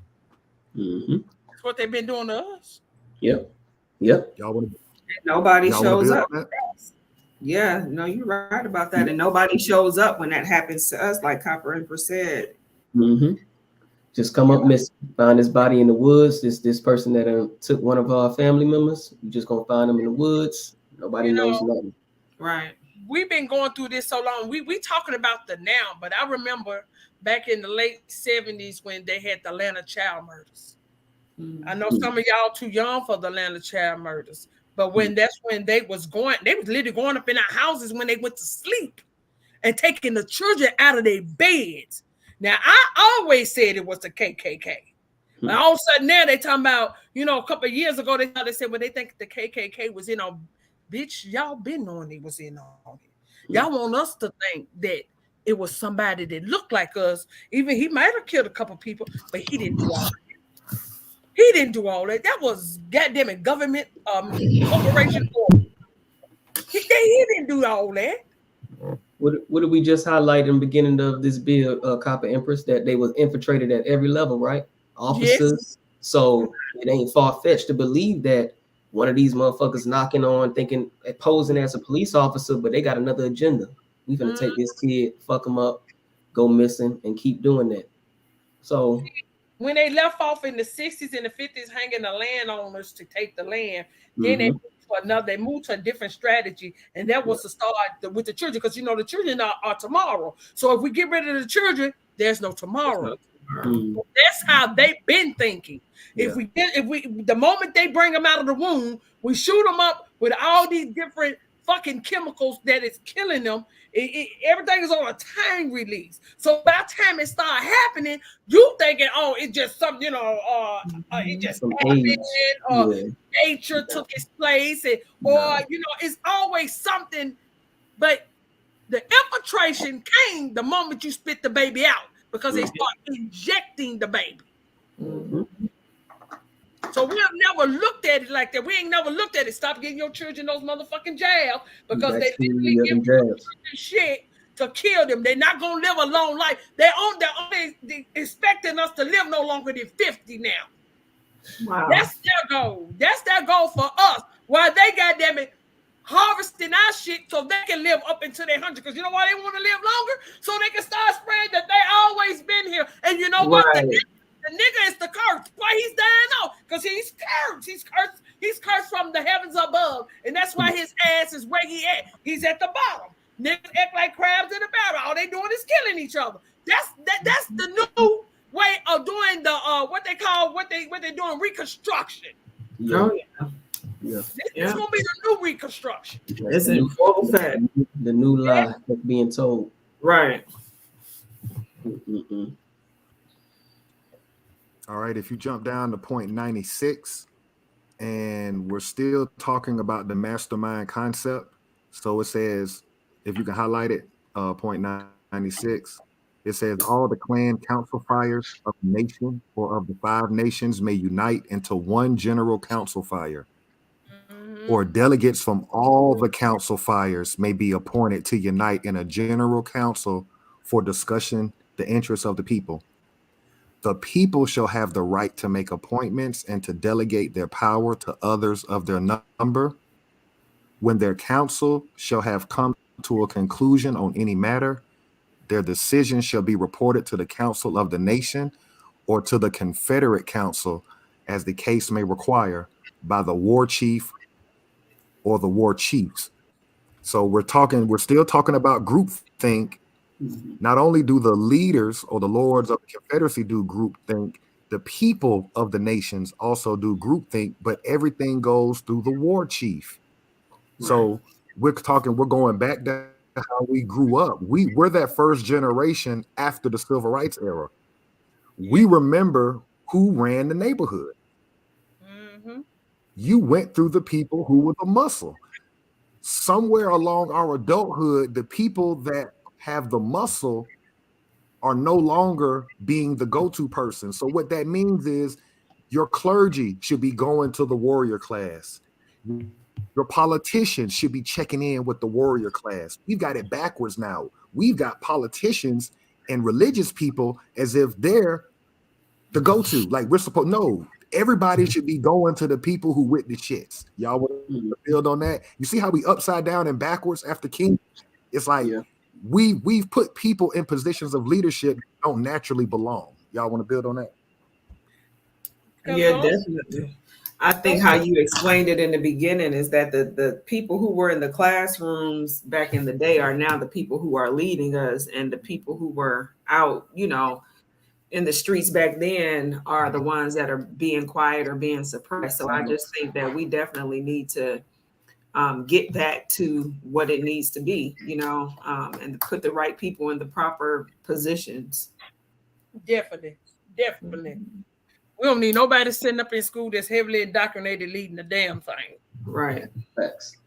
That's what they've been doing to us. Yep. Y'all want to? Nobody shows up. On that? Yeah, no, you're right about that. And nobody shows up when that happens to us, like Copper Emperor said. Just come up missing, find his body in the woods. This person that took one of our family members, you just gonna find them in the woods. Nobody knows nothing. Right. We've been going through this so long. We talking about the now, but I remember back in the late 70s when they had the Atlanta child murders. I know some of y'all too young for the Atlanta child murders, but that's when they was literally going up in our houses when they went to sleep and taking the children out of their beds. Now, I always said it was the KKK. But all of a sudden now they talking about, a couple of years ago, they said, well, they think the KKK was in on, bitch, y'all been knowing he was in on it. Y'all want us to think that it was somebody that looked like us. Even he might have killed a couple of people, but he didn't do all that. He didn't do all that. That was goddamn it, government corporation. He didn't do all that. What did we just highlight in the beginning of this bill, Copper Empress, that they was infiltrated at every level, right? Officers. Yes. So it ain't far-fetched to believe that one of these motherfuckers knocking on, thinking, posing as a police officer, but they got another agenda. We finna take this kid, fuck him up, go missing, and keep doing that. So when they left off in the 60s and the 50s, hanging the landowners to take the land, then they moved to a different strategy, and that was to start with the children, because the children are tomorrow. So if we get rid of the children, there's no tomorrow. That's how they've been thinking. If we the moment they bring them out of the womb, we shoot them up with all these different fucking chemicals that is killing them. Everything is on a time release. So by the time it start happening, you thinking, oh, it's just something, it just happened, or nature took its place, it's always something. But the infiltration came the moment you spit the baby out, because they start injecting the baby. So we have never looked at it like that. We ain't never looked at it. Stop getting your children those motherfucking jabs, because they literally give them shit to kill them. They're not gonna live a long life. They're only expecting us to live no longer than 50 now. Wow. That's their goal. That's their goal for us. While they goddamn it harvesting our shit so they can live up until they're 100. Because you know why they want to live longer? So they can start spreading that they always been here. And you know what? The nigga is the curse. Why he's dying off? Because he's cursed. He's cursed. He's cursed from the heavens above. And that's why his ass is where he at. He's at the bottom. Niggas act like crabs in a barrel. All they doing is killing each other. That's the new way of doing the what they doing reconstruction. Yeah. This is gonna be the new reconstruction. It's in full effect. The new lie that's being told. Right. All right, if you jump down to point 96, and we're still talking about the mastermind concept. So it says, if you can highlight it, point 96, it says all the clan council fires of the nation or of the 5 nations may unite into one general council fire, or delegates from all the council fires may be appointed to unite in a general council for discussion the interests of the people. The people shall have the right to make appointments and to delegate their power to others of their number. When their council shall have come to a conclusion on any matter, their decision shall be reported to the council of the nation or to the Confederate Council, as the case may require, by the war chief or the war chiefs. So we're still talking about groupthink. Not only do the leaders or the lords of the Confederacy do groupthink, the people of the nations also do groupthink, but everything goes through the war chief. Right. So we're going back to how we grew up. We're that first generation after the civil rights era. We remember who ran the neighborhood. You went through the people who were the muscle. Somewhere along our adulthood, the people that have the muscle are no longer being the go-to person. So what that means is your clergy should be going to the warrior class. Your politicians should be checking in with the warrior class. We've got it backwards now. We've got politicians and religious people as if they're the go-to. Like we're supposed no, everybody should be going to the people who with the shits. Y'all want to build on that? You see how we upside down and backwards after King? It's like we've put people in positions of leadership that don't naturally belong. Y'all want to build on that? Yeah, definitely. I think how you explained it in the beginning is that the people who were in the classrooms back in the day are now the people who are leading us, and the people who were out, you know, in the streets back then are the ones that are being quiet or being suppressed. So I just think that we definitely need to get back to what it needs to be, you know, and put the right people in the proper positions. Definitely. We don't need nobody sitting up in school that's heavily indoctrinated leading the damn thing. Right. Facts.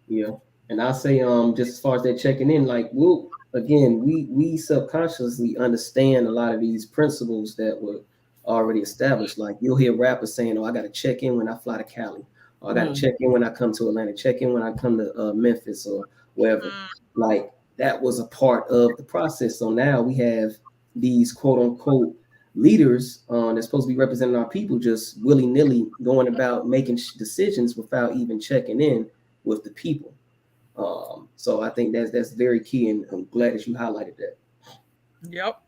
Yeah. And I'll say, just as far as that checking in, like we subconsciously understand a lot of these principles that were already established. Like you'll hear rappers saying, "Oh, I got to check in when I fly to Cali, or I got to check in when I come to Atlanta, check in when I come to Memphis or wherever." Like that was a part of the process. So now we have these quote unquote leaders that's supposed to be representing our people just willy-nilly going about making decisions without even checking in with the people. So I think that's very key, and I'm glad that you highlighted that. Yep.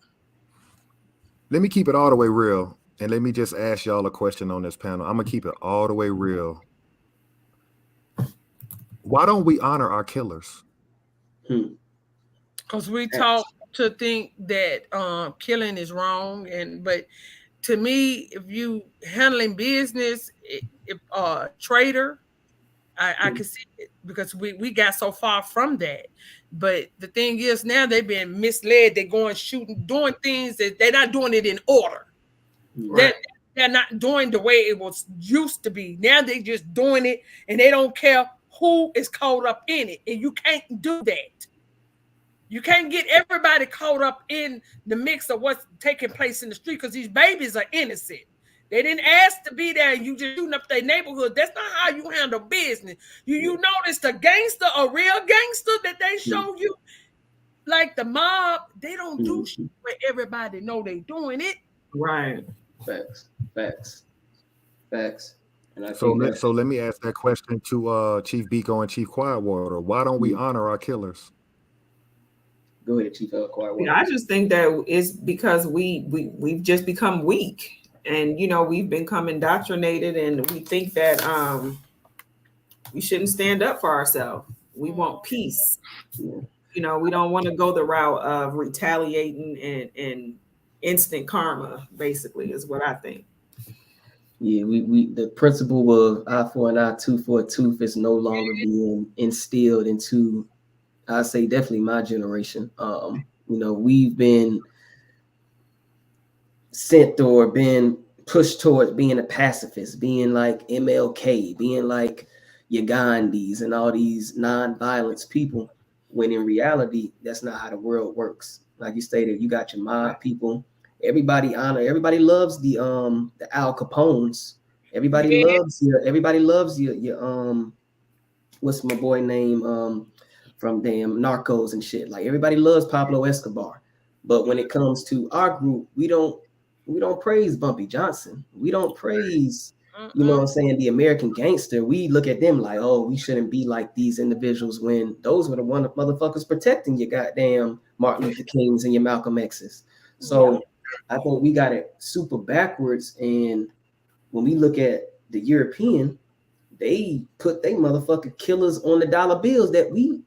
Let me keep it all the way real, and let me just ask y'all a question on this panel. I'm gonna keep it all the way real. Why don't we honor our killers? Because we taught to think that killing is wrong, but to me, if you handling business, if trader, I can see it because we got so far from that. But the thing is, now they've been misled. They're going shooting, doing things that they're not doing it in order. Right. They're not doing the way it was used to be. Now they're just doing it, and they don't care who is caught up in it. And you can't do that. You can't get everybody caught up in the mix of what's taking place in the street because these babies are innocent. They didn't ask to be there. You just shooting up their neighborhood. That's not how you handle business. You notice the gangster, a real gangster that they show you, like the mob, they don't do shit where everybody know they doing it. Right. Facts. And I so let me ask that question to Chief Biko and Chief Quietwater. Why don't we honor our killers? Go ahead, Chief Quietwater. I just think that it's because we've just become weak, and you know we've become indoctrinated, and we think that we shouldn't stand up for ourselves. We want peace. You know, we don't want to go the route of retaliating and instant karma. Basically, is what I think. Yeah, we the principle of eye for an eye, tooth for a tooth is no longer being instilled into, I say definitely my generation. You know, we've been sent or been pushed towards being a pacifist, being like MLK, being like your Gandhis and all these non-violence people, when in reality, that's not how the world works. Like you stated, you got your mob people. Everybody loves the Al Capones. Everybody loves your what's my boy name from damn Narcos and shit. Like everybody loves Pablo Escobar. But when it comes to our group, we don't praise Bumpy Johnson. We don't praise, you know what I'm saying, the American gangster. We look at them like, oh, we shouldn't be like these individuals when those were the one of motherfuckers protecting your goddamn Martin Luther Kings and your Malcolm X's. So I think we got it super backwards. And when we look at the European, they put they motherfucking killers on the dollar bills that we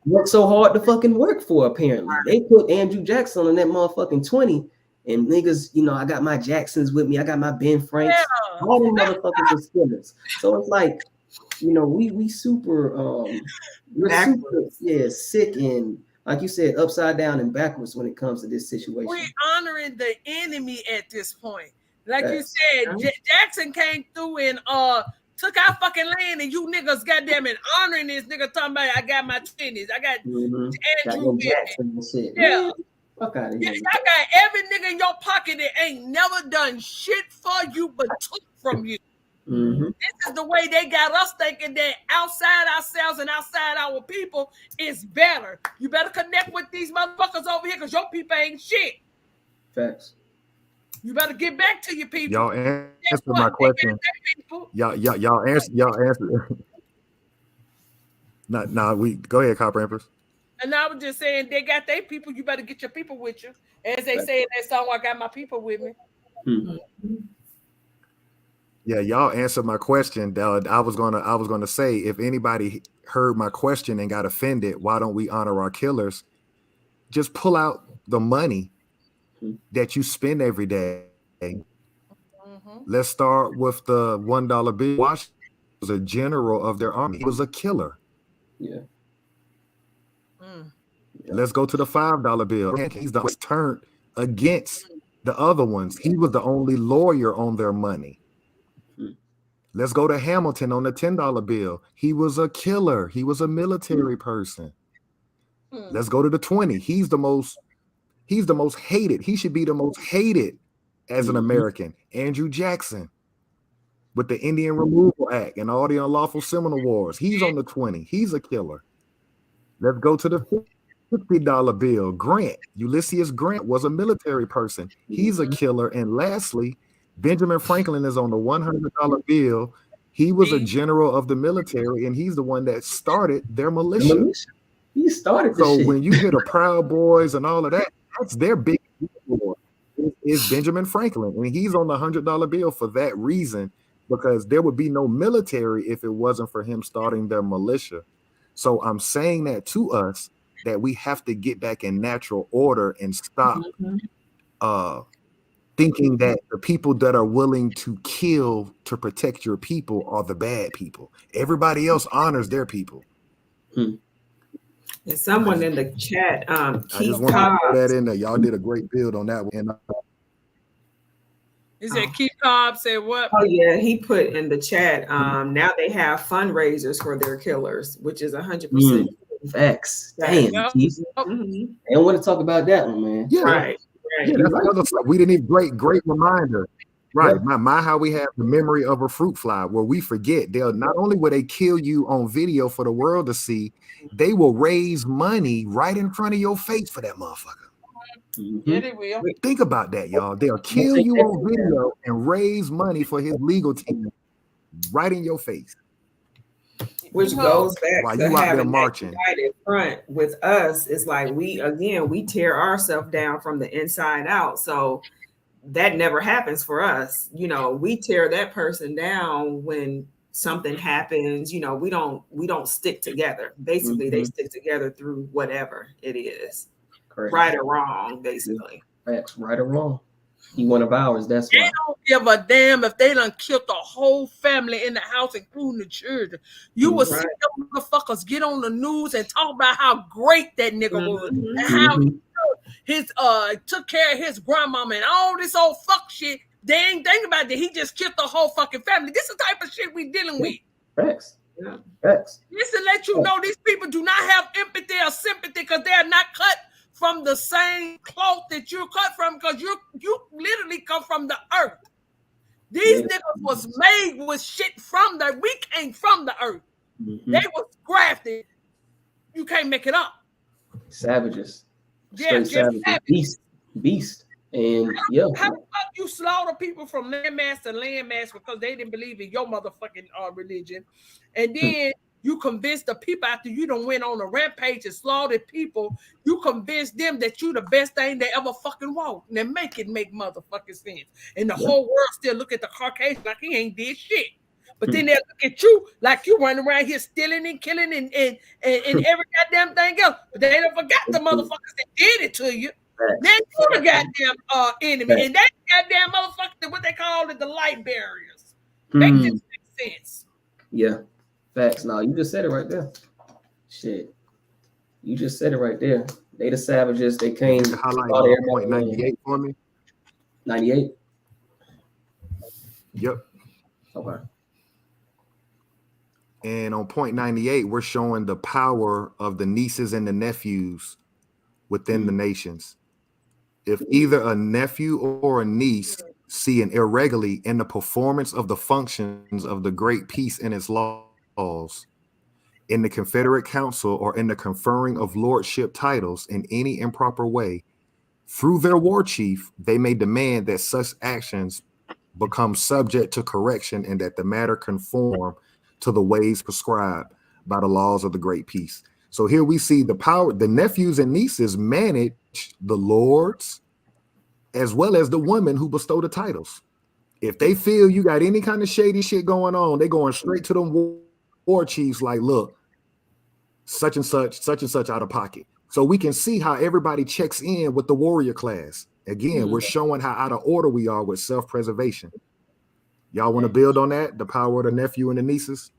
work so hard to fucking work for. Apparently, they put Andrew Jackson on that motherfucking 20, and niggas, you know, I got my Jacksons with me, I got my Ben Franks, all them motherfuckers are killers. So it's like, you know, we super sick and, like you said, upside down and backwards when it comes to this situation. We're honoring the enemy at this point. Like you said, Jackson came through and took our fucking land, and you niggas goddamn it honoring this nigga talking about I got my 20s. I got Andrew Jackson and shit. Yeah. Fuck out of here. I got every nigga in your pocket that ain't never done shit for you but took from you. This is the way they got us thinking that outside ourselves and outside our people is better. You better connect with these motherfuckers over here because your people ain't shit. Facts. You better get back to your people. Y'all answer my question. Y'all answer. Nah, we go ahead, Copper Empress. And I was just saying, they got their people. You better get your people with you. As they say in that song, I got my people with me. Yeah, y'all answered my question. I was gonna say, if anybody heard my question and got offended, why don't we honor our killers? Just pull out the money that you spend every day. Let's start with the $1 bill. Washington was a general of their army. He was a killer. Yeah. Let's go to the $5 bill. He's the turned against the other ones. He was the only lawyer on their money. Let's go to Hamilton on the $10 bill. He was a killer. He was a military person. Let's go to the 20. He's the most hated. He should be the most hated as an American. Andrew Jackson with the Indian Removal Act and all the unlawful Seminole Wars. He's on the 20. He's a killer. Let's go to the $50 bill. Grant. Ulysses Grant was a military person. He's a killer. And lastly, Benjamin Franklin is on the $100 bill. He was a general of the military, and he's the one that started their militia. He started this so shit. When you hear the Proud Boys and all of that, that's their big war. Is Benjamin Franklin, and he's on the $100 bill for that reason, because there would be no military if it wasn't for him starting their militia. So I'm saying that to us, that we have to get back in natural order and stop thinking that the people that are willing to kill to protect your people are the bad people. Everybody else honors their people. And someone in the chat, I just want to throw that in there. Y'all did a great build on that one. And, He said Keith Cobb said what? Oh yeah, he put in the chat. Now they have fundraisers for their killers, which is 100%. Facts. Damn, Keith. They don't want to talk about that one, man. Yeah, right. Yeah, that's another stuff. We didn't even great reminder. Right. Yeah. My how we have the memory of a fruit fly, where we forget they'll not only will they kill you on video for the world to see, they will raise money right in front of your face for that motherfucker. Yeah, they will. Think about that, y'all. They'll kill you on video and raise money for his legal team right in your face. Which goes back while to you out there having marching. that united front with us. It's like we tear ourselves down from the inside out. So that never happens for us. You know, we tear that person down when something happens. You know, we don't stick together. Basically, they stick together through whatever it is, right or wrong. Basically, facts, right or wrong. He one of ours. That's why. They don't give a damn if they done killed the whole family in the house, including the children. You will see them motherfuckers get on the news and talk about how great that nigga was and how he took care of his grandmama and all this old fuck shit. They ain't thinking about that. He just killed the whole fucking family. This is the type of shit we dealing with. Facts. Yeah. Facts. This to let you know these people do not have empathy or sympathy because they are not cut from the same cloth that you're cut from, because you literally come from the earth. These niggas was made with shit from the, we came from the earth. They was grafted. You can't make it up. Savages. Yeah, savages. Beast. And how the fuck you slaughter people from landmass to landmass because they didn't believe in your motherfucking religion, and then you convince the people after you done went on a rampage and slaughtered people, you convince them that you the best thing they ever fucking walked. And make it make motherfucking sense. And the whole world still look at the Caucasian like he ain't did shit. But then they look at you like you running around here stealing and killing and every goddamn thing else. But they don't forgot the motherfuckers that did it to you. Then you the goddamn enemy. And that goddamn motherfucker, what they call it, the light barriers. Make this make sense. Yeah. Facts. No, you just said it right there. Shit. You just said it right there. They the savages. They came. Highlight point 98 for me. 98? Yep. Okay. And on point 98, we're showing the power of the nieces and the nephews within the nations. If either a nephew or a niece see an irregularity in the performance of the functions of the Great Peace and its laws in the Confederate Council or in the conferring of lordship titles in any improper way, through their war chief, they may demand that such actions become subject to correction and that the matter conform to the ways prescribed by the laws of the Great Peace. So here we see the power, the nephews and nieces manage the lords as well as the women who bestow the titles. If they feel you got any kind of shady shit going on, they going straight to them war chiefs like, look, such and such out of pocket. So we can see how everybody checks in with the warrior class. Again, we're showing how out of order we are with self-preservation. Y'all want to build on that? The power of the nephew and the nieces?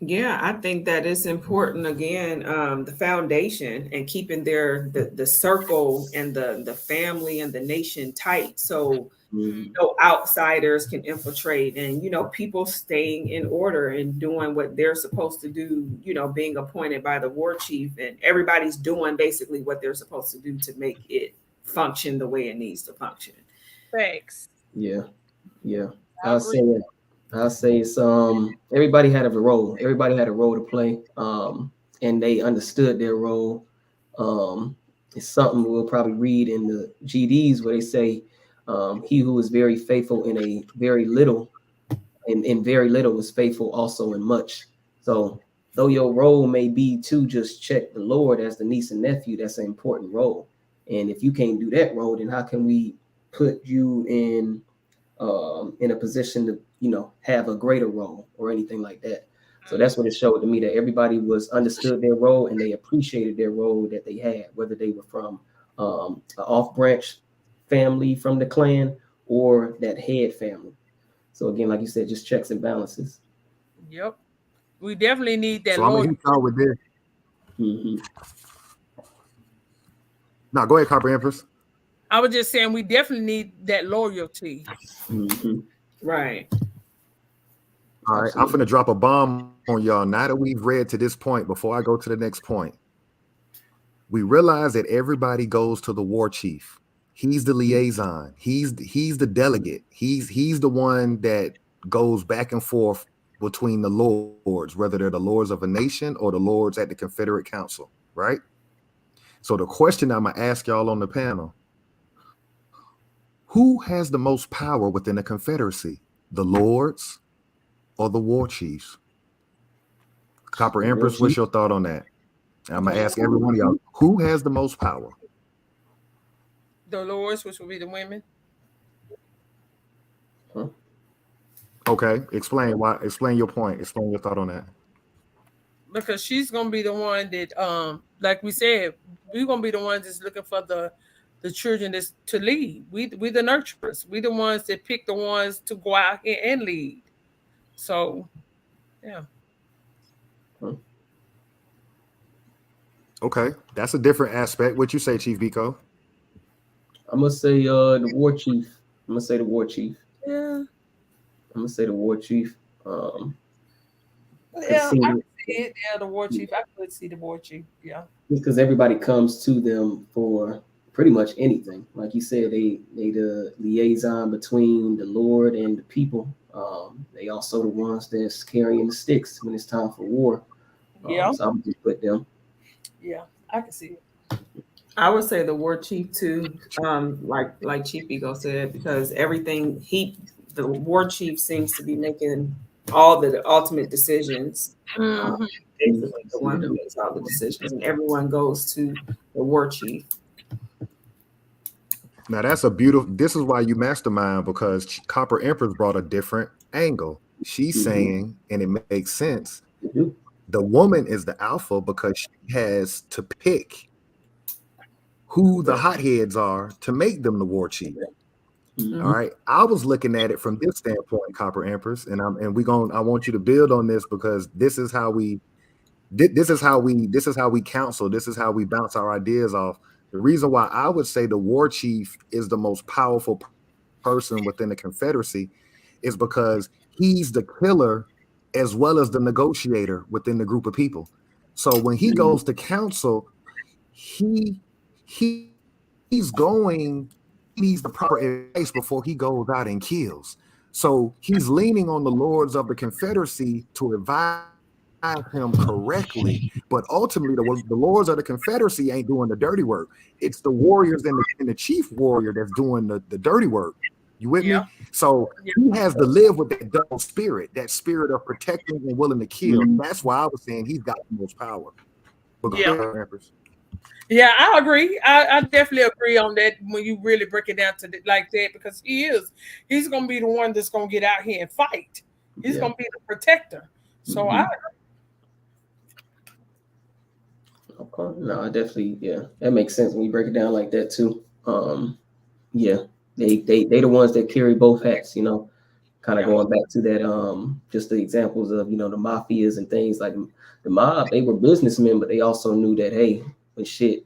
Yeah, I think that it's important, again, the foundation and keeping the circle and the family and the nation tight. So no outsiders can infiltrate, and people staying in order and doing what they're supposed to do, being appointed by the war chief, and everybody's doing basically what they're supposed to do to make it function the way it needs to function. Thanks. Yeah. I'll say it's everybody had a role. Everybody had a role to play, and they understood their role. It's something we'll probably read in the GDs where they say, he who is very faithful in a very little, in very little is faithful also in much. So though your role may be to just check the Lord as the niece and nephew, that's an important role. And if you can't do that role, then how can we put you in a position to, have a greater role or anything like that? So that's what it showed to me, that everybody understood their role and they appreciated their role that they had, whether they were from an off branch family from the clan or that head family. So again, like you said, just checks and balances. Yep. We definitely need that. So I'm gonna start with this. No, go ahead, Copper Empress. I was just saying we definitely need that loyalty. Right. All right, I'm going to drop a bomb on y'all. Now that we've read to this point, before I go to the next point, we realize that everybody goes to the war chief. He's the liaison. He's the delegate. He's the one that goes back and forth between the lords, whether they're the lords of a nation or the lords at the Confederate Council, right? So the question I'm going to ask y'all on the panel, who has the most power within the Confederacy? The lords or the war chiefs? Copper Empress, what's your thought on that? I'm going to ask every one of y'all, who has the most power? The lords, which will be the women. Okay, explain your point. Explain your thought on that. Because she's gonna be the one that, like we said, we're gonna be the ones that's looking for the children that's to lead. We the nurturers. We the ones that pick the ones to go out and lead. So, yeah. Okay, that's a different aspect. What you say, Chief Biko? I'm gonna say the war chief. I'm gonna say the war chief. Yeah. I'm gonna say the war chief. Yeah, I can see it. Yeah, the war chief. I could see the war chief. Yeah. Because everybody comes to them for pretty much anything. Like you said, they the liaison between the Lord and the people. They also the ones that's carrying the sticks when it's time for war. Yeah. So I would just put them. Yeah, I can see it. I would say the war chief too, like Chief Biko said, because everything the war chief seems to be making all the ultimate decisions. Basically, the one who makes all the decisions, and everyone goes to the war chief. Now that's a beautiful. This is why you mastermind, because Copper Empress brought a different angle. She's saying, and it makes sense. The woman is the alpha because she has to pick who the hotheads are to make them the war chief. All right. I was looking at it from this standpoint, Copper Empress, and I want you to build on this, because this is how we counsel. This is how we bounce our ideas off. The reason why I would say the war chief is the most powerful person within the Confederacy is because he's the killer as well as the negotiator within the group of people. So when he goes to council, he's going needs the proper advice before he goes out and kills. So he's leaning on the lords of the Confederacy to advise him correctly, but ultimately the lords of the Confederacy ain't doing the dirty work. It's the warriors and the chief warrior that's doing the dirty work. You with me? So he has to live with that double spirit, that spirit of protecting and willing to kill. That's why I was saying he's got the most power. But yeah, I agree. I definitely agree on that when you really break it down to like that, because he's going to be the one that's going to get out here and fight. He's going to be the protector. So I agree. Okay. No, I definitely, that makes sense when you break it down like that too. They the ones that carry both hats, you know, kind of going back to that, just the examples of, you know, the mafias and things like the mob. They were businessmen, but they also knew that, hey, when shit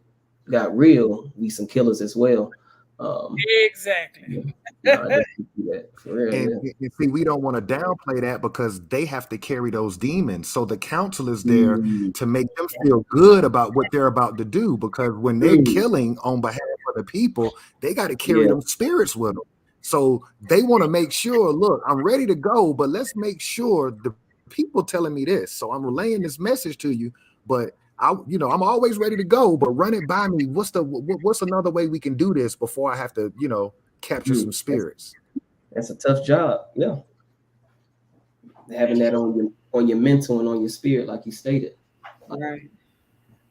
got real, we some killers as well. Exactly. And see, we don't want to downplay that because they have to carry those demons. So the council is there to make them feel good about what they're about to do, because when they're killing on behalf of the people, they got to carry them spirits with them. So they want to make sure, look, I'm ready to go, but let's make sure the people telling me this. So I'm relaying this message to you, but I'm always ready to go, but run it by me. What's another way we can do this before I have to, capture some spirits? That's a tough job. Yeah. Having that on your mental and on your spirit, like you stated. Right.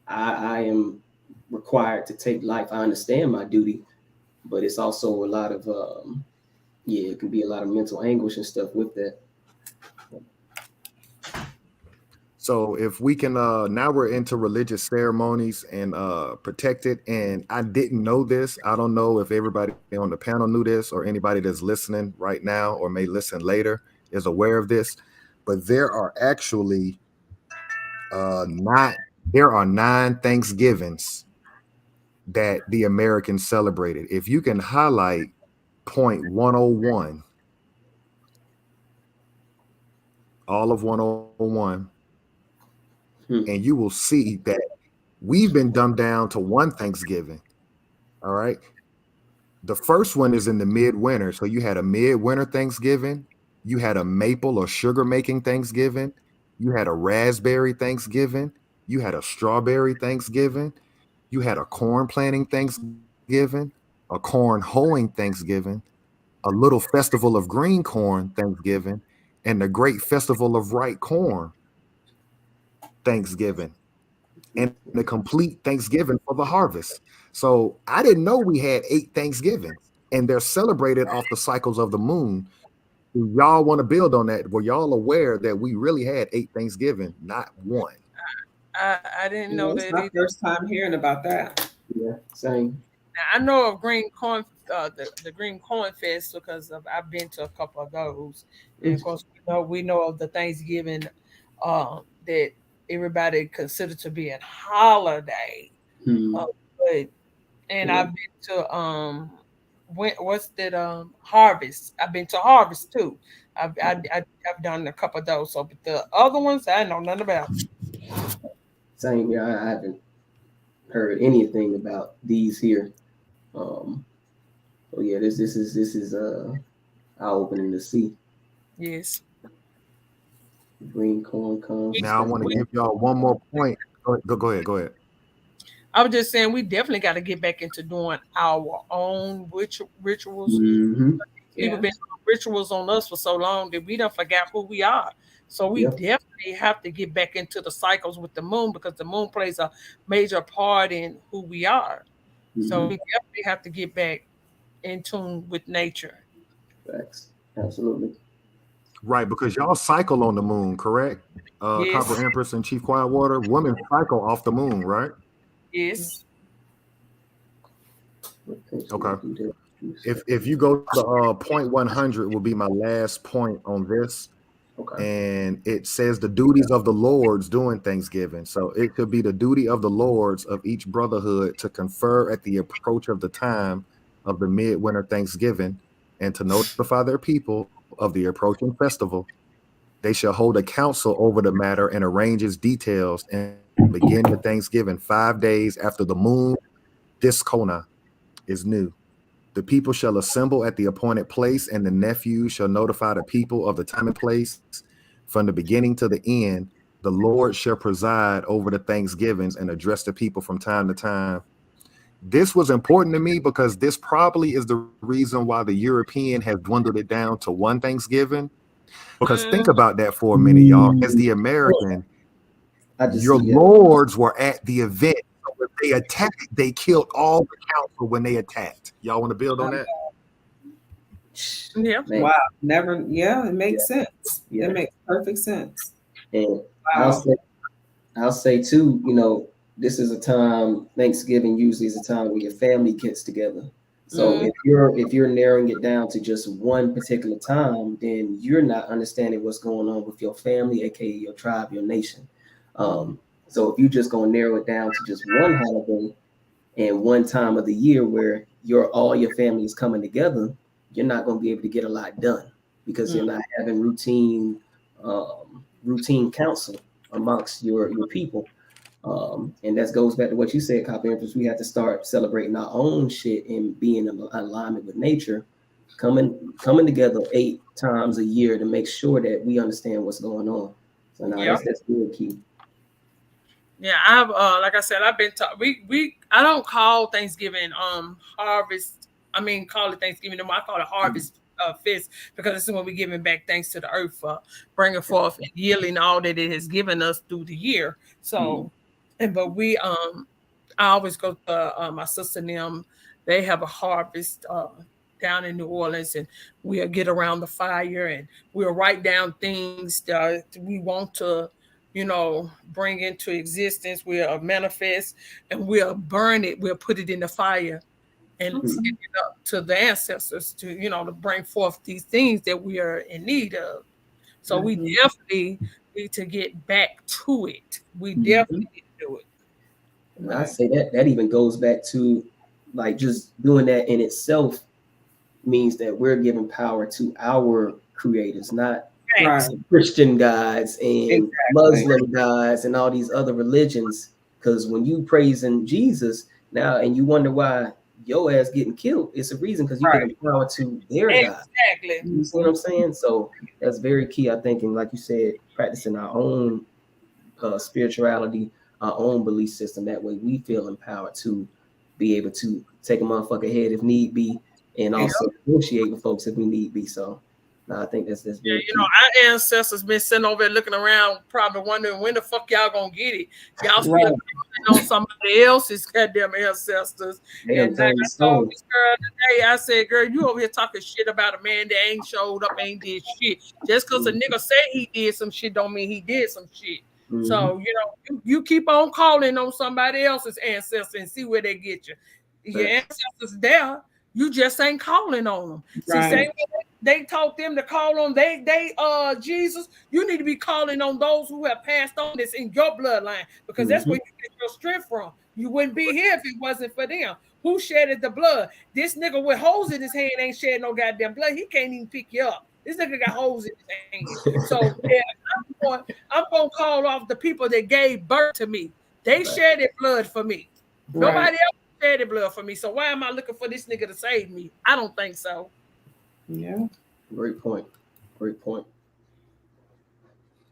I am required to take life. I understand my duty, but it's also a lot of it can be a lot of mental anguish and stuff with that. So if we can, now we're into religious ceremonies and protected. And I didn't know this. I don't know if everybody on the panel knew this or anybody that's listening right now or may listen later is aware of this. But there are actually 9 Thanksgivings that the Americans celebrated. If you can highlight point 101, all of 101. And you will see that we've been dumbed down to one Thanksgiving. All right. The first one is in the midwinter. So you had a midwinter Thanksgiving. You had a maple or sugar making Thanksgiving. You had a raspberry Thanksgiving. You had a strawberry Thanksgiving. You had a corn planting Thanksgiving, a corn hoeing Thanksgiving, a little festival of green corn Thanksgiving, and the great festival of ripe corn Thanksgiving, and the complete Thanksgiving for the harvest. So I didn't know we had 8 Thanksgivings, and they're celebrated off the cycles of the moon. Do y'all want to build on that? Were y'all aware that we really had 8 Thanksgiving, not one? I didn't know that. It's my first time hearing about that. Yeah, same. Now, I know of green corn, the green corn fest, because I've been to a couple of those, and of course we know of the Thanksgiving that everybody considered to be a holiday. I've been to what's that harvest? I've been to harvest too. I've done a couple of those. So but the other ones I know nothing about. Same here. I haven't heard anything about these here. So yeah, this is eye-opening to see. Yes. Green corn comes. Now I want to give y'all one more point. Go ahead. I was just saying we definitely got to get back into doing our own rituals. People been doing rituals on us for so long that we don't forget who we are. So we definitely have to get back into the cycles with the moon, because the moon plays a major part in who we are. So we definitely have to get back in tune with nature. Facts. Absolutely. Right, because y'all cycle on the moon, correct? Yes. Copper Empress and Chief Quietwater, women cycle off the moon, right? Yes. Okay. If you go to point 100 will be my last point on this. Okay. And it says the duties of the lords during Thanksgiving. So it could be the duty of the lords of each brotherhood to confer at the approach of the time of the midwinter Thanksgiving and to notify their people of the approaching festival. They shall hold a council over the matter and arrange its details and begin the Thanksgiving 5 days after the moon discona is new. The people shall assemble at the appointed place, and the nephew shall notify the people of the time and place. From the beginning to the end, the Lord shall preside over the thanksgivings and address the people from time to time. This was important to me because this probably is the reason why the European has dwindled it down to one Thanksgiving. Because think about that for a minute, y'all. As the American, your lords were at the event. So when they attacked, they killed all the council when they attacked. Y'all want to build on that? Yeah. Wow. Never. Yeah, it makes sense. Yeah. It makes perfect sense. And Wow. I'll say too, you know, this is a time, Thanksgiving usually is a time where your family gets together. So if you're narrowing it down to just one particular time, then you're not understanding what's going on with your family, aka your tribe, your nation. So if you're just gonna narrow it down to just one holiday and one time of the year where all your family is coming together, you're not gonna be able to get a lot done because you're not having routine counsel amongst your people. And that goes back to what you said, Copy Empress. We have to start celebrating our own shit and being in alignment with nature, coming together 8 times a year to make sure that we understand what's going on. So now that's really key. Yeah, I've like I said, I've been taught. I don't call Thanksgiving harvest. I mean, call it Thanksgiving. I call it harvest fest because this is when we're giving back thanks to the earth for bringing forth and yielding all that it has given us through the year. So. But we I always go to my sister and them. They have a harvest down in New Orleans, and we'll get around the fire and we'll write down things that we want to, you know, bring into existence. We'll manifest and we'll burn it. We'll put it in the fire and send it up to the ancestors to, you know, to bring forth these things that we are in need of. So we definitely need to get back to it. We definitely need to do it. And I say that even goes back to like just doing that in itself means that we're giving power to our creators, not Christian gods and Muslim gods and all these other religions. Because when you praising Jesus now and you wonder why your ass getting killed, it's a reason because you're giving power to their God. Exactly. You see what I'm saying? So that's very key, I think. And like you said, practicing our own spirituality, our own belief system. That way we feel empowered to be able to take a motherfucker head if need be and also negotiate with folks if we need be. So I think that's very key. You know, our ancestors been sitting over there looking around, probably wondering when the fuck y'all gonna get it. Y'all still on somebody else's goddamn ancestors. And like I told this girl today, I said, girl, you over here talking shit about a man that ain't showed up, ain't did shit. Just because a nigga say he did some shit don't mean he did some shit. So, you know, you keep on calling on somebody else's ancestors and see where they get you. Your ancestors there, you just ain't calling on them. See, same way they taught them to call on Jesus. You need to be calling on those who have passed on this in your bloodline because that's where you get your strength from. You wouldn't be here if it wasn't for them. Who shedded the blood? This nigga with holes in his hand ain't shedding no goddamn blood. He can't even pick you up. This nigga got holes in his hand. So I'm gonna call off the people that gave birth to me. They shedded blood for me. Nobody else shedded blood for me. So why am I looking for this nigga to save me? I don't think so. Yeah. Great point. Great point.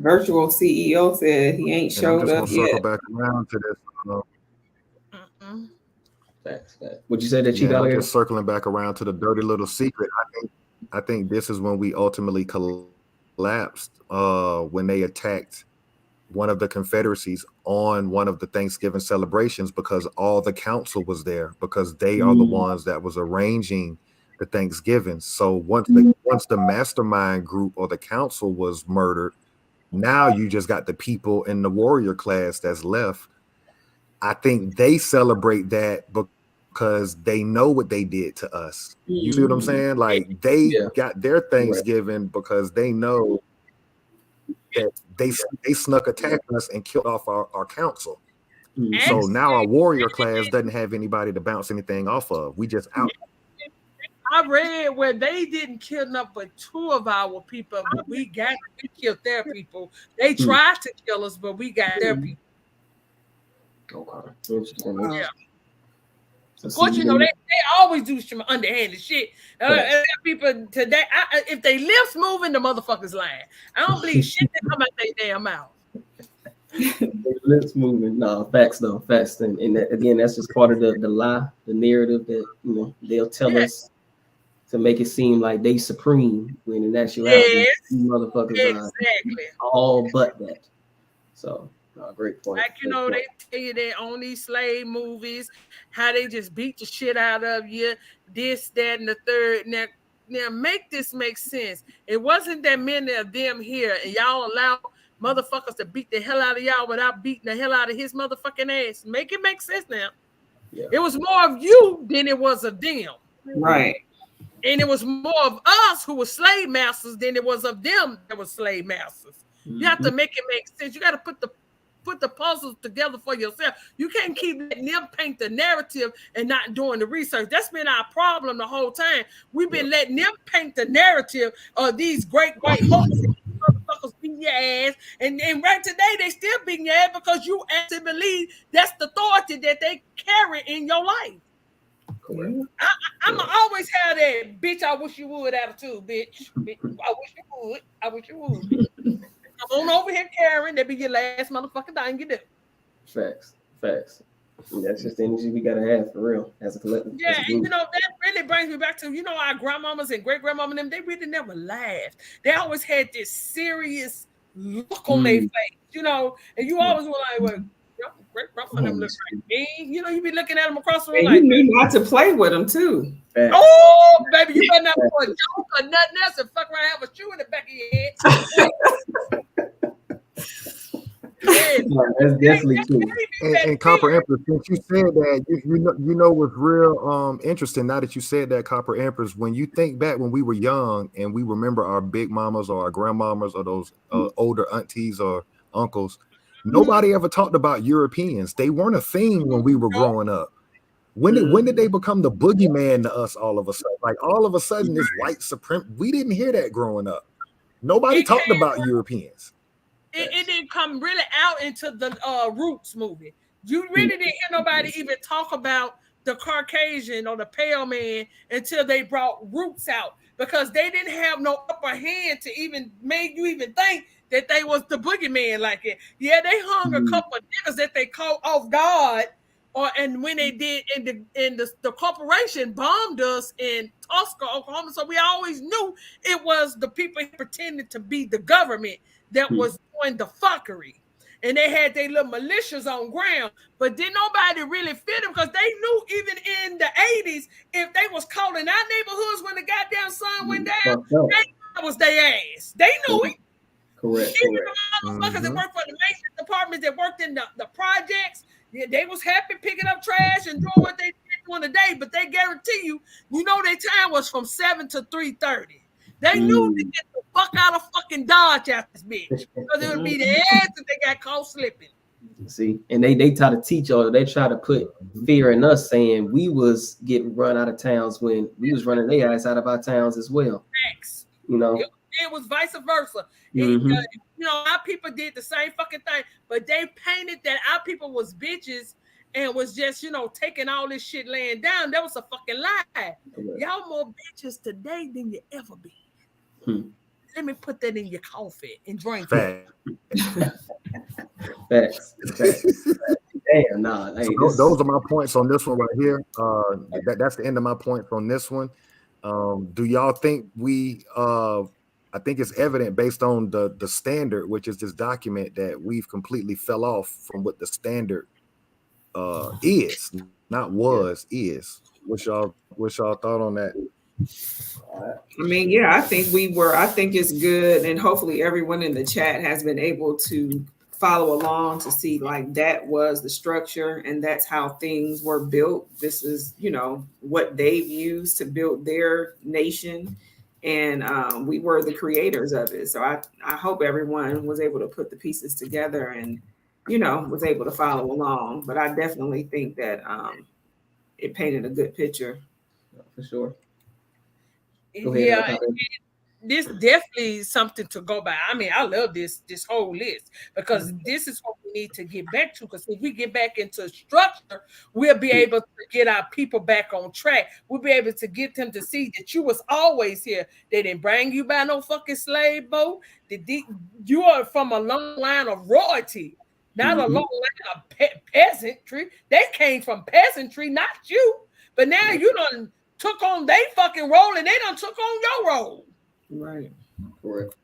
Virtual CEO said he ain't showed up yet. Circle back around to this. Facts. Would you say that you got just circling back around to the dirty little secret? I think this is when we ultimately collapsed when they attacked one of the confederacies on one of the Thanksgiving celebrations because all the council was there because they are the ones that was arranging the Thanksgiving. So once the mastermind group or the council was murdered, now you just got the people in the warrior class that's left. I think they celebrate that because they know what they did to us. You see what I'm saying? Like they got their Thanksgiving because they know that they snuck attacked us and killed off our council. So now our warrior class doesn't have anybody to bounce anything off of. We just out. I read where they didn't kill nothing but 2 of our people, but we killed their people. They tried to kill us, but we got their people. Okay. Interesting. Of course, you know they always do some underhanded shit. People today, if they lips moving, the motherfuckers lying. I don't believe shit that come out their damn mouth. Lips moving, no facts though, facts, and that, again, that's just part of the lie, the narrative that they'll tell us to make it seem like they supreme when in actuality, motherfuckers are all but that. So. Great point. Like, they tell you they own these slave movies, how they just beat the shit out of you, this, that, and the third. Now make this make sense. It wasn't that many of them here, and y'all allow motherfuckers to beat the hell out of y'all without beating the hell out of his motherfucking ass. Make it make sense now. Yeah. It was more of you than it was of them. Right. And it was more of us who were slave masters than it was of them that were slave masters. You have to make it make sense. You got to put the puzzles together for yourself. You can't keep letting them paint the narrative and not doing the research. That's been our problem the whole time. We've been letting them paint the narrative of these great white hosts. Motherfuckers beating your ass, and right today they still beating your ass because you actually believe that's the authority that they carry in your life. I'm always have that bitch. I wish you would attitude, bitch. I wish you would. Come on over here, Karen. That be your last motherfucking thing you do. Facts. And that's just the energy we gotta have for real as a collective. Yeah, and that really brings me back to our grandmamas and great grandmama and them. They really never laughed. They always had this serious look on their face, and you always were like, well, great grandma them look like me. You be looking at them across the room. And you knew not to play with them too. Oh, baby, you better not put a joke or nothing else and fuck around have a shoe in the back of your head. That's definitely true. And Copper Empress, since you said that, you know what's real interesting. Now that you said that, Copper Empress, when you think back when we were young and we remember our big mamas or our grandmamas or those older aunties or uncles, nobody ever talked about Europeans. They weren't a thing when we were growing up. When did they become the boogeyman to us all of a sudden? Like all of a sudden, this white supreme. We didn't hear that growing up. Nobody talked about Europeans. It didn't come really out into the Roots movie. You really didn't hear nobody even talk about the Caucasian or the pale man until they brought Roots out, because they didn't have no upper hand to even make you even think that they was the boogeyman like it. Yeah, they hung a couple of niggas that they caught off guard, and when they did, the corporation bombed us in Tulsa, Oklahoma. So we always knew it was the people pretending to be the government that was doing the fuckery. And they had their little militias on ground, but didn't nobody really fit them, because they knew even in the 80s, if they was caught in our neighborhoods when the goddamn sun went down, that was their ass. They knew it. Correct. Even the motherfuckers that worked for the maintenance department that worked in the projects, they was happy picking up trash and doing what they did during the day, but they guarantee you, their time was from 7 to 3:30. They knew to get the fuck out of fucking Dodge after this bitch, because it would be the ass that they got caught slipping. See, and they try to teach all. They try to put fear in us, saying we was getting run out of towns when we was running their ass out of our towns as well. Facts. It was vice versa. Our people did the same fucking thing, but they painted that our people was bitches and was just, taking all this shit laying down. That was a fucking lie. Y'all more bitches today than you ever be. Let me put that in your coffee and drink it. Facts. Damn, nah. Hey, those are my points on this one right here. That's the end of my point on this one. Do y'all think I think it's evident based on the standard, which is this document, that we've completely fell off from what the standard is, not was, is. What's y'all thought on that? I mean, yeah, I think it's good, and hopefully everyone in the chat has been able to follow along to see like that was the structure and that's how things were built. This is, what they've used to build their nation, and we were the creators of it. So I hope everyone was able to put the pieces together and, was able to follow along. But I definitely think that it painted a good picture. For sure. Yeah, this definitely is something to go by. I mean, I love this whole list, because this is what we need to get back to, because if we get back into structure, we'll be able to get our people back on track. We'll be able to get them to see that you was always here. They didn't bring you by no fucking slave boat. You are from a long line of royalty, not a long line of peasantry. They came from peasantry, not you. But now you done took on they fucking role, and they done took on your role. Right. Correct.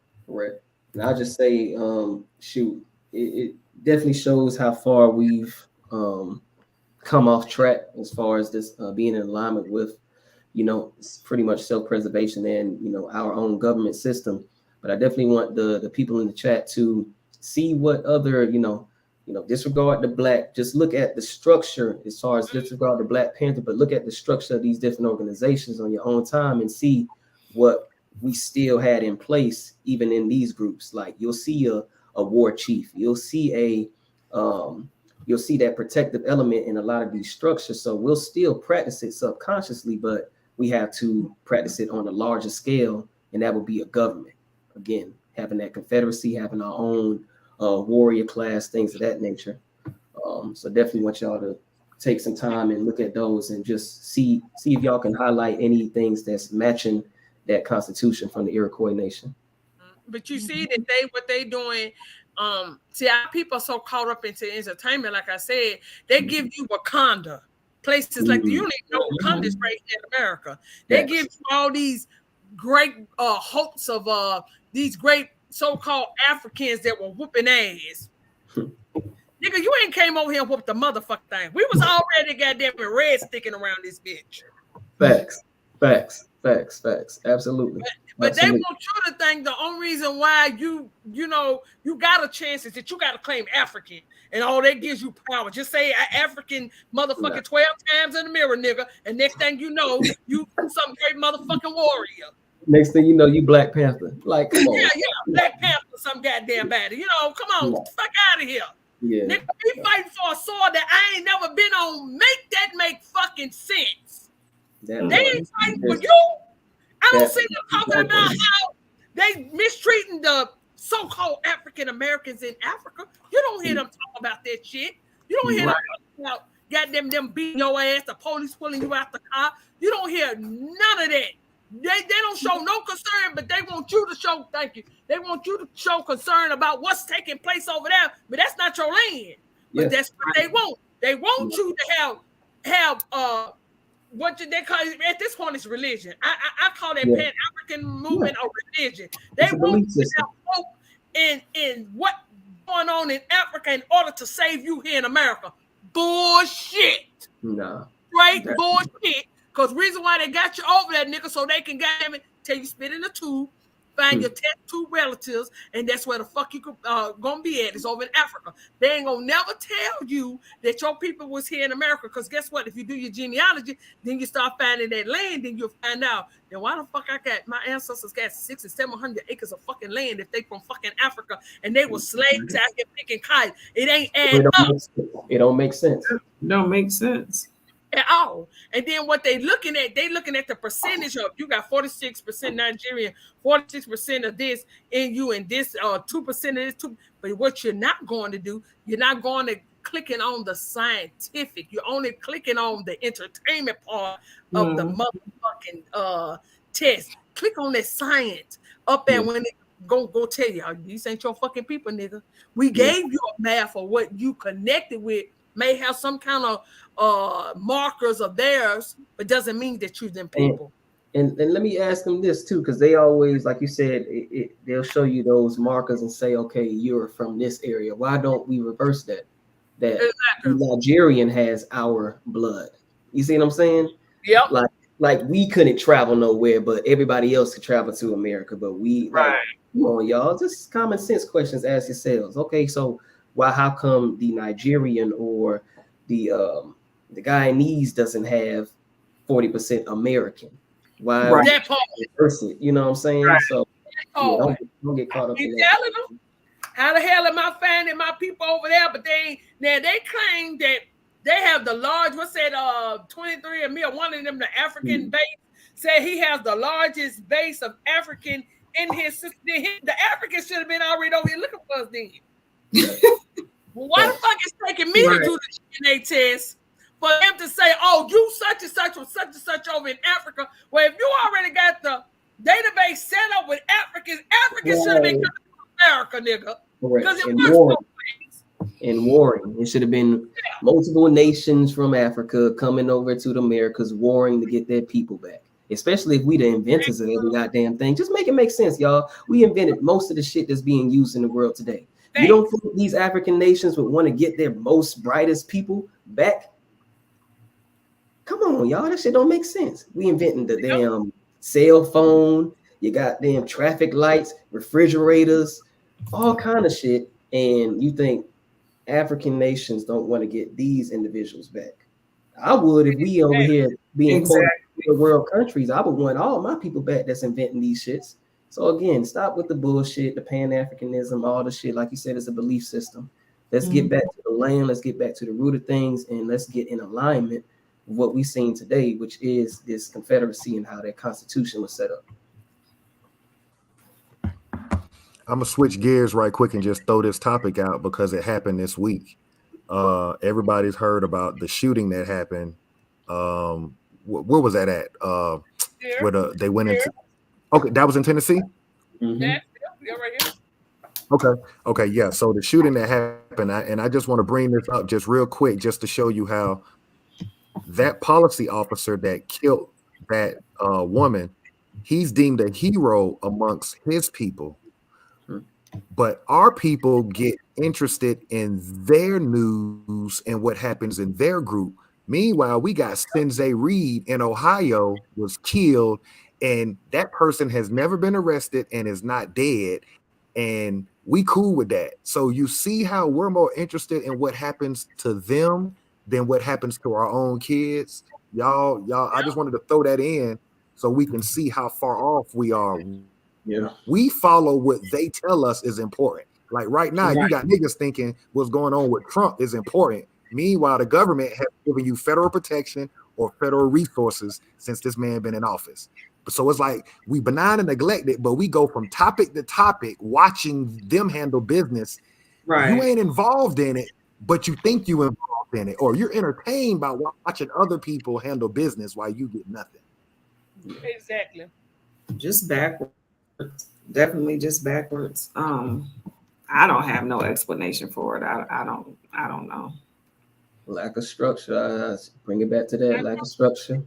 And I'll just say, it definitely shows how far we've come off track as far as this being in alignment with, pretty much self-preservation and, our own government system. But I definitely want the people in the chat to see what other, disregard the black, just look at the structure as far as disregard the Black Panther, but look at the structure of these different organizations on your own time and see what we still had in place, even in these groups. Like you'll see a war chief, you'll see that protective element in a lot of these structures. So we'll still practice it subconsciously, but we have to practice it on a larger scale, and that would be a government. Again, having that confederacy, having our own warrior class, things of that nature. So definitely want y'all to take some time and look at those and just see if y'all can highlight any things that's matching that constitution from the Iroquois Nation. But you see that what they doing, see, our people are so caught up into entertainment. Like I said, they give you Wakanda, places like you don't even know Wakanda is right here in America. They give you all these great hopes of these great so-called Africans that were whooping ass. Nigga, you ain't came over here and whooped the motherfucking thing. We was already goddamn red sticking around this bitch. Facts. Absolutely. But they want you to think the only reason why you got a chance is that you got to claim African, and all that gives you power. Just say African motherfucking 12 times in the mirror, nigga, and next thing you know, you some great motherfucking warrior. Next thing you know, you Black Panther. Like, come on. Yeah, Black Panther, some goddamn body. Come on, get the fuck out of here. Yeah. Nigga, we fighting for a sword that I ain't never been on. Make that make fucking sense. They ain't fighting for you. I don't see them talking about how they mistreating the so-called African Americans in Africa. You don't hear them talk about that shit. You don't hear them talk about goddamn them beating your ass, the police pulling you out the car. You don't hear none of that. They don't show no concern, but they want you to show, thank you. They want you to show concern about what's taking place over there, but that's not your land. But that's what they want. They want you to have what they call it, at this point it's religion. I call that Pan-African movement a religion. They want you to have hope in what going on in Africa in order to save you here in America. Bullshit. No. Right? Bullshit. Because reason why they got you over there, nigga, so they can goddamn it tell you spit in the tube, find your tattooed relatives, and that's where the fuck you gonna be at, is over in Africa. They ain't gonna never tell you that your people was here in America, because guess what? If you do your genealogy, then you start finding that land, then you'll find out, then why the fuck my ancestors got 600 and 700 acres of fucking land if they from fucking Africa and they were slaves out here picking cotton. It ain't add up. It don't make sense. Don't make sense at all. And then what they looking at the percentage of, you got 46% Nigerian, 46% of this in you, and this 2% of this too. But what you're not going to do, you're not going to clicking on the scientific. You're only clicking on the entertainment part of the motherfucking test. Click on that science up there when it go tell you, these ain't your fucking people, nigga. We gave you a map of what you connected with, may have some kind of markers of theirs, but doesn't mean that you're them people. And let me ask them this too, because they always, like you said, they'll show you those markers and say, okay, you're from this area. Why don't we reverse that? That the Nigerian has our blood. You see what I'm saying? Yep. Like we couldn't travel nowhere, but everybody else could travel to America. But we, come on, y'all, just common sense questions. Ask yourselves. Okay, so how come the Nigerian or the Guyanese doesn't have 40% American? Why? That part. You know what I'm saying? So don't get caught up in that. Telling them, how the hell am I finding my people over there? But they claim that they have the large, 23andMe, or one of them, the African base, said he has the largest base of African in his system. The Africans should have been already over here looking for us then. Well, why the fuck is taking me to do the DNA test for them to say, oh, you such and such or such and such over in Africa? Well, if you already got the database set up with Africans should have been coming to America, nigga. Because it was warring. It should have been multiple nations from Africa coming over to the Americas, warring to get their people back. Especially if we the inventors of every goddamn thing. Just make it make sense, y'all. We invented most of the shit that's being used in the world today. You don't think these African nations would want to get their most brightest people back? Come on, y'all. That shit don't make sense. We inventing the damn cell phone. You got damn traffic lights, refrigerators, all kind of shit. And you think African nations don't want to get these individuals back? I would if we over here being the world countries. I would want all my people back that's inventing these shits. So again, stop with the bullshit, the Pan-Africanism, all the shit. Like you said, it's a belief system. Let's get back to the land. Let's get back to the root of things, and let's get in alignment with what we've seen today, which is this Confederacy and how that Constitution was set up. I'm gonna switch gears right quick and just throw this topic out because it happened this week. Everybody's heard about the shooting that happened. Where was that at? Where they went into? Okay, that was in Tennessee. Yeah, right here. Okay, yeah. So the shooting that happened, and I just want to bring this up just real quick, just to show you how that policy officer that killed that woman, he's deemed a hero amongst his people. But our people get interested in their news and what happens in their group. Meanwhile, we got Sensei Reed in Ohio was killed, and that person has never been arrested and is not dead. And we cool with that. So you see how we're more interested in what happens to them than what happens to our own kids. Y'all, I just wanted to throw that in so we can see how far off we are. Yeah, we follow what they tell us is important. Like right now, you got niggas thinking what's going on with Trump is important. Meanwhile, the government has given you federal protection or federal resources since this man been in office. So it's like we benign and neglected, but we go from topic to topic watching them handle business. Right. You ain't involved in it, but you think you involved in it, or you're entertained by watching other people handle business while you get nothing. Exactly. Just backwards. Definitely just backwards. I don't have no explanation for it. I don't know. Lack of structure. Bring it back to that lack of structure.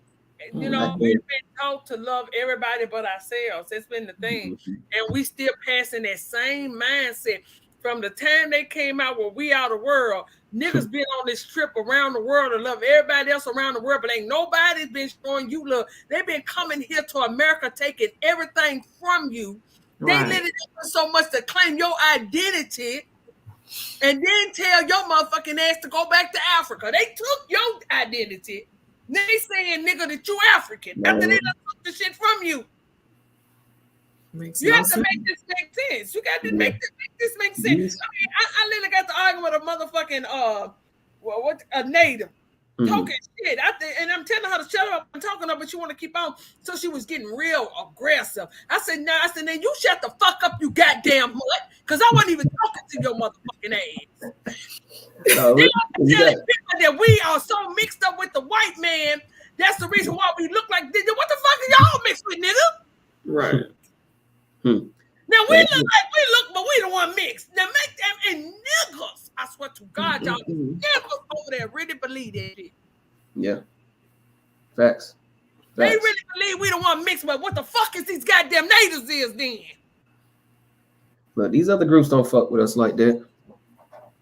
You know, we've been taught to love everybody but ourselves. It's been the thing. And we still passing that same mindset from the time they came out where we out of the world. Niggas been on this trip around the world to love everybody else around the world, but ain't nobody's been showing you love. They've been coming here to America, taking everything from you. They literally do so much to claim your identity and then tell your motherfucking ass to go back to Africa. They took your identity. They saying, nigga, that you African. After they done took the shit from you. You have to make this make sense. You got to make this make sense. I mean, I literally got to argue with a motherfucking a native talking shit. And I'm telling her to shut up. I'm talking to her, but she want to keep on. So she was getting real aggressive. I said, then you shut the fuck up, you goddamn mutt, because I wasn't even talking to your motherfucking ass. They are telling people that we are so mixed up with the white man. That's the reason why we look like this. What the fuck are y'all mixed with, nigga? Right. Now we look like we look, but we don't want mixed. Now make them and niggas. I swear to God, y'all niggas over there really believe that shit. Yeah. Facts. They really believe we don't want mixed, but what the fuck is these goddamn natives is then? But these other groups don't fuck with us like that.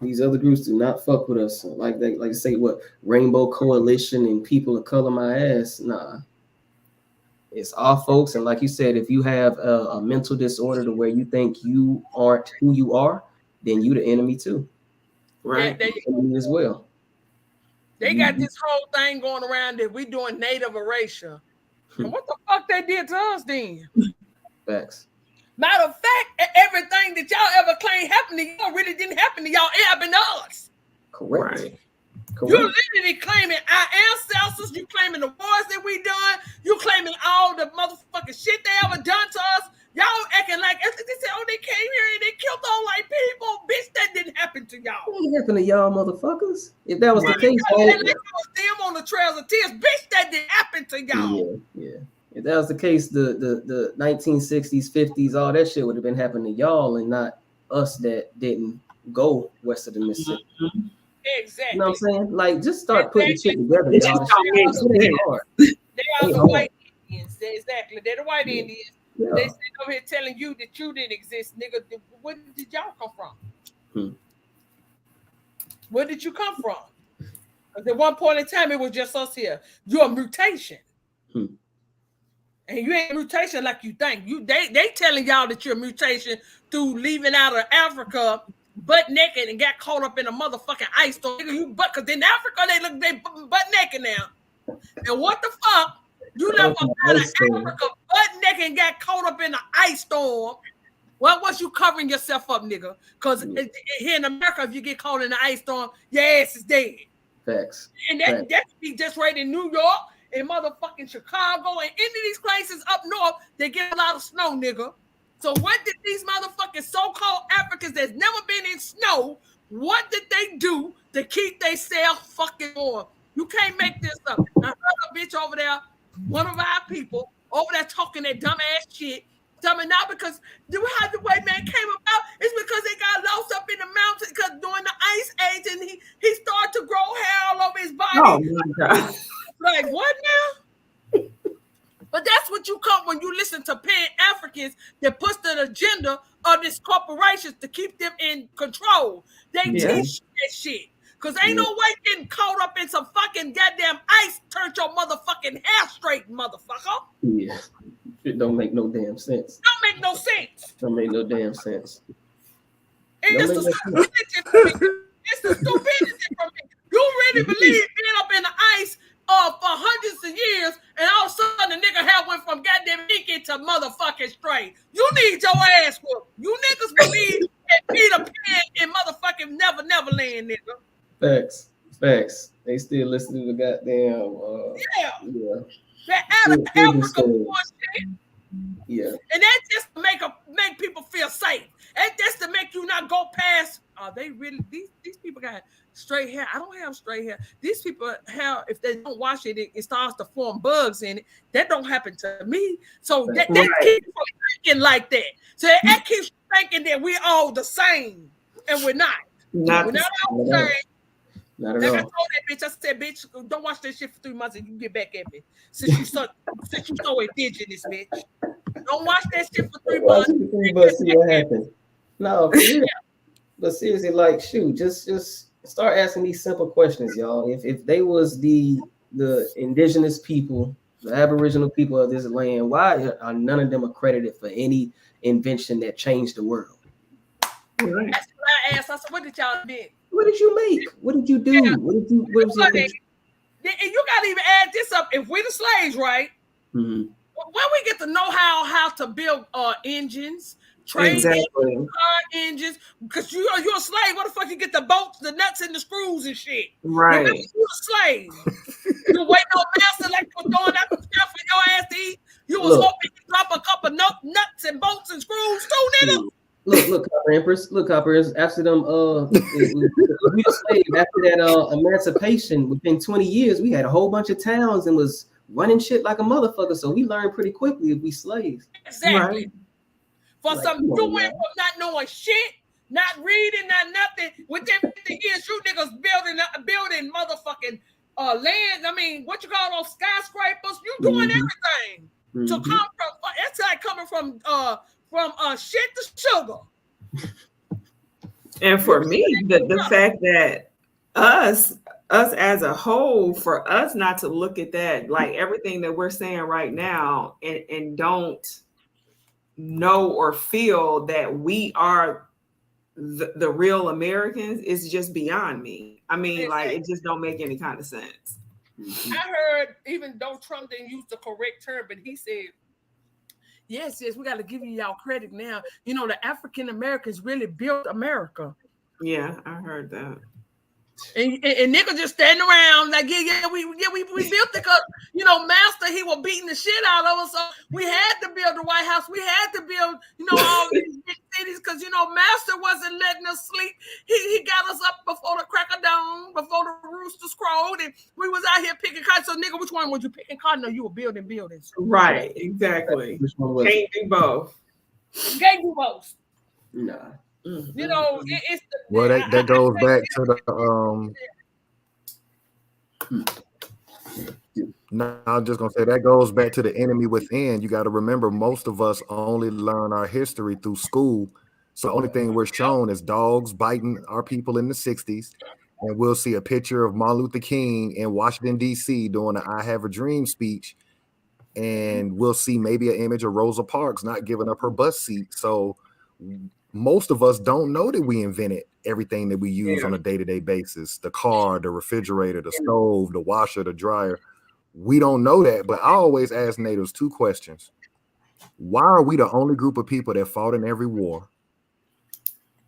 These other groups do not fuck with us like they like say what Rainbow Coalition and people of color my ass. Nah. It's our folks, and like you said, if you have a mental disorder to where you think you aren't who you are, then you the enemy too. Right. They enemy as well. They got this whole thing going around that we doing native erasure. And what the fuck they did to us then? Facts. Matter of fact, everything that y'all ever claimed happened to y'all really didn't happen to y'all. It happened to us. Correct. Right. You literally claiming our ancestors. You claiming the wars that we done. You claiming all the motherfucking shit they ever done to us. Y'all acting like they said, oh, they came here and they killed all white people. Bitch, that didn't happen to y'all. ain't happened to y'all motherfuckers. If that was the case, it was them on the trails of tears, bitch. That didn't happen to y'all. Yeah. If that was the case, the 1960s, 50s, all that shit would have been happening to y'all and not us that didn't go west of the Mississippi. Exactly. You know what I'm saying? Like, just start putting shit together, It y'all. just don't make sense. They are the white Indians. Exactly. They're the white Indians. Yeah. They sit over here telling you that you didn't exist, nigga. Where did y'all come from? Where did you come from? Because at one point in time, it was just us here. You're a mutation. And you ain't a mutation like you think. They telling y'all that you're a mutation through leaving out of Africa butt naked and got caught up in a motherfucking ice storm. Because in Africa, they butt naked now. And what the fuck? You left out of Africa butt naked and got caught up in an ice storm. What was you covering yourself up, nigga? Because here in America, if you get caught in an ice storm, your ass is dead. Facts. And that could be just right in New York, in motherfucking Chicago, and any of these places up north, they get a lot of snow, nigga. So what did these motherfucking so-called Africans that's never been in snow, what did they do to keep themselves fucking warm? You can't make this up. I heard a bitch over there, one of our people, over there talking that dumbass shit. Tell me now, because how the white man came about is because they got lost up in the mountains because during the ice age and he started to grow hair all over his body. Oh my God. Like, what now? But that's what you come when you listen to Pan-Africans that push the agenda of these corporations to keep them in control. They teach that shit. Because ain't no way getting caught up in some fucking goddamn ice turned your motherfucking hair straight, motherfucker. Yeah. It don't make no damn sense. Don't make no sense. Don't make no damn sense. It's the stupidity for me. It's the stupidity for me. You really believe being up in the ice for hundreds of years, and all of a sudden the nigga hair went from goddamn Mickey to motherfucking straight. You need your ass whooped. You niggas believe that Peter Pan in motherfucking Neverland, nigga. Facts. They still listen to the goddamn yeah. That Africa bullshit. Yeah. And that's just to make people feel safe. That's just to make you not go past. They really these people got straight hair. I don't have straight hair. These people have, if they don't wash it, it starts to form bugs in it. That don't happen to me. So that keeps thinking like that. So that keeps thinking that we're all the same, and we're not. We're not all the same. Not at like all. I told that bitch, I said, bitch, don't watch that shit for 3 months and you get back at me. Since you so indigenous, bitch. Don't watch that shit for 3 months. See what happens. No, but seriously, like, shoot, just start asking these simple questions, y'all. If they was the indigenous people, the Aboriginal people of this land, why are none of them accredited for any invention that changed the world? Right. That's what I asked. I said, what did y'all do? What did you make? What did you do? Yeah. What was your and you gotta even add this up. If we're the slaves, right? When we get to know how to build engines, train car engines, because you're a slave. What the fuck you get the bolts, the nuts, and the screws and shit? Right. Remember, you a slave. You waiting on master like you throwing out the stuff for your ass to eat. You was hoping you drop a couple nuts and bolts and screws too, nigga. Look, Copper Empress. After them, we slave. After that, emancipation, within 20 years, we had a whole bunch of towns and was running shit like a motherfucker. So we learned pretty quickly if we slaves. Exactly. Right? For like, some doing from not knowing shit, not reading, not nothing. Within 50 years, you niggas building motherfucking land. I mean, what you call those skyscrapers? You doing everything to come from. It's like coming from shit to sugar. And for me, the fact that us as a whole, for us not to look at that, like everything that we're saying right now, and don't know or feel that we are the real Americans is just beyond me. I mean, like, it just don't make any kind of sense. I heard, even though Trump didn't use the correct term, but he said, yes, we got to give y'all credit now. You know, the African Americans really built America. Yeah, I heard that. And niggas just standing around like, we built it because, Master, he was beating the shit out of us. So we had to build the White House. We had to build, all these big cities because, Master wasn't letting us sleep. He got us up before the crack of dawn, before the roosters crowed, and we was out here picking cotton. So, nigga, which one was you picking cotton or you were building buildings? Right, exactly. Which one was Can't do both. Can't do both. Nah. It's the, Well, that goes back to the No, I'm just gonna say that goes back to the enemy within. You got to remember, most of us only learn our history through school. So the only thing we're shown is dogs biting our people in the 60s, and we'll see a picture of Martin Luther King in Washington, D.C. doing an I Have a Dream speech, and we'll see maybe an image of Rosa Parks not giving up her bus seat. So most of us don't know that we invented everything that we use on a day-to-day basis: the car, the refrigerator, the stove, the washer, the dryer. We don't know that, but I always ask natives two questions. Why are we the only group of people that fought in every war?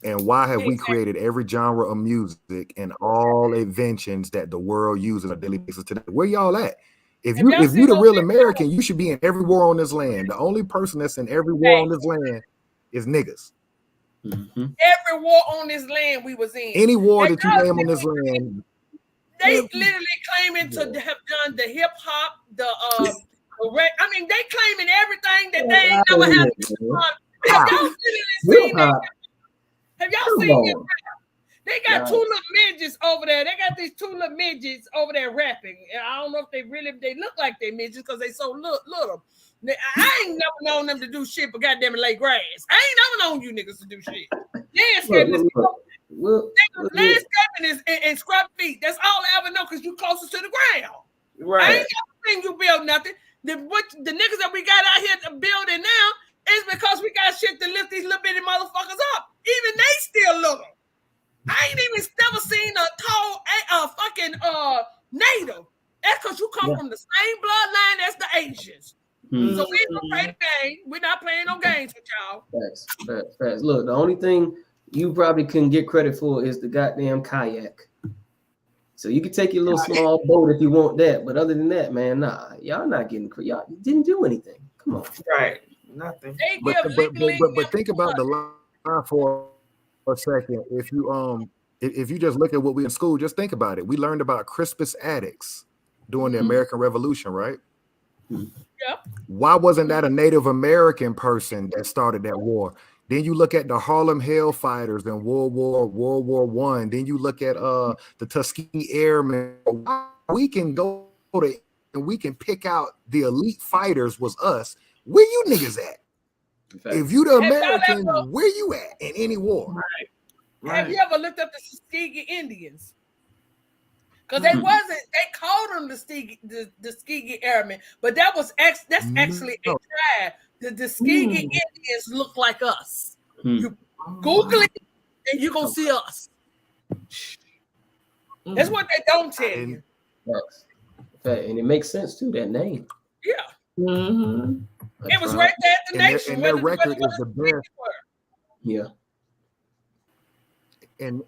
And why have we created every genre of music and all inventions that the world uses on a daily basis today? Where y'all at? If you the real American, you should be in every war on this land. The only person that's in every war on this land is niggas. Mm-hmm. Every war on this land we was in. Any war that you name on this land. They literally claiming to have done the hip hop, the I mean, they claiming everything that they ain't never had. Have y'all seen that? Have y'all seen it? They got two little midgets over there. They got these two little midgets over there rapping. And I don't know if they look like they midgets because they so little. I ain't never known them to do shit but goddamn it lay grass. I ain't never known you niggas to do shit. Landscaping and scrub feet. That's all I ever know because you closest to the ground. Right. I ain't never seen you build nothing. The niggas that we got out here building now is because we got shit to lift these little bitty motherfuckers up. Even they still little. I ain't even never seen a tall fucking native. That's because you come from the same bloodline as the Asians. Mm-hmm. So we don't play the game. We're not playing no games with y'all. Facts. Look, the only thing you probably couldn't get credit for is the goddamn kayak. So you can take your little small boat if you want that, but other than that, man, nah, y'all not getting credit. Y'all didn't do anything. Come on, right? Nothing. But think about the line for a second. If you just look at what we in school, just think about it. We learned about Crispus Attucks during the American Revolution, right? Yeah. Why wasn't that a Native American person that started that war? Then you look at the Harlem Hellfighters in World War I. Then you look at the Tuskegee Airmen. We can go to and we can pick out the elite fighters was us. Where you niggas at? If you the American, where you at in any war? Right. Have you ever looked up the Tuskegee Indians? Because they called them the Tuskegee Airmen, but that's actually a tribe. The Tuskegee Indians look like us. You Google it and you're gonna see us. That's what they don't tell you. And it makes sense too, that name. Yeah. Mm-hmm. It was right there at the nation. And their record is the best. Yeah. And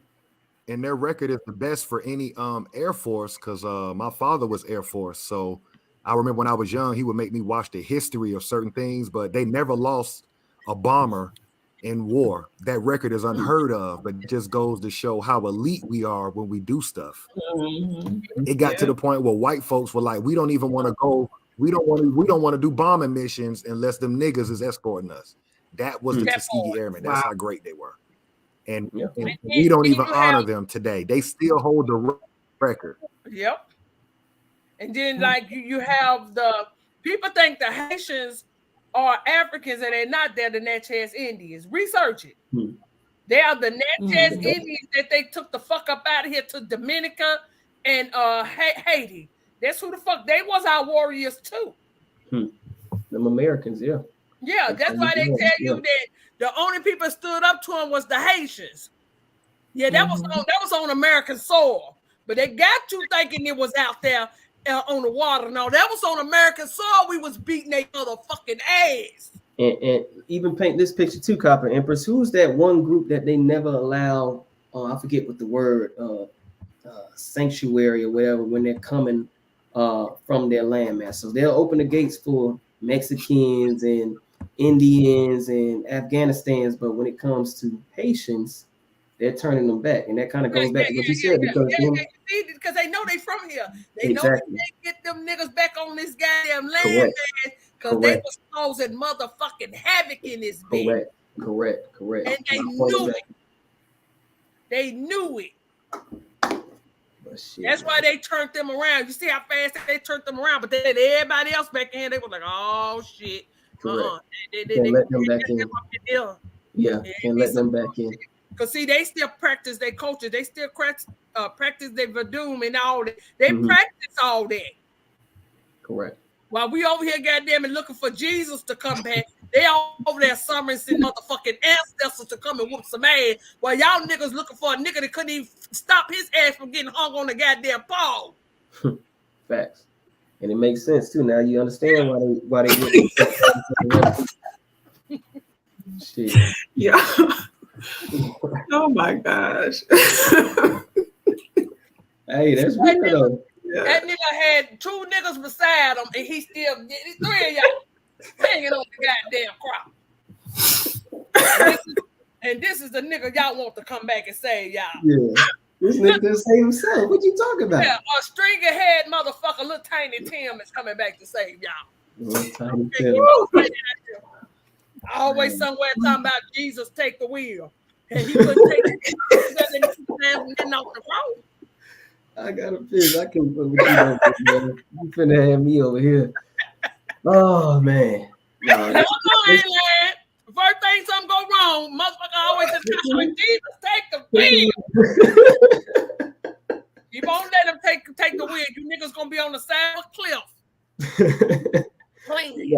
their record is the best for any Air Force, because my father was Air Force. So I remember when I was young, he would make me watch the history of certain things, but they never lost a bomber in war. That record is unheard of, but it just goes to show how elite we are when we do stuff. Mm-hmm. It got to the point where white folks were like, we don't even want to go. We don't want to do bombing missions unless them niggas is escorting us. That was the Tuskegee Airmen. That's how great they were. And we don't even honor them today. They still hold the record. Yep. And then like you have the people think the Haitians are Africans and they're not. They're the Natchez Indians. Research it. They are the Natchez Indians that they took the fuck up out of here to Dominica and Haiti. That's who the fuck they was, our warriors too. Them Americans, yeah. Yeah, that's why they tell you that the only people that stood up to them was the Haitians. Yeah, that was on American soil, but they got you thinking it was out there on the water. No, that was on American soil. We was beating their motherfucking ass. And even paint this picture too, Copper Empress. Who's that one group that they never allow? I forget what the word. sanctuary or whatever when they're coming from their landmass. So they'll open the gates for Mexicans and Indians and Afghanistans, but when it comes to Haitians, they're turning them back, and that kind of goes back to what you said because they know they from here. They know they can't get them niggas back on this goddamn land because they was causing motherfucking havoc in this bitch. Correct. And they knew it. They knew it. Shit, that's why they turned them around. You see how fast they turned them around, but then everybody else back in, they were like, "Oh shit!" They let them back in. Yeah, can't let them back in. Cause see, they still practice their culture. They still practice their voodoo and all that. They practice all that. Correct. While we over here, goddamn it, looking for Jesus to come back, they all over there summoning motherfucking ancestors to come and whoop some ass. While y'all niggas looking for a nigga that couldn't even stop his ass from getting hung on the goddamn pole. Facts, and it makes sense too. Now you understand why they get shit. Yeah. Oh my gosh. Hey, that's real though. That nigga had 2 niggas beside him, and he still 3 of y'all hanging on the goddamn crop. And this is the nigga y'all want to come back and save y'all. Yeah, this nigga just save himself. What you talking about? Yeah, a stringy head motherfucker, little tiny Tim is coming back to save y'all. Little tiny Tim. Always somewhere talking about Jesus take the wheel, and he couldn't take it. And off the road. I got a fish. I can't put with you, man. You finna have me over here. Oh man. No, First thing something go wrong, motherfucker always just like Jesus take the wheel. You won't let him take the wheel. You niggas gonna be on the side of a cliff. Please.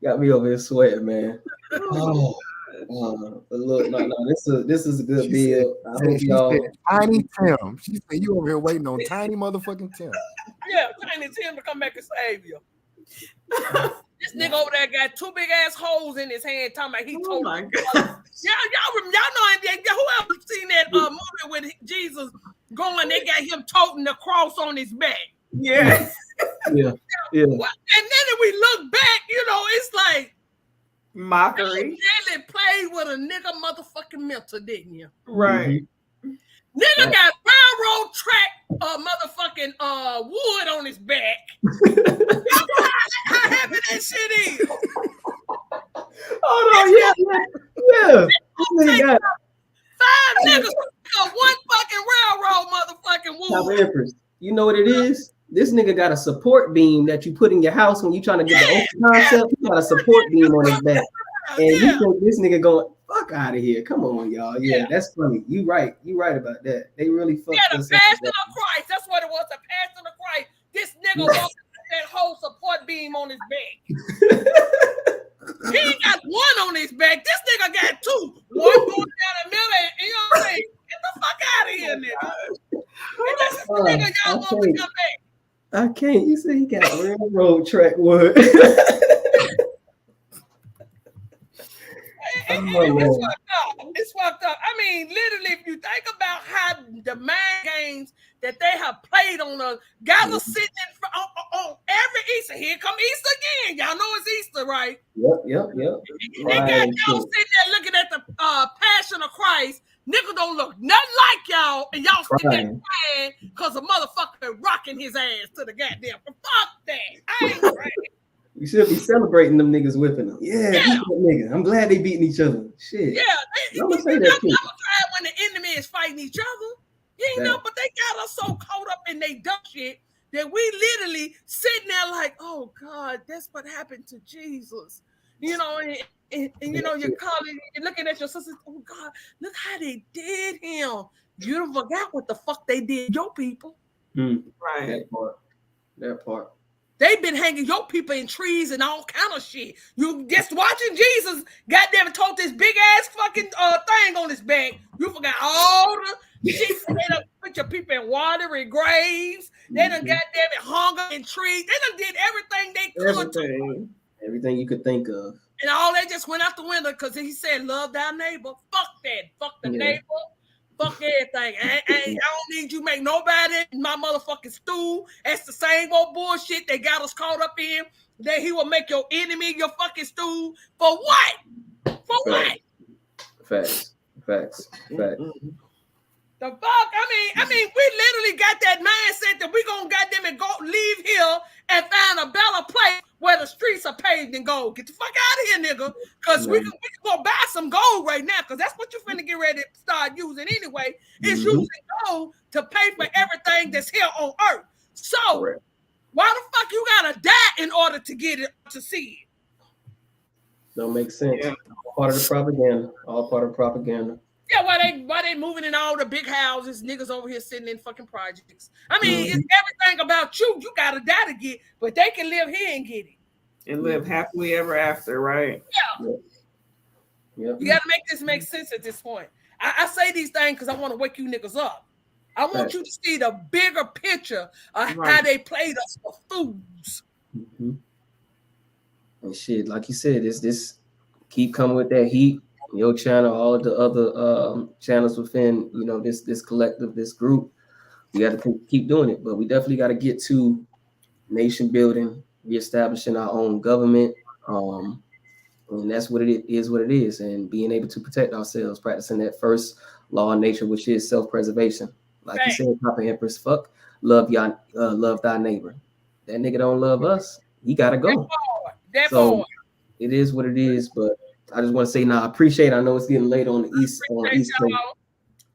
Got me over here sweating, man. Oh. But look, no, this is a good bill. I hope y'all. Tiny Tim. She said you over here waiting on Tiny motherfucking Tim. Yeah, Tiny Tim to come back and save you. This nigga over there got 2 big ass holes in his hand, talking about he told. My God. Y'all know whoever seen that movie with Jesus going, they got him toting the cross on his back. Yeah. Yeah. And then if we look back, it's like mockery. You really played with a nigga motherfucking mental, didn't you? Right. Nigga got railroad track motherfucking wood on his back. How heavy that shit is. Hold on, yeah. This nigga got 5 niggas on 1 fucking railroad motherfucking wood. Empress. You know what it is? This nigga got a support beam that you put in your house when you trying to get the open concept. He got a support beam on his back. And you think this nigga going, fuck out of here. Come on, y'all. Yeah, that's funny. You right about that. They really fucked us up. The Passion of Christ. That's what it was, the Passion of Christ. This nigga walked that whole support beam on his back. He ain't got 1 on his back. This nigga got 2. 1 going down the middle, and you know what I'm saying? Get the fuck out of here, nigga. And this is the nigga y'all want to come back. I can't. You say he got railroad track wood. It's fucked up. I mean, literally, if you think about how the mind games that they have played on the guys are sitting on every Easter. Here come Easter again. Y'all know it's Easter, right? Yep. They got y'all sitting there looking at the Passion of Christ. Nigga don't look nothing like y'all, and y'all sitting there crying because a motherfucker rocking his ass to the goddamn. Fuck that. I ain't crying. You should be celebrating them niggas whipping them. Yeah. Beat that nigga. I'm glad they beating each other. Shit. Yeah. I'm gonna say that too. When the enemy is fighting each other. You ain't know, but they got us so caught up in they dumb shit that we literally sitting there like, oh God, that's what happened to Jesus. You know, and you know, you're calling, you're looking at your sisters, oh God, look how they did him. You don't forgot what the fuck they did your people. Right. That part. They've been hanging your people in trees and all kind of shit. You just watching Jesus, goddamn, told this big ass fucking thing on his back. You forgot all the shit. They done put your people in watery graves. They done goddamn it hung in trees. They done did everything they could. Everything you could think of. And all that just went out the window because he said, love thy neighbor. Fuck that. Fuck the neighbor. Fuck everything. I don't need you make nobody in my motherfucking stew. That's the same old bullshit they got us caught up in. That he will make your enemy your fucking stew. For what? For what? Facts. The fuck? I mean, we literally got that mindset that we gonna goddamn it go leave here and find a better place where the streets are paved in gold. Get the fuck out of here, nigga. Cause we can go buy some gold right now, because that's what you're finna get ready to start using anyway. Is using gold to pay for everything that's here on earth. So why the fuck you gotta die in order to get it to see it? Don't make sense. Yeah. All part of the propaganda. All part of propaganda. Yeah, why they moving in all the big houses? Niggas over here sitting in fucking projects. I mean, it's everything about you. You gotta die to get, but they can live here and get it. And live happily ever after, right? Yeah. You gotta make this make sense at this point. I say these things because I want to wake you niggas up. I want you to see the bigger picture of how they played us for fools. And shit, like you said, this keep coming with that heat. Your channel, all of the other channels within, this collective, this group, we got to keep doing it. But we definitely got to get to nation building, reestablishing our own government, and that's what it is, and being able to protect ourselves, practicing that first law of nature, which is self-preservation. Like you said, Papa Empress, fuck, love thy neighbor. That nigga don't love us, he gotta go. So it is what it is, but I just want to say, I appreciate. I know it's getting late on the East Coast,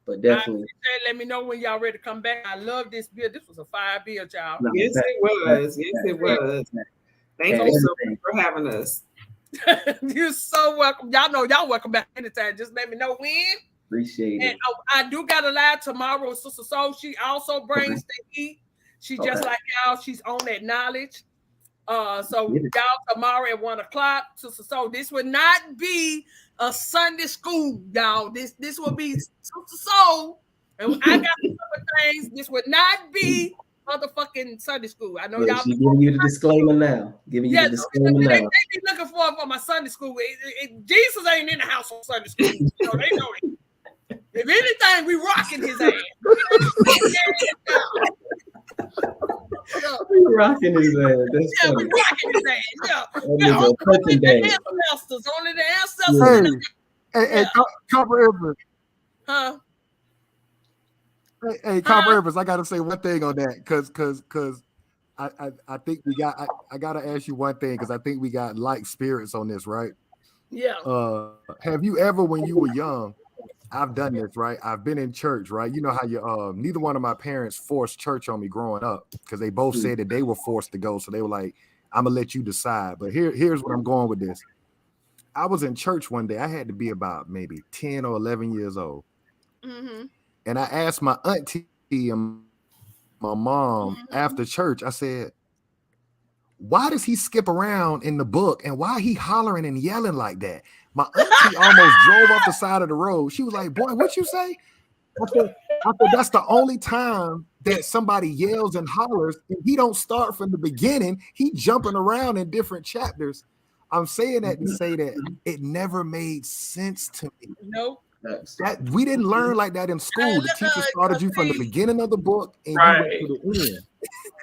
but definitely. Let me know when y'all ready to come back. I love this beer. This was a fire beer, y'all. Yes, it was. Yes, it was. Thank you so much for having us. You're so welcome. Y'all know y'all welcome back anytime. Just let me know when. Appreciate it. And I do got a live tomorrow with Sister Soul. She also brings the heat. She just like y'all. She's on that knowledge. So y'all tomorrow at 1:00. So this would not be a Sunday school, y'all. This will be Sister Soul, and I got some other things. This would not be motherfucking Sunday school. I know y'all. She's giving you the disclaimer now. They be looking for my Sunday school. Jesus ain't in the house on Sunday school. They know it. If anything, we rocking his ass. We rocking his ass. That's funny. We rocking his ass. Only the ancestors. Hey, Copper Empress. Huh? Hey, Copper Empress, I gotta say one thing on that, because I think I gotta ask you one thing, because I think we got like spirits on this, right? Yeah. Have you ever, when you were young, I've done this, right? I've been in church, right? You know how neither one of my parents forced church on me growing up, because they both said that they were forced to go. So they were like, I'm gonna let you decide. But here's where I'm going with this. I was in church one day. I had to be about maybe 10 or 11 years old. And I asked my auntie and my mom after church, I said, why does he skip around in the book, and why he hollering and yelling like that? My auntie almost drove off the side of the road. She was like, boy, what you say? I said, that's the only time that somebody yells and hollers, and he don't start from the beginning. He jumping around in different chapters. I'm saying that to say that it never made sense to me. Nope. That we didn't learn like that in school. The teacher started you from the beginning of the book and you went to the end.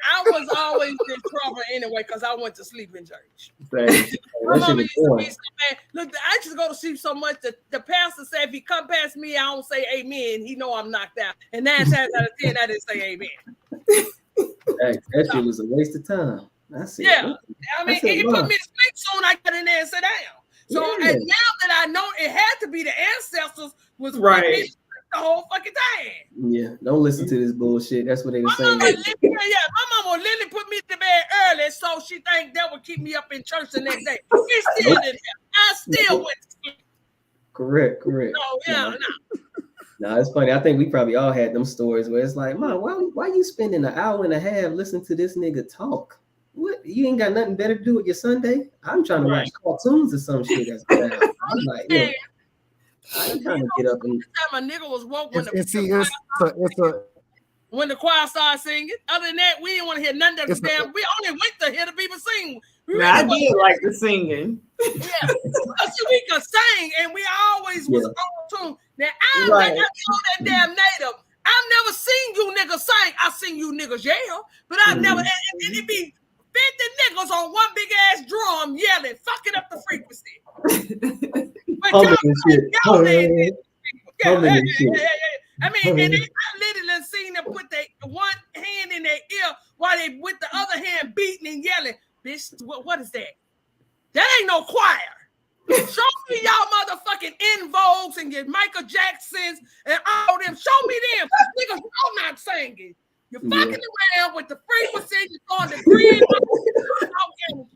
I was always in trouble anyway because I went to sleep in church. My mama used to be so bad. Look, I used to go to sleep so much that the pastor said, if he come past me, I don't say amen. He know I'm knocked out. And 9 times out of 10, I didn't say amen. That shit was a waste of time. That's it. Yeah. I mean, he put me to sleep soon. I got in there and sat down. So and now that I know it had to be the ancestors was right the whole fucking time. Yeah, don't listen to this bullshit. That's what they were saying. My mama literally put me to bed early, so she think that would keep me up in church the next day. It still didn't. I still went to sleep. Correct. So yeah, no, it's funny. I think we probably all had them stories where it's like, Mom, why you spending an hour and a half listening to this nigga talk? What? You ain't got nothing better to do with your Sunday? I'm trying to watch cartoons or some shit. I'm like, yeah. I ain't trying to get up and. My nigga was woke when the choir started singing. Other than that, we didn't want to hear nothing. We only went to hear the people sing. I did like the singing. Yeah, so we could sing, and we always was on tune. Now I Right. think I told that damn native. I've never seen you niggas sing. I seen you niggas yell, but I've never. And it be 50 niggas on one big ass drum yelling, fucking up the frequency. But y'all I mean, and I literally seen them put their one hand in their ear while they with the other hand beating and yelling. Bitch, what is that? That ain't no choir. Show me y'all motherfucking En Vogues and your Michael Jacksons and all them. Show me them. Niggas, y'all not singing. You're fucking around with the frequency. You're on the grid.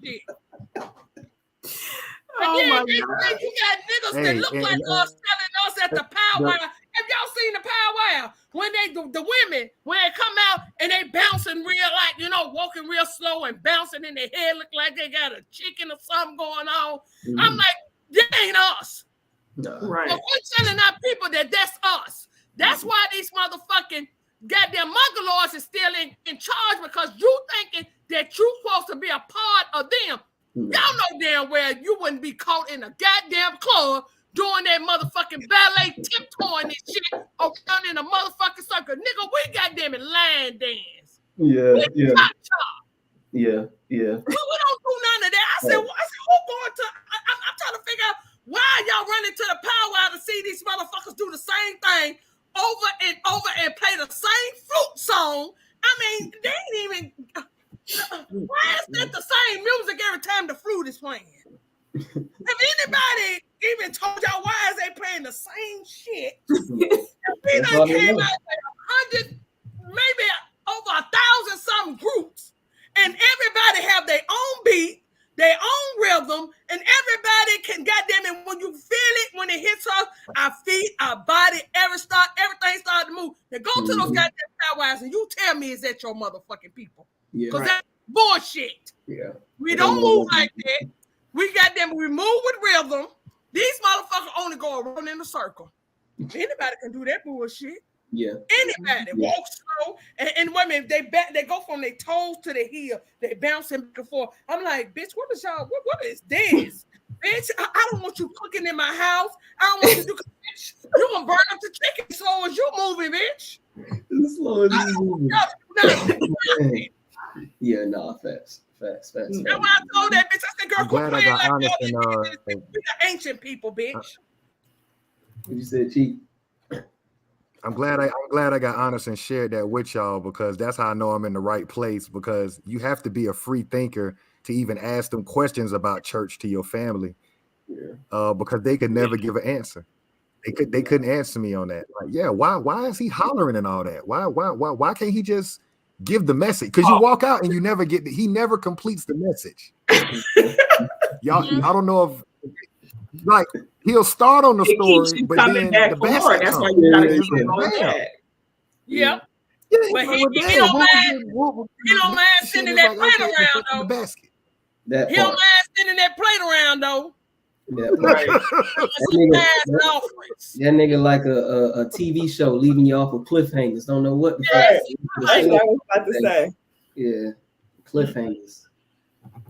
Shit. Oh And my then God. you got niggas that look like us telling us at the powwow. Have y'all seen the powwow? When the women, when they come out and they bouncing real, like, you know, walking real slow and bouncing in their head, look like they got a chicken or something going on. I'm like, that ain't us. Right. But we're telling our people that that's us. That's why these motherfucking goddamn Mongoloids is still in charge, because you thinking that you supposed to be a part of them. Y'all know damn well you wouldn't be caught in a goddamn club doing that motherfucking ballet tiptoeing and shit around in a motherfucking circle. Nigga, we goddamn it line dance. Yeah. We chop. Yeah. We don't do none of that. I said, who going to? I'm trying to figure out why y'all running to the powwow to see these motherfuckers do the same thing over and over and play the same flute song. I mean, they ain't even. Why is that the same music every time the flute is playing? Have anybody even told y'all why is they playing the same shit? We done came out like 100, maybe over 1,000 some groups, and everybody have their own beat, their own rhythm, and everybody can goddamn it. When you feel it, when it hits us, our feet, our body, everything started to move. Now go to those goddamn powwows and you tell me, is that your motherfucking people? Because that's bullshit. Yeah. We don't move like that. We got them, we move with rhythm. These motherfuckers only go around in a circle. Anybody can do that bullshit. Yeah. Anybody walk slow and women, they go from their toes to their heel. They bouncing back and forth. I'm like, bitch, what is y'all? What is this? Bitch, I don't want you cooking in my house. I don't want you to do. Bitch, you gonna burn up the chicken slow as you moving, bitch. Slow as you moving. Yeah, facts. That's why I told that bitch. I said, girl, I'm glad I got honest and we the ancient people, bitch. What you said, Chief? I'm glad I got honest and shared that with y'all, because that's how I know I'm in the right place, because you have to be a free thinker to even ask them questions about church to your family. Because they could never give an answer. They couldn't answer me on that. Like, yeah, why is he hollering and all that? Why can't he just give the message? Because you walk out and you never get he never completes the message. Y'all, I don't know if like he'll start on the story, but then the basket that's why comes. you gotta keep on that. Yeah. But he don't mind sending that plate around though. Basket. That he don't mind sending that plate around though. Yeah, right. that nigga like a TV show leaving you off with cliffhangers. Don't know what the fuck. That's what I was about to say. Yeah, cliffhangers.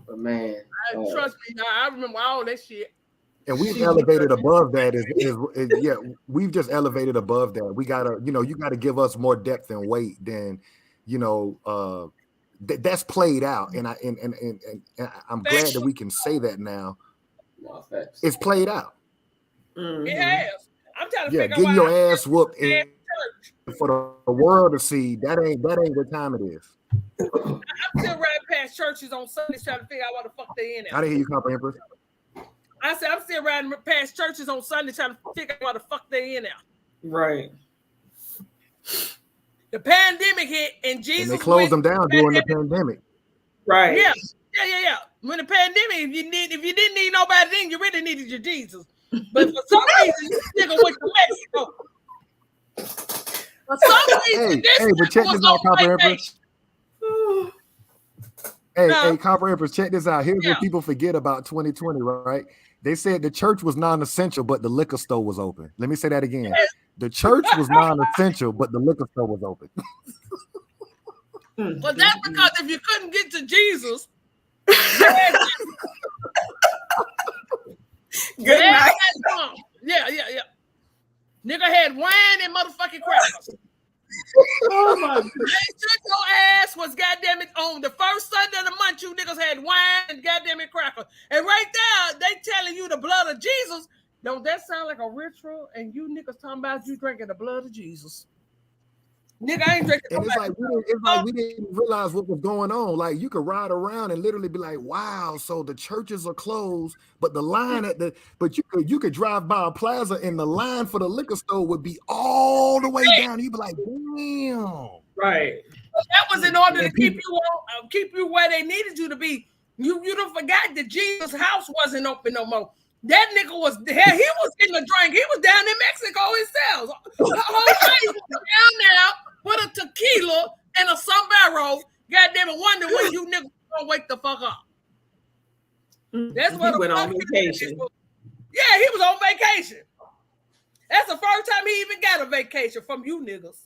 But man, trust me, I remember all that shit. And we've elevated above that. Yeah, we've just elevated above that. We gotta, you gotta give us more depth and weight than, that's played out. And I'm glad that we can say that now. No, facts. It's played out. It has. I'm trying to figure out getting why your ass whooped for the world to see. That ain't what time it is. I'm still riding past churches on Sundays trying to figure out what the fuck they in there. I didn't hear you, Copper. I said I'm still riding past churches on Sunday trying to figure out what the fuck they in there. Right. The pandemic hit and Jesus. And they closed them down during the pandemic. Right. Yeah. When the pandemic, if you didn't need nobody, then you really needed your Jesus. But for some reason, this nigga went to Mexico. For some reason, but check this out, Copper Empress. Hey, Copper Empress, check this out. Here's what people forget about 2020, right? They said the church was non-essential, but the liquor store was open. Let me say that again. The church was non-essential, but the liquor store was open. But that's because if you couldn't get to Jesus, Good night. Yeah. Nigga had wine and motherfucking crackers. Oh my God. Your ass was goddamn it on the first Sunday of the month. You niggas had wine and goddamn it crackers. And right there, they telling you the blood of Jesus. Don't that sound like a ritual? And you niggas talking about you drinking the blood of Jesus. Nigga, I ain't drinking. And it's like we didn't realize what was going on. Like you could ride around and literally be like, "Wow!" So the churches are closed, but the line you could drive by a plaza and the line for the liquor store would be all the way down. You'd be like, "Damn!" Right. That was in order to keep you where they needed you to be. You don't forgot that Jesus' house wasn't open no more. That nigga was there. He was getting a drink. He was down in Mexico himself. The whole place was down there with a tequila and a sombrero. Goddamn it, wonder when you niggas gonna wake the fuck up. That's what he went on vacation. Yeah, he was on vacation. That's the first time he even got a vacation from you niggas.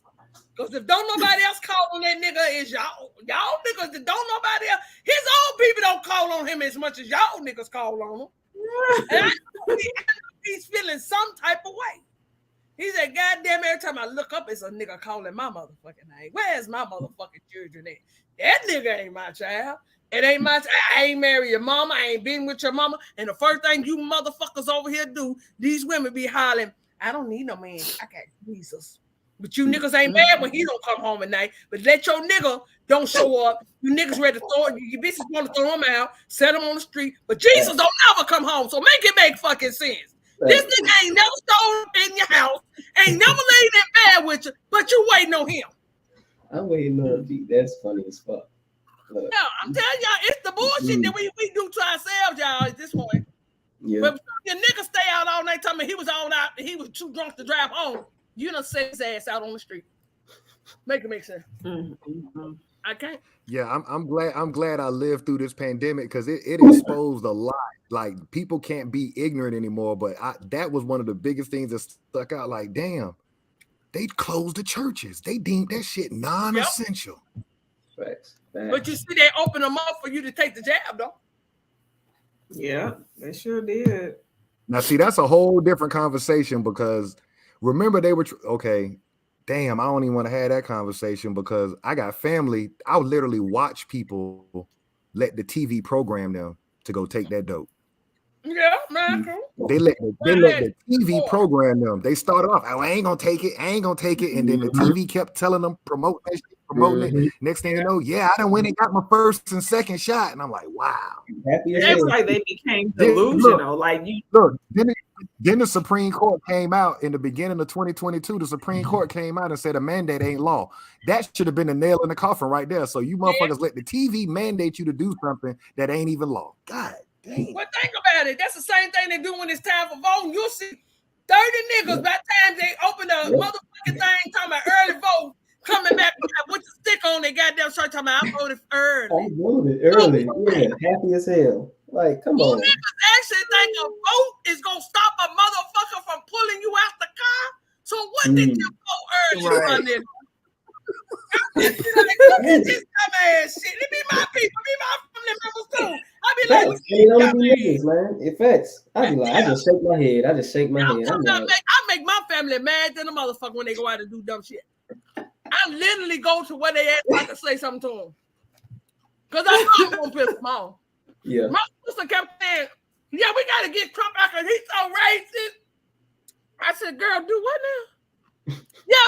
Because if don't nobody else call on that nigga, is y'all niggas that don't nobody else. His own people don't call on him as much as y'all niggas call on him. And he's feeling some type of way. He said, "Goddamn, every time I look up, it's a nigga calling my motherfucking name. Where's my motherfucking children at? That nigga ain't my child. It ain't my child. I ain't married your mama. I ain't been with your mama. And the first thing you motherfuckers over here do, these women be hollering, I don't need no man. I got Jesus. But you niggas ain't mad when he don't come home at night. But let your nigga don't show up. You niggas ready to throw you bitches want to throw him out, set him on the street. But Jesus don't never come home. So make it make fucking sense. This nigga ain't never stole up in your house, ain't never laid in bed with you, but you waiting on him. I'm waiting on you. That's funny as fuck. Look. Yeah, I'm telling y'all, it's the bullshit that we do to ourselves, y'all, at this point. Yeah. But your nigga stay out all night telling me he was all out, he was too drunk to drive home. You done set his ass out on the street. Make it make sense. Mm-hmm. I can't. Yeah, I'm glad I lived through this pandemic because it exposed a lot. Like people can't be ignorant anymore. But that was one of the biggest things that stuck out. Like, damn, they closed the churches. They deemed that shit non-essential. Facts. But you see, they open them up for you to take the jab, though. Yeah, they sure did. Now, see, that's a whole different conversation because remember they were okay. Damn, I don't even want to have that conversation because I got family. I'll literally watch people let the TV program them to go take that dope. Yeah, man. Cool. They let the TV program them. They started off, I ain't gonna take it, and then the TV kept telling them promoting it. Next thing you know, I done went and got my first and second shot, and I'm like, wow. It's like they became delusional. Then the Supreme Court came out in the beginning of 2022. The Supreme Court came out and said a mandate ain't law. That should have been the nail in the coffin right there. So you motherfuckers let the TV mandate you to do something that ain't even law. God damn. Well, think about it. That's the same thing they do when it's time for voting. You'll see 30 niggas by the time they open the motherfucking thing talking about early vote, coming back with the stick on their goddamn shirt talking about I voted early. I voted early. Yeah, happy as hell. Like, come on. You niggas actually think a vote is gonna stop a motherfucker from pulling you out the car? So what did you vote early, my nigga? Look at this dumbass shit. It be my people, be my family members too. I be like, it don't be niggas, man. It facts. I be like, I just shake my head. I make my family mad than a motherfucker when they go out and do dumb shit. I literally go to where they at so I can say something to them. Because I know I'm gonna piss them off. Yeah. My sister kept saying, we gotta get Trump out because he's so racist. I said, girl, do what now?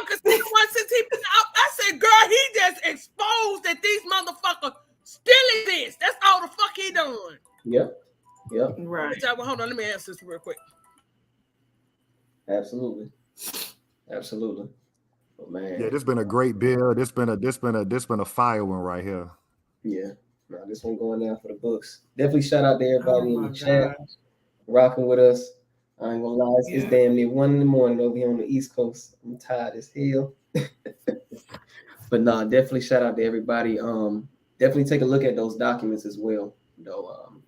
Because he the one since he been out. I said, girl, he just exposed that these motherfuckers still exist. That's all the fuck he doing. Yep. Right. Well, hold on, let me answer this real quick. Absolutely. Oh, man. Yeah, this been a great bill. This been a fire one right here. Yeah. No, this one going down for the books. Definitely shout out to everybody in the chat rocking with us. I ain't gonna lie, it's damn near 1 a.m. over here on the East Coast. I'm tired as hell. But nah, definitely shout out to everybody. Definitely take a look at those documents as well.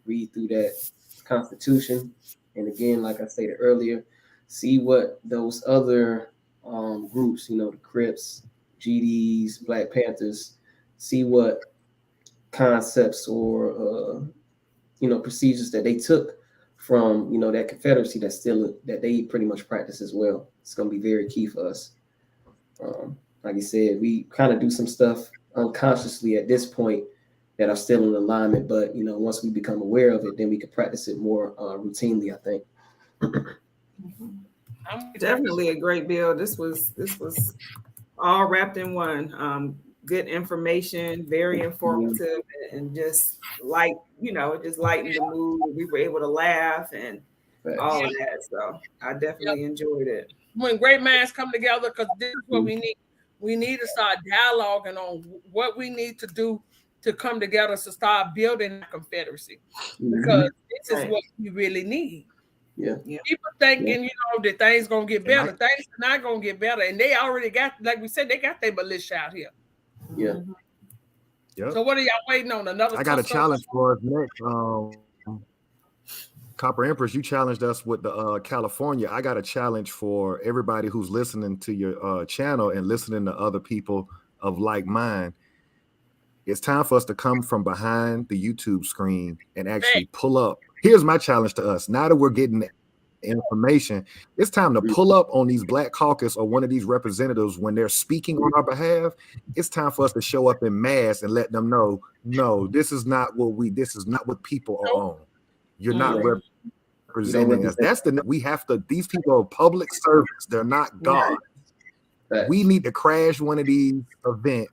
Read through that Constitution. And again, like I stated earlier, see what those other groups, the Crips, GDs, Black Panthers, see what concepts or procedures that they took from, you know, that Confederacy that's still that they pretty much practice as well. It's going to be very key for us. Like you said, we kind of do some stuff unconsciously at this point that are still in alignment, but you know, once we become aware of it, then we can practice it more routinely, I think. Definitely a great bill. This was all wrapped in one. Good information, very informative, and just like, you know, just lightened the mood. We were able to laugh and all of that. So I definitely enjoyed it. When great minds come together, because this is what we need. We need to start dialoguing on what we need to do to come together to start building a Confederacy, because this is what we really need. Yeah. People thinking, you know, that things gonna get better. Things are not gonna get better, and they already got, like we said, they got their militia out here. Yeah. Yep. So what are y'all waiting on? Another? I got a challenge for us next. Copper Empress, you challenged us with the California. I got a challenge for everybody who's listening to your channel and listening to other people of like mind. It's time for us to come from behind the YouTube screen and actually pull up. Here's my challenge to us. Now that we're getting information, it's time to pull up on these Black Caucus or one of these representatives when they're speaking on our behalf. It's time for us to show up in mass and let them know, no, this is not what people are on. You're not representing us. We have to, these people are public servants. They're not God. We need to crash one of these events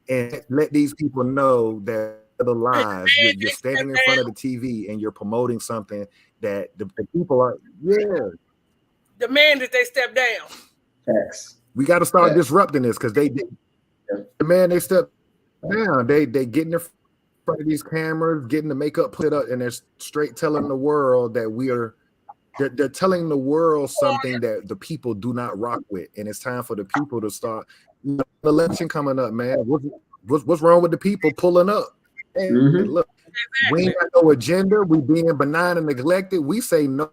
and let these people know that the lies. You're standing in front of the TV and you're promoting something that the people are, demand that they step down. Facts. We got to start disrupting this, because they demand they step down. They get in front of these cameras, getting the makeup put up, and they're straight telling the world that they're telling the world something that the people do not rock with. And it's time for the people to start. The election coming up, man. What's wrong with the people pulling up? Hey, look, we ain't got no agenda. We being benign and neglected. We say no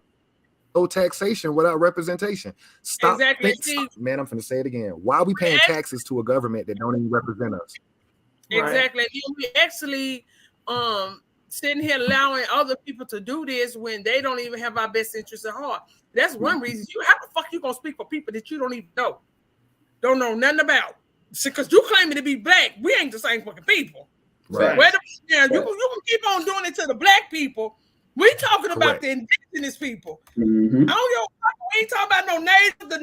taxation without representation. Stop. Man, I'm finna say it again. Why are we paying taxes to a government that don't even represent us? Exactly. And we actually sitting here allowing other people to do this when they don't even have our best interests at heart. That's one reason. How the fuck you gonna speak for people that you don't even know? Don't know nothing about. Because you claiming to be Black. We ain't the same fucking people. Right. You can keep on doing it to the Black people. We talking about the indigenous people. I don't give a fuck. We ain't talking about no native, the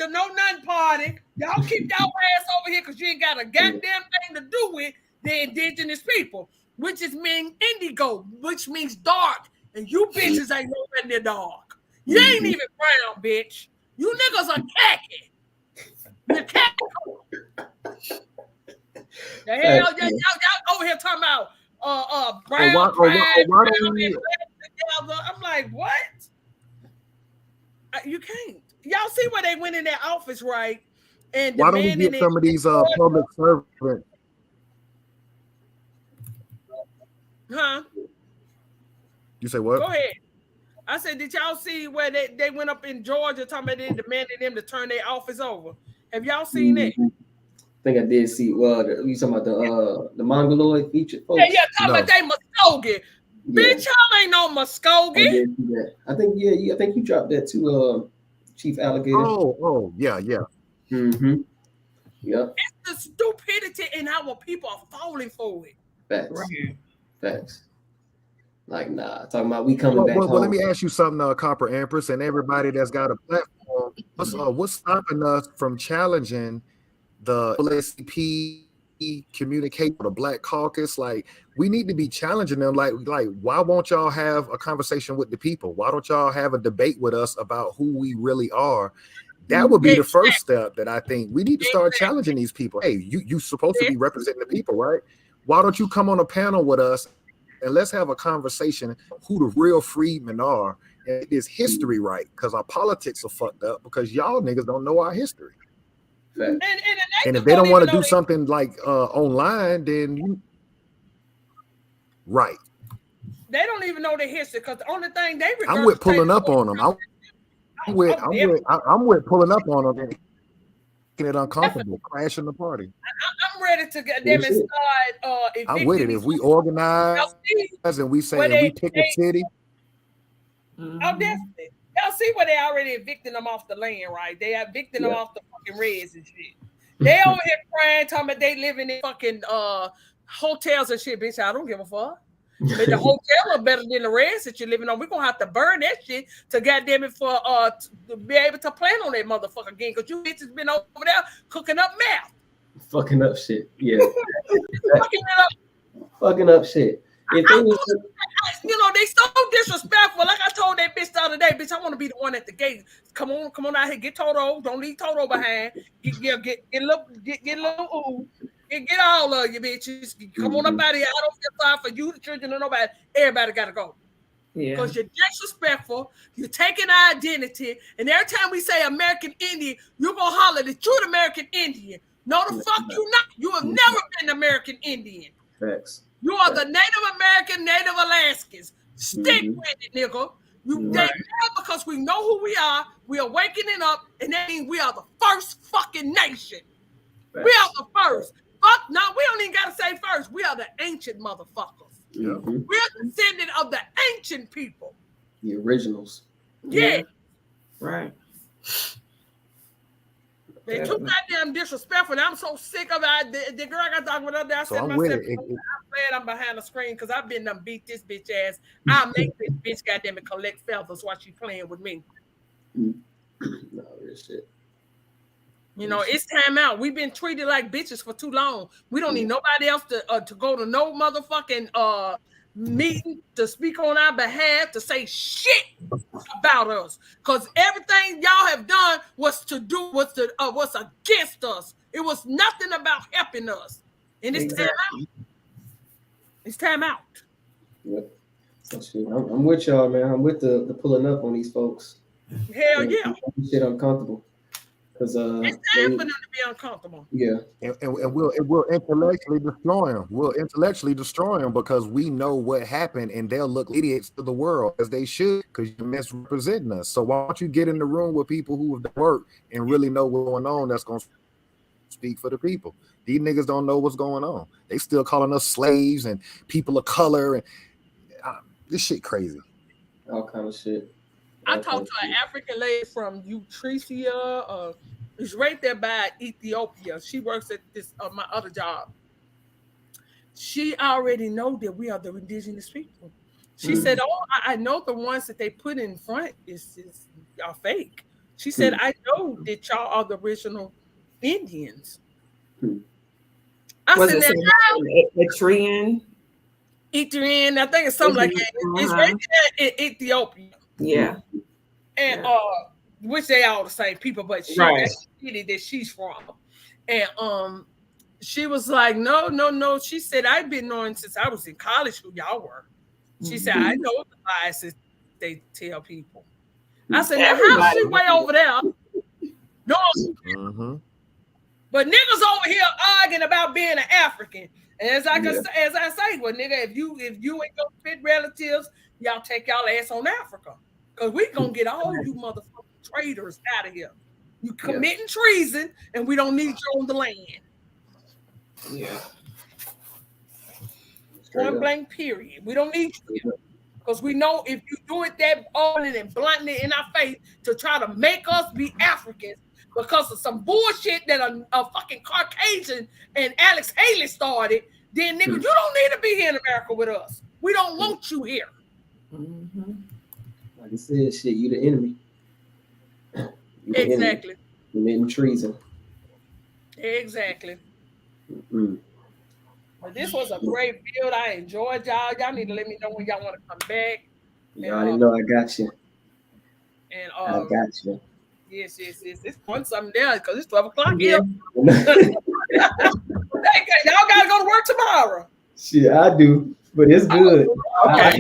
no none party. Y'all keep y'all ass over here because you ain't got a goddamn thing to do with the indigenous people, which is mean indigo, which means dark. And you bitches ain't nowhere near dark. You ain't even brown, bitch. You niggas are khaki. You're khaki. The hell, y'all over here talking about brown, together. I'm like, what? You can't. Y'all see where they went in their office, right? And why don't we get some of these public servants? Huh? You say what? Go ahead. I said, did y'all see where they went up in Georgia talking about they demanded them to turn their office over? Have y'all seen that? I think I did see. Well, you talking about the Mongoloid featured folks? Yeah, talking about they Muskogee. Bitch, y'all ain't no Muskogee. I think I think you dropped that to Chief Alligator. Oh, yeah. Mm-hmm. Yep. It's the stupidity in our people are falling for it. Facts. Facts. Like, nah, talking about we coming back home. Well, let me ask you something, Copper Empress, and everybody that's got a platform. What's stopping us from challenging the LSCP communicate with the Black Caucus? Like, we need to be challenging them. Like, why won't y'all have a conversation with the people? Why don't y'all have a debate with us about who we really are? That would be the first step that I think we need to start challenging these people. Hey, you supposed to be representing the people, right? Why don't you come on a panel with us and let's have a conversation who the real freedmen are and is history right? Because our politics are fucked up because y'all niggas don't know our history. And if they don't want to do something like online, then they don't even know the history, because the only thing they I'm with pulling up on them. I'm with pulling up on them and making it uncomfortable, crashing the party. I'm ready to get them and start. I'm with it. If we organize and we say and we pick a city. Mm-hmm. Oh, definitely. Y'all see where they already evicting them off the land, right? They evicting them off the fucking reds and shit. They over here crying, talking about they living in fucking hotels and shit, bitch. I don't give a fuck. But the hotel are better than the reds that you're living on. We're gonna have to burn that shit to goddamn it for to be able to plan on that motherfucker again. Cause you bitches been over there cooking up meth. Fucking up shit. Yeah. Fucking up shit. If they was you know, they so disrespectful. Like I told that bitch the other day, bitch, I want to be the one at the gate. Come on out here, get Toto. Don't leave Toto behind. Get a little ooh. Get all of you bitches. Come on up out here. I don't feel sorry for you, the children, or nobody. Everybody gotta go. Yeah. Because you're disrespectful, you're taking our identity, and every time we say American Indian, you're gonna holler that you're an American Indian. No, the fuck you not. You have never been American Indian. Facts. You are the Native American, Native Alaskans. Stick with it, nigga. They mad because we know who we are. We are waking up, and that means we are the first fucking nation. Facts. We are the first. Fuck, no, we don't even gotta say first. We are the ancient motherfuckers. Yeah. We're descendant of the ancient people. The originals. Yeah. Right. They too goddamn disrespectful. I'm so sick of it. The girl I got talking about, I said I'm myself, with it. I'm glad I'm behind the screen because I've been done beat this bitch ass. I'll make this bitch goddamn it collect feathers while she playing with me. No, real shit. You know, it's time out. We've been treated like bitches for too long. We don't need nobody else to go to no motherfucking meeting to speak on our behalf, to say shit about us. Because everything y'all have done was against us. It was nothing about helping us. And it's time out. It's time out. Yep. I'm with y'all, man. I'm with the pulling up on these folks. Hell yeah. Shit uncomfortable. Because it's time for them to be uncomfortable. Yeah. And we'll intellectually destroy them. We'll intellectually destroy them because we know what happened, and they'll look idiots to the world as they should because you're misrepresenting us. So why don't you get in the room with people who have worked and really know what's going on? That's going to speak for the people. These niggas don't know what's going on. They still calling us slaves and people of color, and this shit crazy. All kind of shit. I talked to an African lady from Utrecia. It's right there by Ethiopia. She works at this my other job. She already know that we are the indigenous people. She said, "Oh, I know the ones that they put in front is y'all fake." She said, "I know that y'all are the original Indians." I Was said, Eritrean? Eritrean, I think it's something like that. It's right there in Ethiopia. Yeah. And which they all the same people, but that's the city that she's from. And she was like, no. She said, I've been knowing since I was in college who y'all were. She said, I know the lies that they tell people. I said, now how's she way over there? No. But niggas over here arguing about being an African. And as I say, well, nigga, if you ain't gonna fit relatives, y'all take y'all ass on Africa. Because we gonna get all you motherfucking traitors out of here. You committing treason, and we don't need you on the land. Yeah. Point blank, period. We don't need you here. Because we know if you do it that openly and bluntly in our face to try to make us be Africans because of some bullshit that a fucking Caucasian and Alex Haley started, then nigga, you don't need to be here in America with us. We don't want you here. Like I said, shit, you the enemy. Exactly. Committing treason. Exactly. But this was a great build. I enjoyed y'all. Y'all need to let me know when y'all want to come back. You already know I got you. And I got you. Yes. It's fun something there because it's 12 o'clock here. Y'all gotta go to work tomorrow. Shit, I do, but it's good. Okay.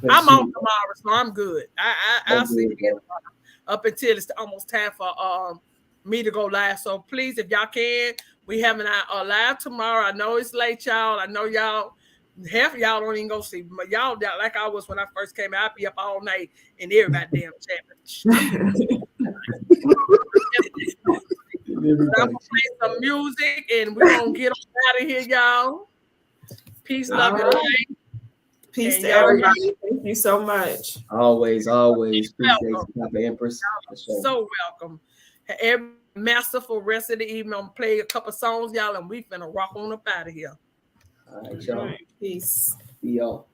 I'm on tomorrow, so I'm good. I'll see you up until it's almost time for me to go live. So please, if y'all can, we having our live tomorrow. I know it's late, y'all. I know y'all. Half of y'all don't even go see. Y'all like I was when I first came out. I'd be up all night and everybody damn chatting. I'm gonna play some music and we're gonna get out of here, y'all. Peace, love, and light. Peace And to y'all- everybody. Thank you so much. Always appreciate you, Welcome. Copper Empress. For sure. So welcome. Every masterful rest of the evening. I'm gonna play a couple songs, y'all, and we finna rock on up out of here. All right, y'all. Peace. See y'all.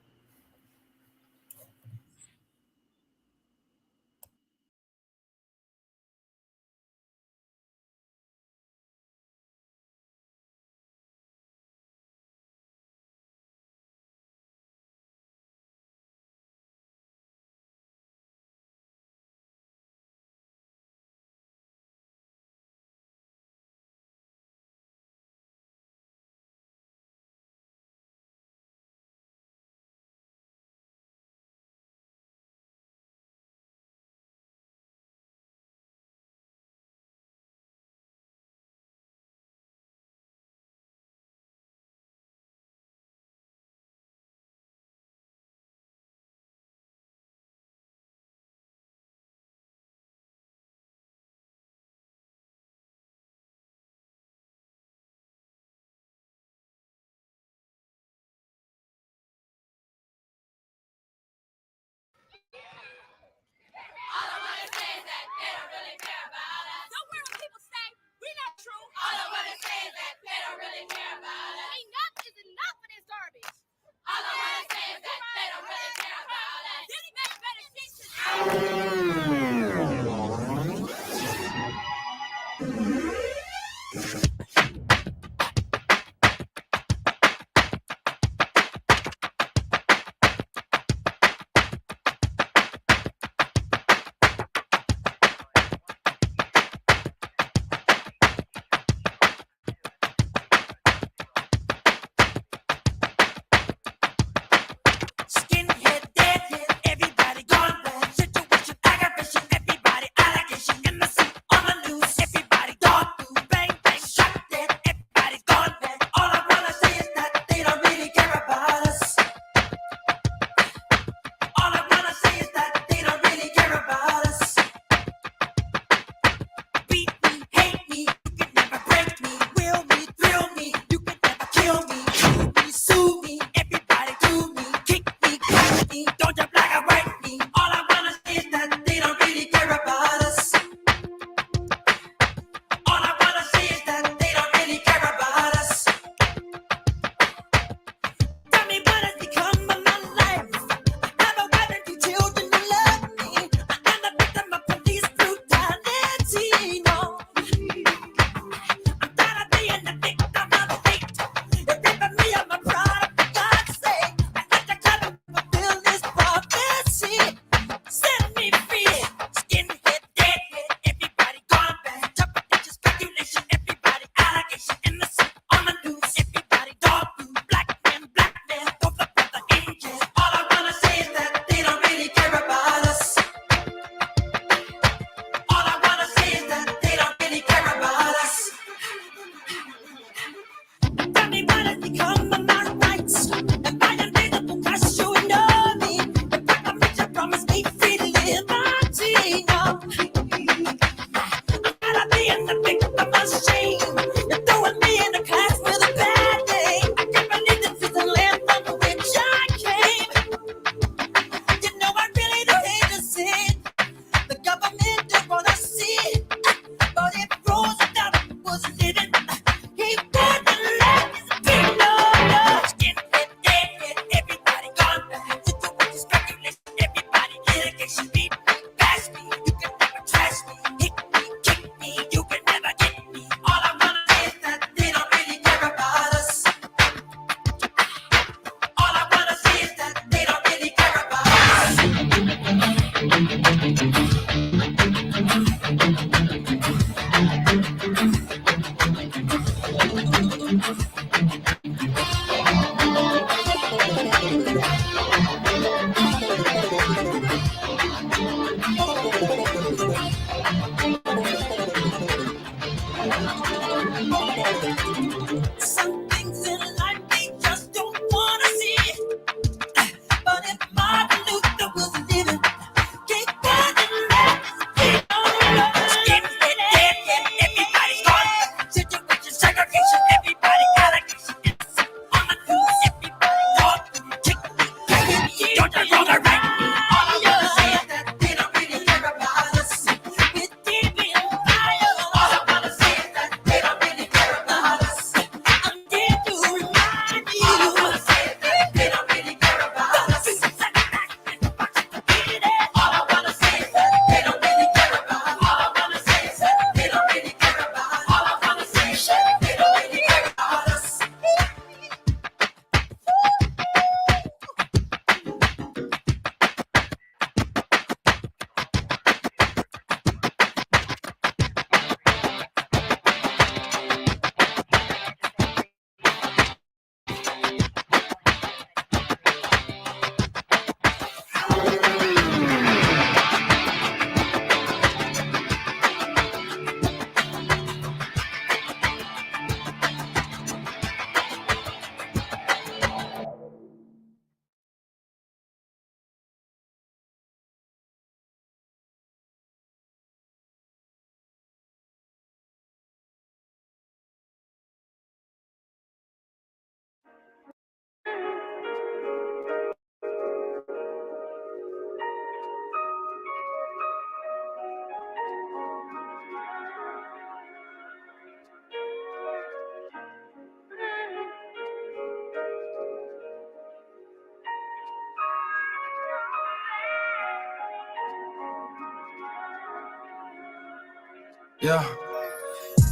Yeah.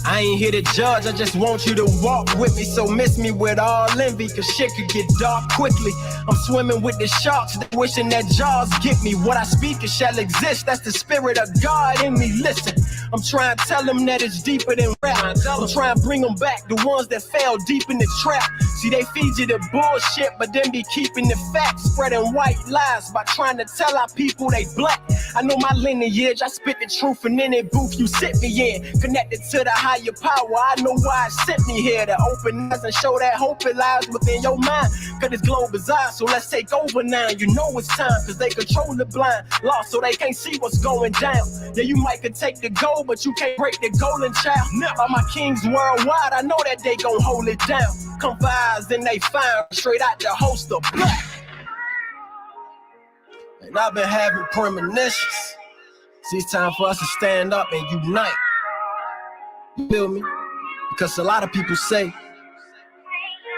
I ain't here to judge, I just want you to walk with me. So miss me with all envy, cause shit could get dark quickly. I'm swimming with the sharks, wishing that jaws get me. What I speak it shall exist, that's the spirit of God in me. Listen, I'm trying to tell them that it's deeper than rap. I'm trying to bring them back, the ones that fell deep in the trap. See, they feed you the bullshit, but then be keeping the facts, spreading white lies by trying to tell our people they black. I know my lineage, I spit the truth in any booth you sit me in. Connected to the higher power, I know why it sent me here. To open eyes and show that hope it lies within your mind. Cause this globe is ours, so let's take over now. You know it's time, cause they control the blind. Lost so they can't see what's going down. Yeah, you might could take the gold, but you can't break the golden child. All my kings worldwide, I know that they gon' hold it down. Come for eyes and they fire straight out the holster. Black. And I've been having premonitions. See, it's time for us to stand up and unite. You feel me? Because a lot of people say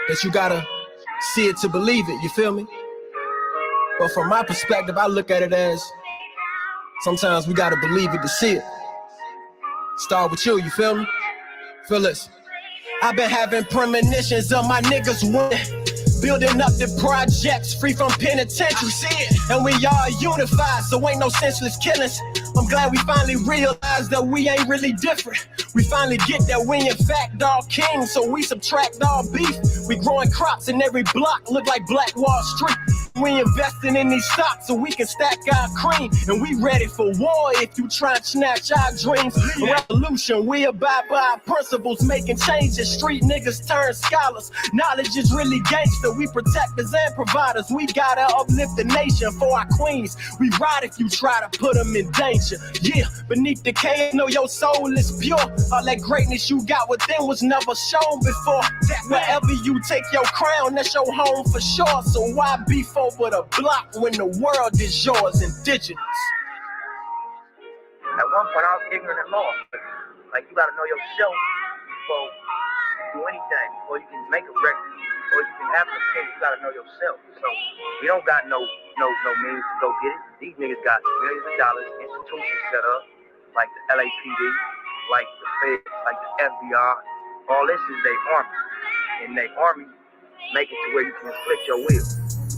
that you gotta see it to believe it, you feel me? But from my perspective, I look at it as sometimes we gotta believe it to see it. Start with you feel me? Feel this. I've been having premonitions of my niggas winning. Building up the projects, free from penitentiary. And we all unified, so ain't no senseless killings. I'm glad we finally realized that we ain't really different. We finally get that we in fact all kings, so we subtract all beef. We growing crops in every block, look like Black Wall Street. We investing in these stocks so we can stack our cream. And we ready for war if you try and snatch our dreams. A revolution, we abide by our principles, making changes. Street niggas turn scholars. Knowledge is really gangster. We protectors and providers. We gotta uplift the nation for our queens. We ride if you try to put them in danger. Yeah, beneath the cave, know your soul is pure. All that greatness you got within was never shown before. Wherever you take your crown, that's your home for sure. So why beef over the block when the world is yours, indigenous? At one point, I was ignorant and lost. Like, you gotta know yourself before you do anything, or you can make a record, or you can have an opinion. You gotta know yourself. So we don't got no means to go get it. These niggas got millions of dollars, institutions set up, like the LAPD, like the Fed, like the FBI. All this is their army, and their army make it to where you can inflict your will.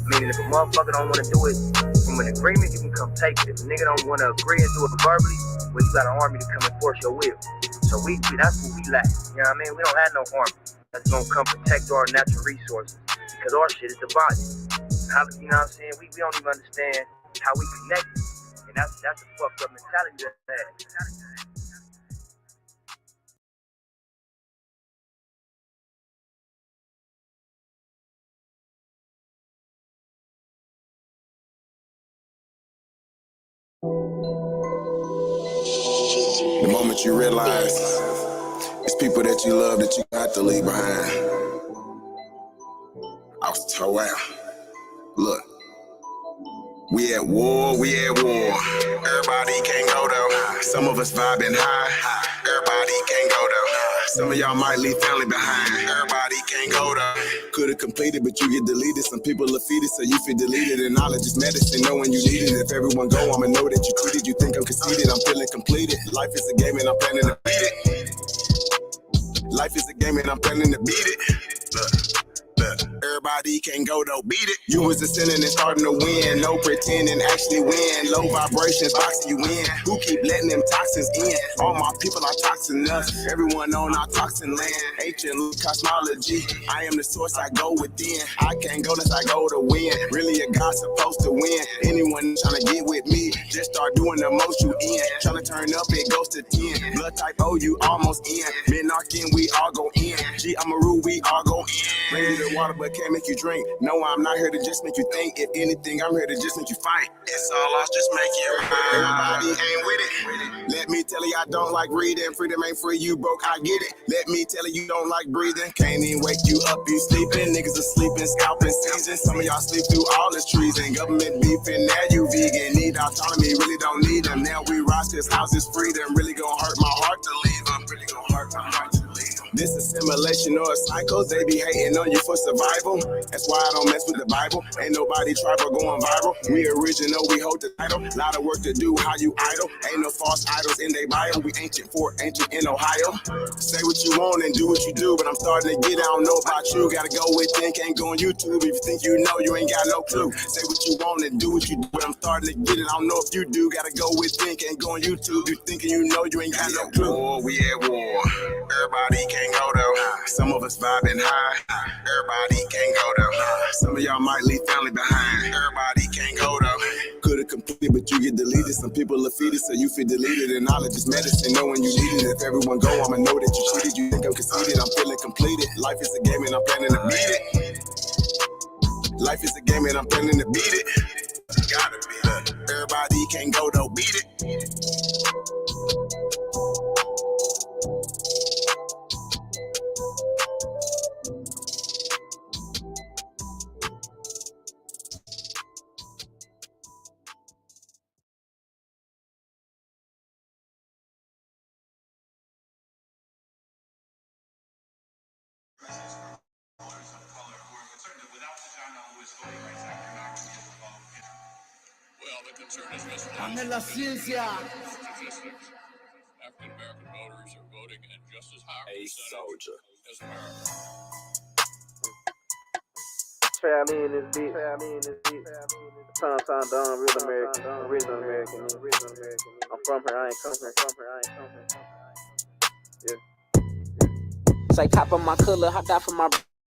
Meaning, if a motherfucker don't want to do it from an agreement, you can come take it. If a nigga don't want to agree and do it verbally, well, you got an army to come enforce your will. So that's what we lack. You know what I mean? We don't have no army that's gonna come protect our natural resources because our shit is divided. You know what I'm saying? We don't even understand how we connect, and that's a fucked up mentality that they have. The moment you realize it's people that you love that you have to leave behind. I was told, wow, look, we at war. Everybody can't go though. Some of us vibing high. Everybody can't go though. Some of y'all might leave family behind. Everybody can't go though. Could've completed, but you get deleted. Some people are defeated, so you feel deleted. And knowledge is medicine, knowing you need it. If everyone go, I'ma know that you treated. You think I'm conceited, I'm feeling completed. Life is a game and I'm planning to beat it. Life is a game and I'm planning to beat it. Everybody can't go though, beat it. You was ascending and starting to win. No pretending, actually win. Low vibrations, boxing you in. Who keep letting them toxins in? All my people are toxin us. Everyone on our toxin land. Ancient cosmology. I am the source, I go within. I can't go unless I go to win. Really a God supposed to win. Anyone trying to get with me, just start doing the most you in. Trying to turn up, it goes to 10. Blood type O, you almost in. Minarchin, we all go in. G, I'm a rule, we all go in. Bring the water, but can't make you drink. No, I'm not here to just make you think. If anything, I'm here to just make you fight. It's all lost, just make it right. Everybody ain't with it. Let me tell you, I don't like reading. Freedom ain't free, you broke, I get it. Let me tell you, you don't like breathing. Can't even wake you up, you sleeping. Niggas are sleeping, scalping season. Some of y'all sleep through all this treason. Government beefing, now you vegan. Need autonomy, really don't need them. Now we rise, this house is freedom. Really gonna hurt my heart to leave them. Really gonna hurt my heart to leave them. This assimilation or a cycle, they be hating on you for survival. That's why I don't mess with the Bible. Ain't nobody tribal going viral. We original, we hold the title. Lot of work to do, how you idle. Ain't no false idols in they bio. We ancient for ancient in Ohio. Say what you want and do what you do, but I'm starting to get, I don't know about you. Gotta go within, can't go on YouTube. If you think you know, you ain't got no clue. Say what you want and do what you do, but I'm starting to get it, I don't know if you do. Gotta go within, can't go on YouTube. You thinking you know, you ain't got no clue. War, we at war. Everybody can't go though. Some of us vibing high. Everybody can't go though. Some of y'all might leave family behind. Everybody can't go though. Could've completed, but you get deleted. Some people are feeded, so you feel deleted. And knowledge is medicine, knowing you need it. If everyone go, I'ma know that you cheated. You think I'm conceited, I'm feeling completed. Life is a game and I'm planning to beat it. Life is a game and I'm planning to beat it. Gotta be it. Everybody can't go though, beat it. Dame la ciencia. African-American voters are voting at just as high a soldier as America. Family in this bitch. Tom Don, real American. Original American. I'm from here, I ain't come here. Yeah. Say top of my color, I die for my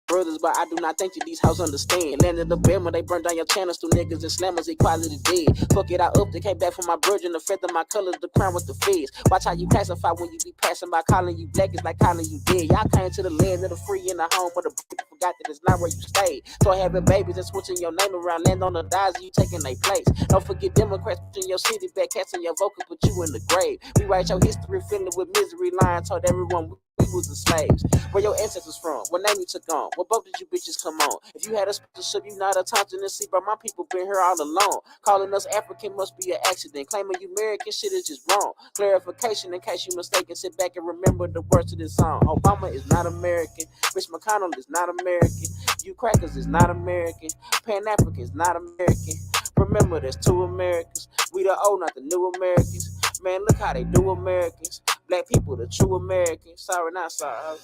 brothers, but I do not think that these hoes understand. Landed the bed when they burn down your channels through niggas and slammers, equality dead. Fuck it, I up, they came back from my virgin, the fact of my color, the crime with the feds. Watch how you classify when you be passing by, calling you black, it's like calling you dead. Y'all came to the land of the free in the home of the people, forgot that it's not where you stayed. Start having babies and switching your name around, land on the dies and you taking their place. Don't forget Democrats pushing your city back, casting your vote, put you in the grave. Rewrite your history, filling with misery, lying, told everyone we was the slaves. Where your ancestors from? What name you took on? What boat did you bitches come on? If you had a sponsorship, you not a Thompson and see, but my people been here all along. Calling us African must be an accident. Claiming you American shit is just wrong. Clarification in case you mistaken. Sit back and remember the words of this song. Obama is not American. Mitch McConnell is not American. You crackers is not American. Pan-African is not American. Remember, there's two Americans. We the old, not the new Americans. Man, look how they do Americans. Black people, the true Americans. Sorry, not sorry.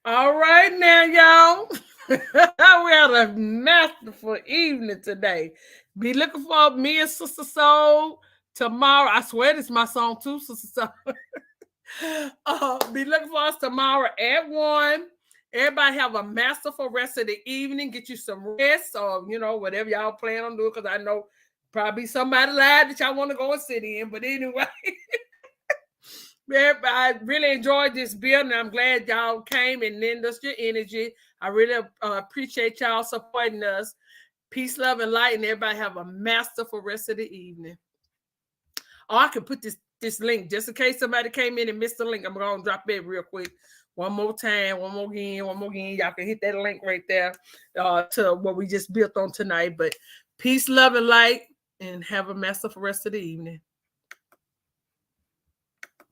All right now, y'all. We had a masterful evening today. Be looking for me and Sister Soul tomorrow. I swear this is my song too, Sister Soul. Be looking for us tomorrow at 1. Everybody have a masterful rest of the evening. Get you some rest or, whatever y'all plan on doing, because I know probably somebody live that y'all want to go and sit in. But anyway, I really enjoyed this building. I'm glad y'all came and lend us your energy. I really appreciate y'all supporting us. Peace, love, and light, and everybody have a masterful rest of the evening. Oh, I can put this link just in case somebody came in and missed the link. I'm going to drop it real quick. One more time, one more again. Y'all can hit that link right there to what we just built on tonight. But peace, love, and light, and have a masterful rest of the evening.